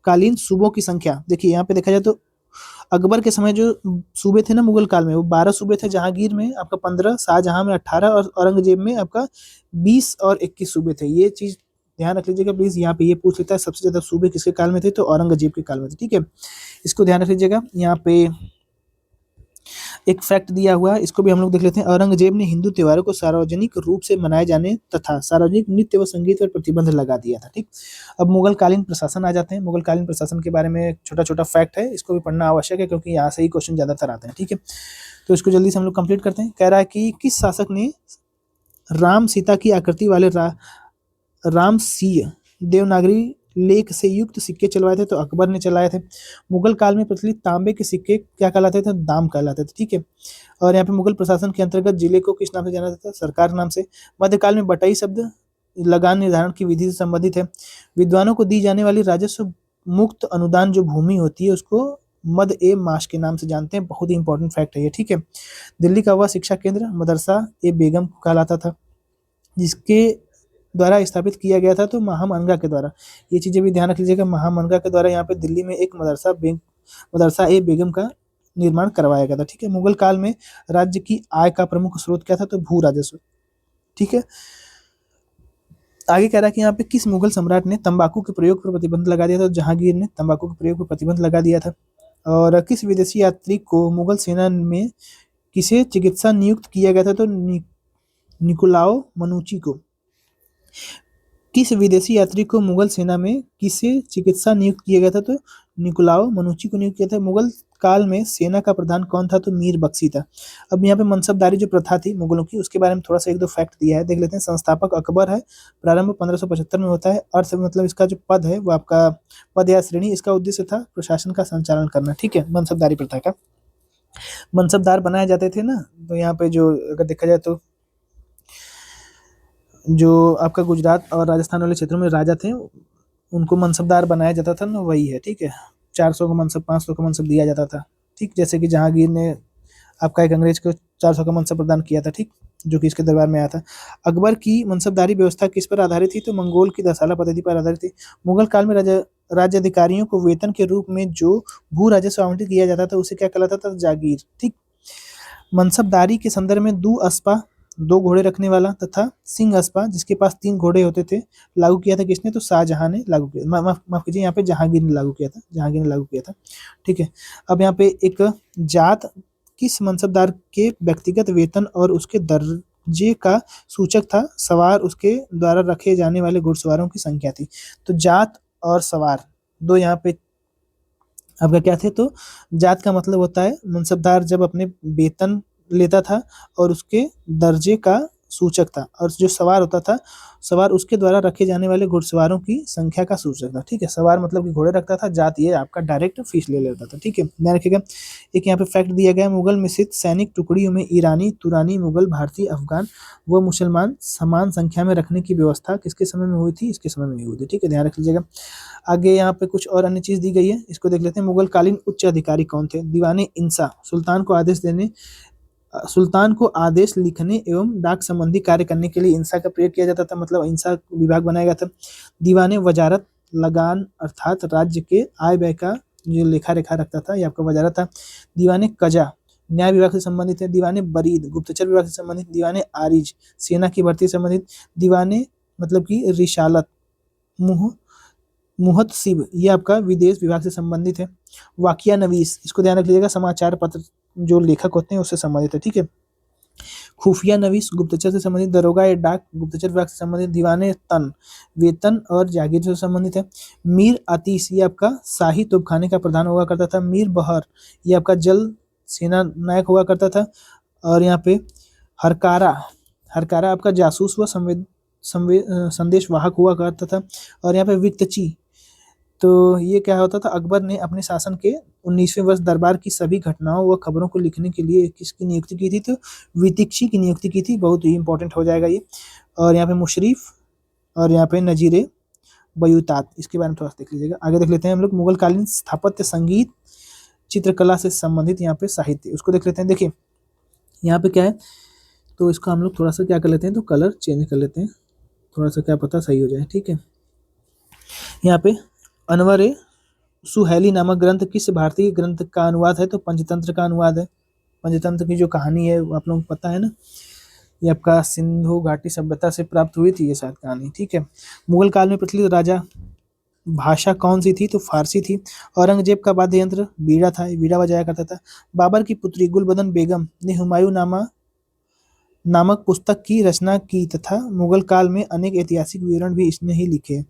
कालीन सूबों की संख्या, देखिए यहाँ पे देखा जाए तो अकबर के समय जो सूबे थे ना मुगल काल में, वो 12 सूबे थे। जहांगीर में आपका 15, शाहजहां में 18 और औरंगजेब में आपका 20 और 21 सूबे थे। ये चीज ध्यान रख लीजिएगा प्लीज, यहाँ पे ये पूछ लेता है सबसे ज्यादा सूबे किसके काल में थे, तो औरंगजेब के काल में थे, ठीक है। इसको ध्यान रख लीजिएगा। यहाँ पे एक फैक्ट दिया हुआ है, इसको भी हम लोग देख लेते हैं। औरंगजेब ने हिंदू त्योहारों को सार्वजनिक रूप से मनाए जाने तथा सार्वजनिक नृत्य व संगीत पर प्रतिबंध लगा दिया था, ठीक। अब मुगल कालीन प्रशासन आ जाते हैं। मुगल कालीन प्रशासन के बारे में एक छोटा छोटा फैक्ट है, इसको भी पढ़ना आवश्यक है क्योंकि यहाँ से ही क्वेश्चन ज्यादातर आते हैं, ठीक है। तो इसको जल्दी से हम लोग कंप्लीट करते हैं। कह रहा है कि किस शासक ने राम सीता की आकृति वाले रामसीय देवनागरी लेख से युक्त सिक्के चलवाए थे, तो अकबर ने चलाए थे। मुगल काल में प्रचलित तांबे के सिक्के क्या कहलाते थे, दाम कहलाते थे, ठीक है। और यहाँ पे मुगल प्रशासन के अंतर्गत जिले को किस नाम से जाना जाता था, सरकार नाम से। मध्यकाल में बटाई शब्द लगान निर्धारण की विधि से संबंधित है। विद्वानों को दी जाने वाली राजस्व मुक्त अनुदान जो भूमि होती है उसको मद ए माश के नाम से जानते हैं। बहुत ही इंपॉर्टेंट फैक्ट है ये, ठीक है। दिल्ली का वह शिक्षा केंद्र मदरसा ए बेगम कहलाता था, जिसके द्वारा स्थापित किया गया था, तो महामनगा के द्वारा। ये चीजें भी ध्यान रख लीजिएगा, महामनगा के द्वारा यहाँ पे दिल्ली में एक मदरसा ए बेगम का निर्माण करवाया गया था, ठीक है। मुगल काल में राज्य की आय का प्रमुख स्रोत क्या था, तो भू राजस्व, ठीक है। आगे कह रहा है कि यहाँ पे किस मुगल सम्राट ने तंबाकू के प्रयोग पर प्रतिबंध लगा दिया था, तो जहांगीर ने तंबाकू के प्रयोग पर प्रतिबंध लगा दिया था। और किस विदेशी यात्री को मुगल सेना में किसे चिकित्सा नियुक्त किया गया था, तो निकोलाओ मनुची को। किस विदेशी यात्री को मुगल सेना में किसे चिकित्सा नियुक्त किया गया था, तो निकोलाओ मनुची को नियुक्त किया था। मुगल काल में सेना का प्रधान कौन था, तो मीर बख्शी था। अब यहाँ पे मनसबदारी जो प्रथा थी मुगलों की, उसके बारे में थोड़ा सा एक दो फैक्ट दिया है, देख लेते हैं। संस्थापक अकबर है, प्रारंभ 1575 में होता है। अर्थ मतलब इसका जो पद है वो आपका पद या श्रेणी, इसका उद्देश्य था प्रशासन का संचालन करना, ठीक है, मनसबदारी प्रथा का। मनसबदार बनाए जाते थे ना, तो यहाँ पे जो अगर देखा जाए तो जो आपका गुजरात और राजस्थान वाले क्षेत्रों में राजा थे उनको मनसबदार बनाया जाता था ना, वही है, ठीक है। 400 का मनसब, 500 का मनसब दिया जाता था, ठीक। जैसे कि जहांगीर ने आपका एक अंग्रेज को 400 का मनसब प्रदान किया था, ठीक, जो कि इसके दरबार में आया था। अकबर की मनसबदारी व्यवस्था किस पर आधारित थी, तो मंगोल की दसाला पद्धति पर आधारित थी। मुगल काल में राज्य अधिकारियों को वेतन के रूप में जो भू राजस्व आवंटित किया जाता था उसे क्या कहलाता था, जागीर, ठीक। मनसबदारी के संदर्भ में दू अस्पा, 2 घोड़े रखने वाला, तथा सिंह अस्पा जिसके पास 3 घोड़े होते थे, लागू किया था किसने, तो शाहजहां ने लागू किया। माफ कीजिए, यहाँ पे जहांगीर ने लागू किया था, जहांगीर ने लागू किया था, ठीक है। अब यहाँ पे एक जात किस मनसबदार के व्यक्तिगत वेतन और उसके दर्जे का सूचक था, सवार उसके द्वारा रखे जाने वाले घुड़सवारों की संख्या थी। तो जात और सवार दो यहाँ पे आपका क्या थे, तो जात का मतलब होता है मनसबदार जब अपने वेतन लेता था और उसके दर्जे का सूचक था, और जो सवार होता था, सवार उसके द्वारा रखे जाने वाले घुड़सवारों की संख्या का सूचक था, ठीक है। सवार मतलब कि घोड़े रखता था, जात ये आपका डायरेक्ट फीस ले लेता था, ठीक है, ध्यान रखिएगा। एक यहाँ पे फैक्ट दिया गया है, मुगल में स्थित सैनिक टुकड़ियों में ईरानी, तुरानी, मुगल, भारतीय, अफगान व मुसलमान समान संख्या में रखने की व्यवस्था किसके समय में हुई थी, इसके समय में हुई थी, ठीक है, ध्यान रख लीजिएगा। आगे यहाँ पे कुछ और अन्य चीज दी गई है, इसको देख लेते हैं। मुगल कालीन उच्च अधिकारी कौन थे, दीवाने इंसा, सुल्तान को आदेश लिखने एवं डाक संबंधी कार्य करने के लिए इंसा का प्रयोग किया जाता था, मतलब इंसा विभाग बनाया गया था। दीवाने वजारत, लगान अर्थात राज्य के आय व्यय का जो लेखा रेखा रखता था, ये आपका वजारत था। दीवाने कजा, न्याय विभाग से संबंधित है। दीवाने बरीद, गुप्तचर विभाग से संबंधित। दीवाने आरिज, सेना की भर्ती से संबंधित। दीवाने मतलब की रिशालत, मुहतसिब, ये आपका विदेश विभाग से संबंधित है। वाकिया नवीस, इसको ध्यान रख लीजिएगा, समाचार पत्र जो लेखक होते हैं उससे संबंधित है, ठीक है। खुफिया नवीस, गुप्तचर से संबंधित। दरोगा या डाक, गुप्तचर विभाग से संबंधित। दीवाने तन, वेतन और जागीर से संबंधित है। मीर आतिश, ये आपका शाही तोपखाने का प्रधान हुआ करता था। मीर बहर, ये आपका जल सेना नायक हुआ करता था। और यहाँ पे हरकारा, हरकारा आपका जासूस व संदेश वाहक हुआ करता था। और यहाँ पे विक्तची, तो ये क्या होता था, अकबर ने अपने शासन के 19वें वर्ष दरबार की सभी घटनाओं व खबरों को लिखने के लिए किसकी नियुक्ति की थी, तो वितिक्षी की नियुक्ति की थी। बहुत ही इंपॉर्टेंट हो जाएगा ये। और यहाँ पे मुशरीफ और यहाँ पे नजीरे बयूतात, इसके बारे में थोड़ा सा देख लीजिएगा। आगे देख लेते हैं हम लोग मुगल कालीन स्थापत्य, संगीत, चित्रकला से संबंधित यहाँ पे साहित्य, उसको देख लेते हैं। देखिए यहाँ पे क्या है, तो इसको हम लोग थोड़ा सा क्या कर लेते हैं, तो कलर चेंज कर लेते हैं, थोड़ा सा क्या पता सही हो जाए, ठीक है। यहाँ पे अनवर सुहैली नामक ग्रंथ किस भारतीय ग्रंथ का अनुवाद है, तो पंचतंत्र का अनुवाद है। पंचतंत्र की जो कहानी है वो आप लोगों को पता है ना, ये आपका सिंधु घाटी सभ्यता से प्राप्त हुई थी ये शायद कहानी, ठीक है। मुगल काल में प्रचलित राजा भाषा कौन सी थी, तो फारसी थी। औरंगजेब का वाद्य यंत्र बीड़ा था, बीड़ा बजाया करता था। बाबर की पुत्री गुलबदन बेगम ने हुमायूं नामक पुस्तक की रचना की तथा मुगल काल में अनेक ऐतिहासिक विवरण भी इसने ही लिखे।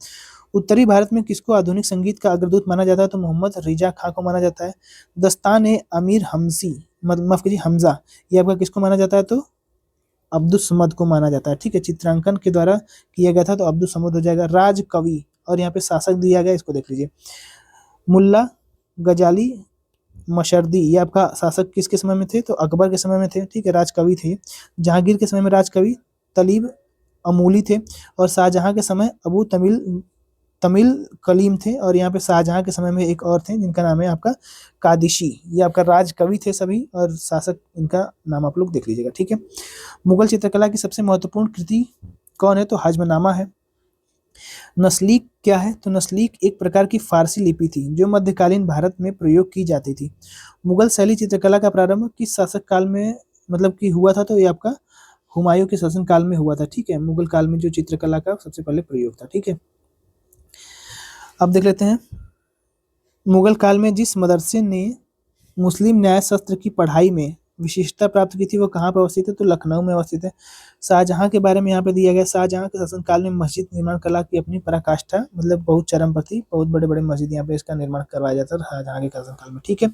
उत्तरी भारत में किसको आधुनिक संगीत का अग्रदूत माना जाता है, तो मोहम्मद रिजा खां को माना जाता है। दस्तान ए अमीर हमसी, माफ कीजिए हमजा, ये आपका किसको माना जाता है, तो अब्दुल समद को माना जाता है, ठीक है। चित्रांकन के द्वारा किया गया था, तो अब्दुल समद हो जाएगा। राज कवि, और यहाँ पे शासक दिया गया, इसको देख लीजिए। मुल्ला गजाली मशरदी, ये आपका शासक किसके समय में थे, तो अकबर के समय में थे, ठीक है, राजकवि थे। जहांगीर के समय में राजकवि तलीब अमूली थे, और शाहजहां के समय अबू तमिल कलीम थे, और यहाँ पे शाहजहां के समय में एक और थे जिनका नाम है आपका कादिशी, ये आपका राजकवि थे सभी, और शासक इनका नाम आप लोग देख लीजिएगा, ठीक है। मुगल चित्रकला की सबसे महत्वपूर्ण कृति कौन है, तो हजमनामा है। नस्लीक क्या है, तो नस्लीक एक प्रकार की फारसी लिपि थी जो मध्यकालीन भारत में प्रयोग की जाती थी। मुगल शैली चित्रकला का प्रारंभ किस शासक काल में मतलब कि हुआ था, तो ये आपका हुमायूं के शासन काल में हुआ था, ठीक है। मुगल काल में जो चित्रकला का सबसे पहले प्रयोग था, ठीक है। अब देख लेते हैं मुगल काल में जिस मदरसे ने मुस्लिम न्याय शास्त्र की पढ़ाई में विशिष्टता प्राप्त की थी वो कहाँ पर अवस्थित है, तो लखनऊ में अवस्थित है। शाहजहां के बारे में यहाँ पे दिया गया, शाहजहां के शासन काल में मस्जिद निर्माण कला की अपनी पराकाष्ठा मतलब बहुत चरम पर थी, बहुत बड़े बड़े मस्जिद यहाँ पे इसका निर्माण करवाया जाता था शाहजहां के शासन काल में, ठीक है।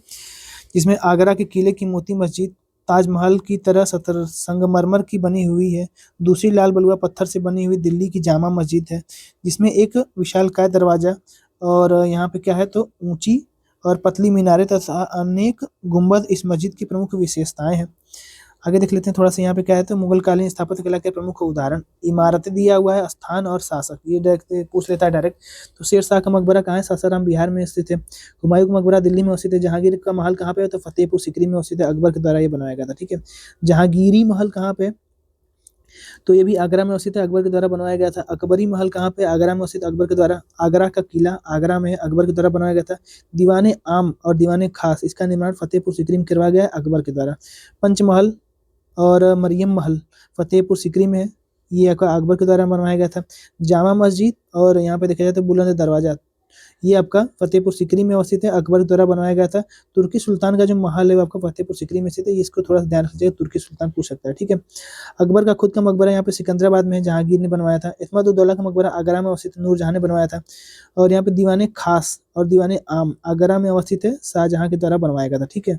जिसमें आगरा के किले की मोती मस्जिद ताजमहल की तरह संगमरमर की बनी हुई है। दूसरी लाल बलुआ पत्थर से बनी हुई दिल्ली की जामा मस्जिद है, जिसमें एक विशालकाय दरवाजा और यहाँ पे क्या है, तो ऊंची और पतली मीनारें तथा अनेक गुंबद इस मस्जिद की प्रमुख विशेषताएं हैं। आगे देख लेते हैं थोड़ा सा, यहाँ पे क्या है, तो मुगल कालीन स्थापत्य कला के प्रमुख उदाहरण, इमारतें दिया हुआ है, स्थान और शासक, ये डायरेक्ट पूछ लेता है डायरेक्ट। तो शेर शाह का मकबरा कहाँ है, सासाराम बिहार में स्थित है। हुमायूं का मकबरा दिल्ली में स्थित है। जहांगीर का महल कहाँ पे है, तो फतेहपुर सीकरी में स्थित है, अकबर के द्वारा ये बनाया गया था, ठीक है। जहांगीरी महल कहाँ पे, तो ये भी आगरा में स्थित है, अकबर के द्वारा बनवाया गया था। अकबरी महल कहाँ पे, आगरा में स्थित, अकबर के द्वारा। आगरा का किला आगरा में अकबर के द्वारा बनाया गया था। दीवाने आम और दीवाने खास, इसका निर्माण फतेहपुर सीकरी में करवाया गया है अकबर के द्वारा। पंचमहल और मरियम महल फतेहपुर सीकरी में है, ये आपका अकबर के द्वारा बनवाया गया था। जामा मस्जिद और यहाँ पे देखा जाए तो बुलंद दरवाजा, ये आपका फतेहपुर सीकरी में अवस्थित है, अकबर के द्वारा बनाया गया था। तुर्की सुल्तान का जो महल है वो आपका फतेहपुर सीकरी में स्थित है, इसको थोड़ा सा ध्यान रखिएगा, तुर्की सुल्तान पूछ सकता है, ठीक है। अकबर का खुद का मकबरा यहाँ पे सिकंदराबाद में है, जहांगीर ने बनवाया था। इस्मत उद्दौला का मकबरा आगरा में अवस्थित नूरजहां ने बनवाया था। और यहाँ पे दीवाने खास और दीवाने आम आगरा में अवस्थित है, शाहजहां के द्वारा बनवाया गया था, ठीक है।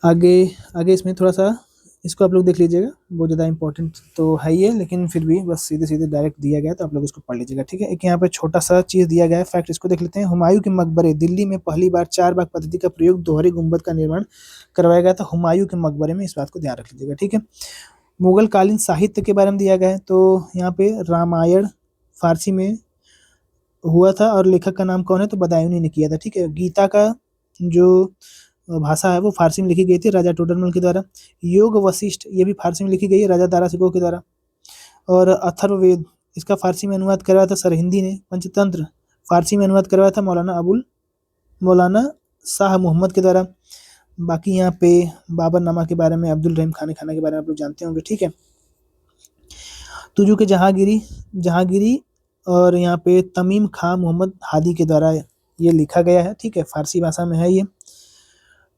आगे आगे इसमें थोड़ा सा इसको आप लोग देख लीजिएगा, बहुत ज़्यादा इंपॉर्टेंट तो है ही है, लेकिन फिर भी बस सीधे सीधे डायरेक्ट दिया गया है, तो आप लोग इसको पढ़ लीजिएगा, ठीक है। एक यहाँ पे छोटा सा चीज़ दिया गया है फैक्ट, इसको देख लेते हैं। हुमायूं के मकबरे दिल्ली में पहली बार 4 बाग पद्धति का प्रयोग दोहरे गुंबद का निर्माण करवाया गया था हुमायूं के मकबरे में, इस बात को ध्यान रख लीजिएगा, ठीक है। मुगल कालीन साहित्य के बारे में दिया गया है, तो यहाँ पे रामायण फारसी में हुआ था और लेखक का नाम कौन है, तो बदायूनी ने किया था, ठीक है। गीता का जो भाषा है वो फारसी में लिखी गई थी राजा टोडरमल के द्वारा। योग वशिष्ठ ये भी फारसी में लिखी गई है राजा दारा शिकोह के द्वारा। और अथर्ववेद इसका फारसी में अनुवाद करवाया था सरहिंदी ने। पंचतंत्र फारसी में अनुवाद करवाया था मौलाना शाह मोहम्मद के द्वारा। बाकी यहाँ पे बाबरनामा के बारे में, अब्दुल रहीम खान के बारे में आप लोग जानते होंगे, ठीक है। तुजू के जहांगीरी और यहाँ पे तमीम खां मोहम्मद हादी के द्वारा ये लिखा गया है, ठीक है, फारसी भाषा में है ये।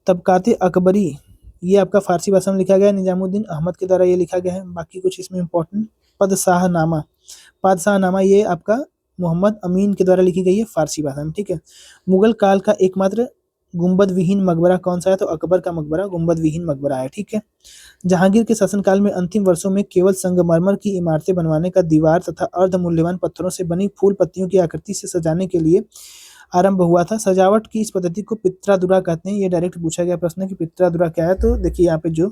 तबकाते अकबरी ये आपका फारसी भाषा में लिखा गया है, निजामुद्दीन अहमद के द्वारा ये लिखा गया है। बाकी कुछ इसमें इंपॉर्टेंट, पादशाहनामा ये आपका मोहम्मद अमीन के द्वारा लिखी गई है फारसी भाषा में, ठीक है। मुगल काल का एकमात्र गुंबद विहीन मकबरा कौन सा है, तो अकबर का मकबरा गुंबद विहीन मकबरा है, ठीक है। जहांगीर के शासनकाल में अंतिम वर्षों में केवल संगमरमर की इमारतें बनवाने का दीवार तथा अर्ध मूल्यवान पत्थरों से बनी फूल पत्तियों की आकृति से सजाने के लिए आरंभ हुआ था। सजावट की इस पद्धति को पित्रादुरा कहते हैं। ये डायरेक्ट पूछा गया प्रश्न है कि पित्रादुरा क्या है, तो देखिए यहाँ पे जो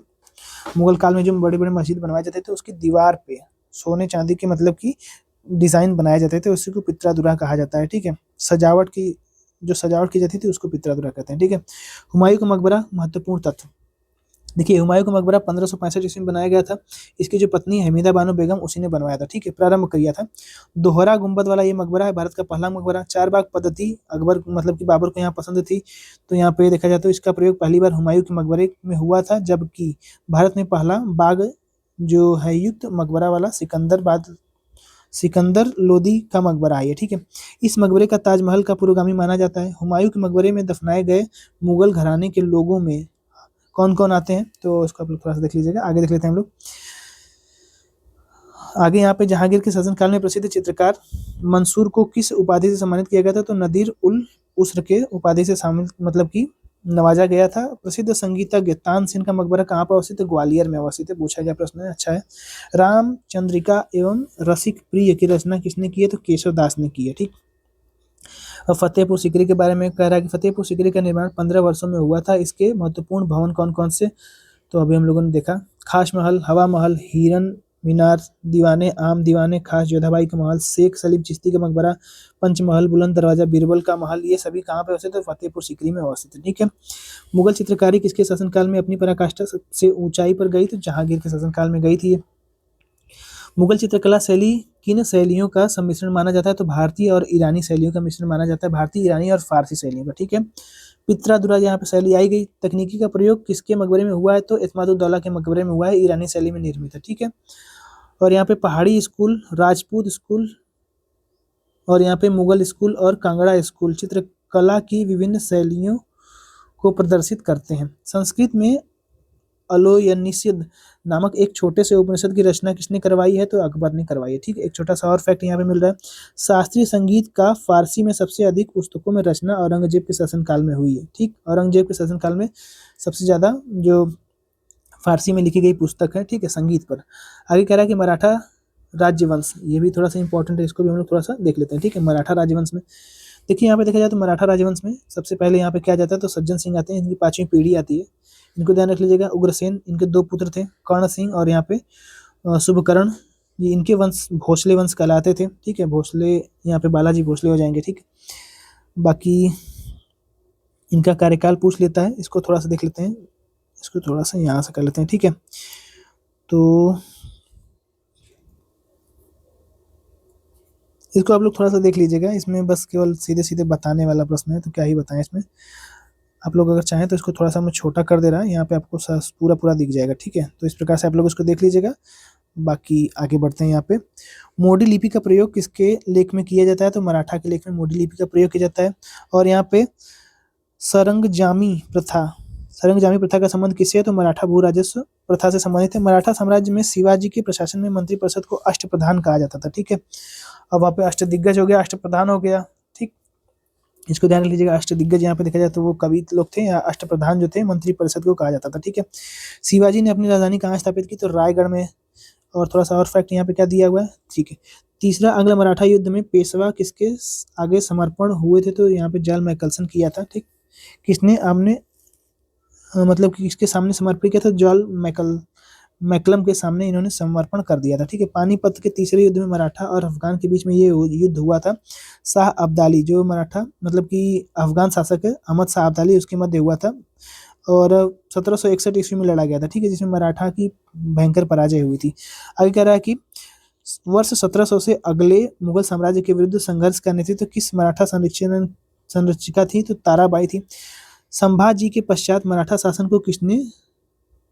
मुगल काल में जो बड़े बड़े मस्जिद बनवाए जाते थे उसकी दीवार पे सोने चांदी के मतलब की डिज़ाइन बनाए जाते थे उसी को पित्रादुरा कहा जाता है। ठीक है, जो सजावट की जाती थी उसको पित्रादुरा कहते हैं। ठीक है, हुमायूं का मकबरा महत्वपूर्ण तथ्य। देखिए, हुमायूं का मकबरा 1565 ईस्वी में बनाया गया था। इसकी जो पत्नी हमीदा बानो बेगम उसी ने बनवाया था। ठीक है, प्रारंभ किया था। दोहरा गुंबद वाला ये मकबरा है, भारत का पहला मकबरा। चार बाग पद्धति अकबर मतलब कि बाबर को यहाँ पसंद थी, तो यहाँ पे देखा जाए तो इसका प्रयोग पहली बार हुमायूं के मकबरे में हुआ था, जबकि भारत में पहला बाग जो है युक्त मकबरा वाला सिकंदर लोदी का मकबरा है। ठीक है, इस मकबरे का ताजमहल का पुरोगामी माना जाता है। हुमायूं के मकबरे में दफनाए गए मुगल घराने के लोगों में कौन कौन आते हैं, तो इसको आप लोग थोड़ा सा देख लीजिएगा। आगे देख लेते हैं हम लोग। आगे यहाँ पे जहांगीर के शासनकाल में प्रसिद्ध चित्रकार मंसूर को किस उपाधि से सम्मानित किया गया था, तो नदीर उल उसर के उपाधि से शामिल मतलब कि नवाजा गया था। प्रसिद्ध संगीतज्ञ तानसेन का मकबरा कहाँ पर अवस्थित है, ग्वालियर में अवस्थित है। पूछा गया प्रश्न है, अच्छा है। रामचंद्रिका एवं रसिक प्रिय की रचना किसने की है, तो केशव दास ने की है। ठीक, और फतेहपुर सीकरी के बारे में कह रहा है कि फतेहपुर सीकरी का निर्माण 15 वर्षों में हुआ था। इसके महत्वपूर्ण भवन कौन कौन से, तो अभी हम लोगों ने देखा, खास महल, हवा महल, हिरन मीनार, दीवाने आम दीवाने खास जोधाबाई का महल, शेख सलीम चिश्ती का मकबरा, पंचमहल, बुलंद दरवाजा, बीरबल का महल, ये सभी कहाँ पे अवस्थित है, फतेहपुर सीकरी में अवस्थित है। ठीक है, मुगल चित्रकारी किसके शासनकाल में अपनी पराकाष्ठा सबसे ऊंचाई पर गई, तो जहांगीर के शासनकाल में गई थी। मुगल चित्रकला शैली किन शैलियों का सम्मिश्रण माना जाता है, तो भारतीय और ईरानी शैलियों का मिश्रण माना जाता है, भारतीय, ईरानी और फारसी शैलियों का। ठीक है, पित्रादुरा यहाँ पे शैली आई गई। तकनीकी का प्रयोग किसके मकबरे में हुआ है, तो इत्मादुद्दौला के मकबरे में हुआ है, ईरानी शैली में निर्मित है। ठीक है, और यहाँ पे पहाड़ी स्कूल, राजपूत स्कूल और यहाँ पे मुगल स्कूल और कांगड़ा स्कूल चित्रकला की विभिन्न शैलियों को प्रदर्शित करते हैं। संस्कृत में अलोयनिषद नामक एक छोटे से उपनिषद की रचना किसने करवाई है, तो अकबर ने करवाई है। ठीक है, एक छोटा सा और फैक्ट यहाँ पे मिल रहा है। शास्त्रीय संगीत का फारसी में सबसे अधिक पुस्तकों में रचना औरंगजेब के शासनकाल में हुई है। ठीक, औरंगजेब के शासनकाल में सबसे ज्यादा जो फारसी में लिखी गई पुस्तक है, ठीक है, संगीत पर। आगे कह रहा है कि मराठा राज्यवंश, ये भी थोड़ा सा इंपॉर्टेंट है, इसको भी हम लोग थोड़ा सा देख लेते हैं। ठीक है, मराठा राजवंश में देखिए, यहाँ पे देखा जाए तो मराठा राजवंश में सबसे पहले यहाँ पे क्या जाता है, तो सज्जन सिंह आते हैं, इनकी 5वीं पीढ़ी आती है। इनको ध्यान रख लीजिएगा। उग्रसेन, इनके 2 पुत्र थे, कर्ण सिंह और यहाँ पे शुभकर्ण, ये इनके वंश भोसले वंश कहलाते थे। ठीक है, भोसले, यहाँ पे बालाजी भोसले हो जाएंगे। ठीक, बाकी इनका कार्यकाल पूछ लेता है, इसको थोड़ा सा देख लेते हैं, इसको थोड़ा सा यहाँ से कर लेते हैं। ठीक है, तो इसको आप लोग थोड़ा सा देख लीजिएगा। इसमें बस केवल सीधे सीधे बताने वाला प्रश्न है, तो क्या ही बताएं इसमें। आप लोग अगर चाहें तो इसको थोड़ा सा मैं छोटा कर दे रहा है, यहाँ पे आपको पूरा पूरा दिख जाएगा। ठीक है, तो इस प्रकार से आप लोग इसको देख लीजिएगा। बाकी आगे बढ़ते हैं। यहाँ पे मोडी लिपि का प्रयोग किसके लेख में किया जाता है, तो मराठा के लेख में मोडी लिपि का प्रयोग किया जाता है। और यहाँ पे सरंगजामी प्रथा का संबंध किससे है, तो मराठा भू राजस्व प्रथा से संबंधित है। मराठा साम्राज्य में शिवाजी के प्रशासन में मंत्रिपरिषद को अष्टप्रधान कहा जाता था। ठीक है, अब वहाँ पे अष्टदिग्गज हो गया, अष्टप्रधान हो गया। ठीक, इसको ध्यान रख लीजिएगा। अष्टदिग्गज यहाँ पे देखा जाए तो वो कवि लोग थे, या अष्टप्रधान जो थे मंत्रिपरिषद को कहा जाता था। ठीक है, शिवाजी ने अपनी राजधानी कहाँ स्थापित की, तो रायगढ़ में। और थोड़ा सा और फैक्ट यहाँ पे क्या दिया हुआ है। ठीक है, तीसरा आंग्ल मराठा युद्ध में पेशवा किसके आगे समर्पण हुए थे, तो यहाँ पे जॉन मैकल्सन किया था। ठीक, किसने आमने मतलब कि किसके सामने समर्पित किया था, जॉन मैकलम के सामने इन्होंने समर्पण कर दिया था। ठीक है, पानीपत के तीसरे युद्ध में मराठा और अफगान के बीच में ये युद्ध हुआ था। शाह अब्दाली जो मराठा मतलब कि अफगान शासक है, अहमद शाह अब्दाली, उसके मध्य हुआ था और 1761 ईस्वी में लड़ा गया था। ठीक है, जिसमें मराठा की भयंकर पराजय हुई थी। आगे कह रहा है कि वर्ष 1700 से अगले मुगल साम्राज्य के विरुद्ध संघर्ष करने थे, तो किस मराठा संरक्षिका थी, तो ताराबाई थी। संभाजी के पश्चात मराठा शासन को किसने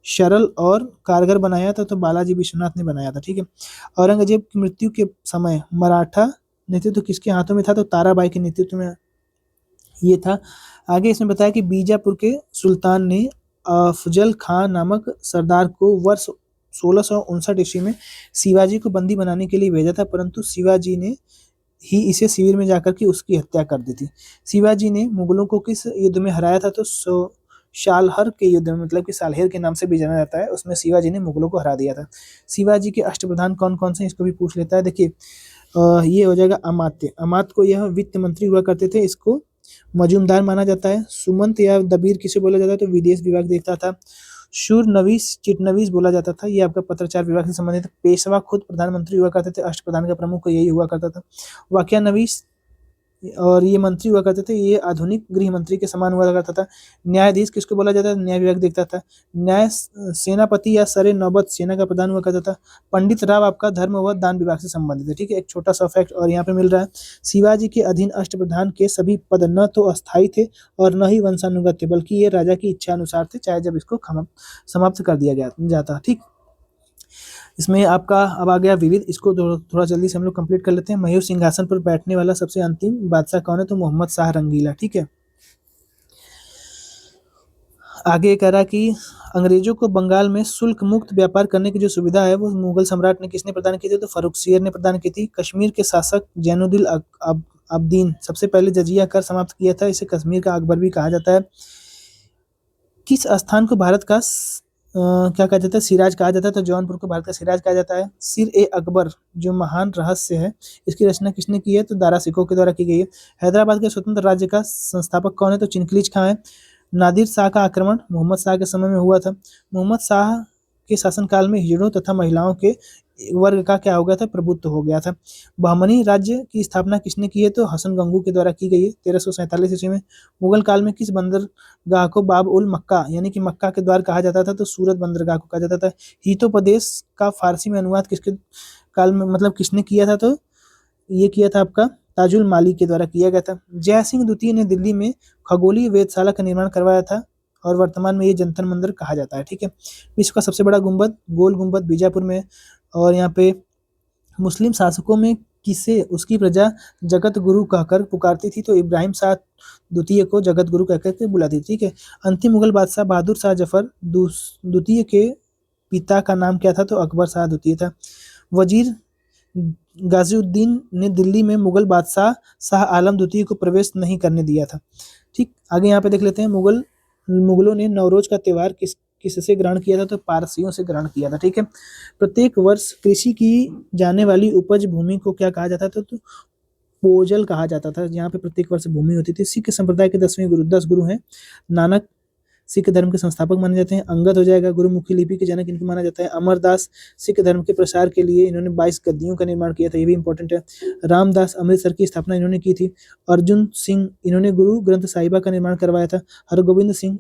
सरल और कारगर बनाया था, तो बालाजी विश्वनाथ ने बनाया था। ठीक है, औरंगजेब की मृत्यु के समय मराठा नेतृत्व किसके हाथों में था, तो ताराबाई के नेतृत्व में ये था। आगे इसमें बताया कि बीजापुर के सुल्तान ने अफजल खान नामक सरदार को वर्ष 1659 ईस्वी में शिवाजी को बंदी बनाने के लिए भेजा था, परंतु शिवाजी ने ही इसे शिविर में जाकर के उसकी हत्या कर दी थी। शिवाजी ने मुगलों को किस युद्ध में हराया था, तो सालहर के युद्ध में, मतलब कि सालहेर के नाम से भी जाना जाता है, उसमें शिवाजी ने मुगलों को हरा दिया था। शिवाजी के अष्टप्रधान कौन कौन से, इसको भी पूछ लेता है। देखिए, ये हो जाएगा अमात्य। अमात्य को यह वित्त मंत्री हुआ करते थे, इसको मजूमदार माना जाता है। सुमंत या दबीर किसे बोला जाता है, तो विदेश विभाग देखता था। शूरनवीस चिटनवीस बोला जाता था, ये आपका पत्राचार विभाग से संबंधित। पेशवा खुद प्रधानमंत्री हुआ करते थे, अष्टप्रधान का प्रमुख यही हुआ करता था। वाक्यानवीस और ये मंत्री हुआ करते थे, ये आधुनिक गृह मंत्री के समान हुआ करता था। न्यायाधीश किसको बोला जाता है, न्याय विभाग देखता था। न्याय सेनापति या सरे नौबत सेना का प्रधान हुआ करता था। पंडित राव आपका धर्म व दान विभाग से संबंधित है, ठीक है। एक छोटा सा फैक्ट और यहाँ पे मिल रहा है। शिवाजी के अधीन अष्टप्रधान के सभी पद न तो अस्थायी थे और न ही वंशानुगत थे, बल्कि ये राजा की इच्छा अनुसार थे, चाहे जब इसको समाप्त कर दिया जाता, ठीक। इसमें आपका अब आ गया विविध, इसको थोड़ा जल्दी से हम लोग कंप्लीट कर लेते हैं। मयूर सिंहासन पर बैठने वाला सबसे अंतिम बादशाह कौन है, तो मोहम्मद शाह रंगीला, ठीक है। आगे कह रहा कि अंग्रेजों को बंगाल में शुल्क मुक्त व्यापार करने की जो सुविधा है वो मुगल सम्राट ने किसने प्रदान की थी, तो फर्रुखसियर ने प्रदान की थी। कश्मीर के शासक जैनुद्दीन अब्दीन सबसे पहले जजिया कर समाप्त किया था, इसे कश्मीर का अकबर भी कहा जाता है। किस स्थान को भारत का क्या कहा जाता है, सिराज कहा जाता है, तो जौनपुर को भारत का सिराज कहा जाता है। सिर ए अकबर जो महान रहस्य है, इसकी रचना किसने की है, तो दारा सिकोह के द्वारा की गई है। हैदराबाद के स्वतंत्र राज्य का संस्थापक कौन है, तो चिनकलीज खां है। नादिर शाह का आक्रमण मोहम्मद शाह के समय में हुआ था। मोहम्मद शाह के शासनकाल में हिजड़ों तथा महिलाओं के वर्ग का क्या हो गया था, प्रभुत्व हो गया था। बहमनी राज्य की स्थापना किसने की है, तो हसन गंगू के द्वारा की गई है 1347 ईस्वी में। मुगल काल में किस बंदरगाह को बाब उल मक्का यानी कि मक्का के द्वार कहा जाता था, तो सूरत बंदरगाह को कहा जाता था। हितोपदेश का फारसी में अनुवाद किसके काल में मतलब किसने किया था, तो ये किया था आपका ताजुल माली के द्वारा किया गया था। जय सिंह द्वितीय ने दिल्ली में खगोलीय वेधशाला का निर्माण करवाया था और वर्तमान में ये जंतर मंदिर कहा जाता है, ठीक है। विश्व का सबसे बड़ा गुंबद गोल गुंबद बीजापुर में। और यहाँ पे मुस्लिम शासकों में किसे उसकी प्रजा जगत गुरु कहकर पुकारती थी, तो इब्राहिम शाह द्वितीय को जगत गुरु कहकर के बुलाती थी, ठीक है। अंतिम मुगल बादशाह बहादुर शाह जफर द्वितीय के पिता का नाम क्या था, तो अकबर शाह द्वितीय था। वजीर गाजिउद्दीन ने दिल्ली में मुगल बादशाह शाह आलम द्वितीय को प्रवेश नहीं करने दिया था, ठीक। आगे यहाँ पे देख लेते हैं, मुगलों ने नवरोज का त्यौहार किससे ग्रहण किया था, तो पारसियों से ग्रहण किया था, ठीक है। प्रत्येक वर्ष कृषि की जाने वाली उपज भूमि को क्या कहा जाता था, तो पोजल कहा जाता था, यहाँ पे प्रत्येक वर्ष भूमि होती थी। सिख संप्रदाय के 10 गुरु हैं। नानक सिख धर्म के संस्थापक माने जाते हैं। अंगद हो जाएगा गुरुमुखी लिपि के जनक इनको माना जाता है। अमरदास सिख धर्म के प्रसार के लिए इन्होंने 22 गद्दियों का निर्माण किया था, ये भी इंपॉर्टेंट है। रामदास अमृतसर की स्थापना इन्होंने की थी। अर्जुन सिंह इन्होंने गुरु ग्रंथ साहिबा का निर्माण करवाया था। हरगोविंद सिंह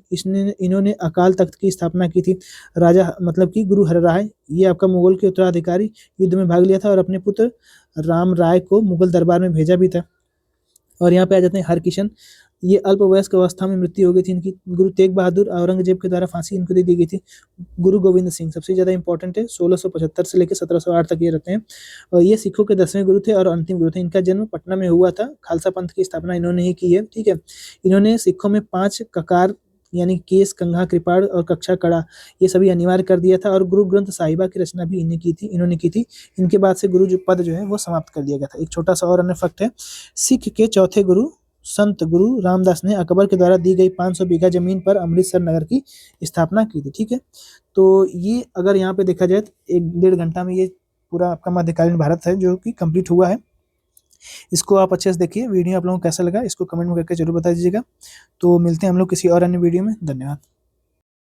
इन्होंने अकाल तख्त की स्थापना की थी। राजा मतलब कि गुरु हरराय ये आपका मुगल के उत्तराधिकारी युद्ध में भाग लिया था और अपने पुत्र राम राय को मुगल दरबार में भेजा भी था। और यहाँ पे आ जाते हैं हरकिशन, ये अल्प वयस्क अवस्था में मृत्यु हो गई थी इनकी। गुरु तेग बहादुर औरंगजेब के द्वारा फांसी इनको दे दी गई थी। गुरु गोविंद सिंह सबसे ज्यादा इंपॉर्टेंट है, 1675 से लेकर 1708 तक ये रहते हैं और ये सिखों के 10वें गुरु थे और अंतिम गुरु थे। इनका जन्म पटना में हुआ था। खालसा पंथ की स्थापना इन्होंने ही की है, ठीक है। इन्होंने सिखों में 5 ककार यानी केस, कंघा, कृपाण और कक्षा, कड़ा ये सभी अनिवार्य कर दिया था और गुरु ग्रंथ साहिबा की रचना भी इन्होंने की थी। इनके बाद से गुरु पद जो है वो समाप्त कर दिया गया था। एक छोटा सा और अन्य फैक्ट है, सिख के चौथे गुरु संत गुरु रामदास ने अकबर के द्वारा दी गई 500 बीघा जमीन पर अमृतसर नगर की स्थापना की थी, ठीक है। तो ये अगर यहाँ पे देखा जाए तो 1-1.5 घंटा में ये पूरा आपका मध्यकालीन भारत है जो कि कंप्लीट हुआ है। इसको आप अच्छे से देखिए। वीडियो आप लोगों को कैसा लगा इसको कमेंट में करके जरूर बता दीजिएगा। तो मिलते हैं हम लोग किसी और अन्य वीडियो में। धन्यवाद।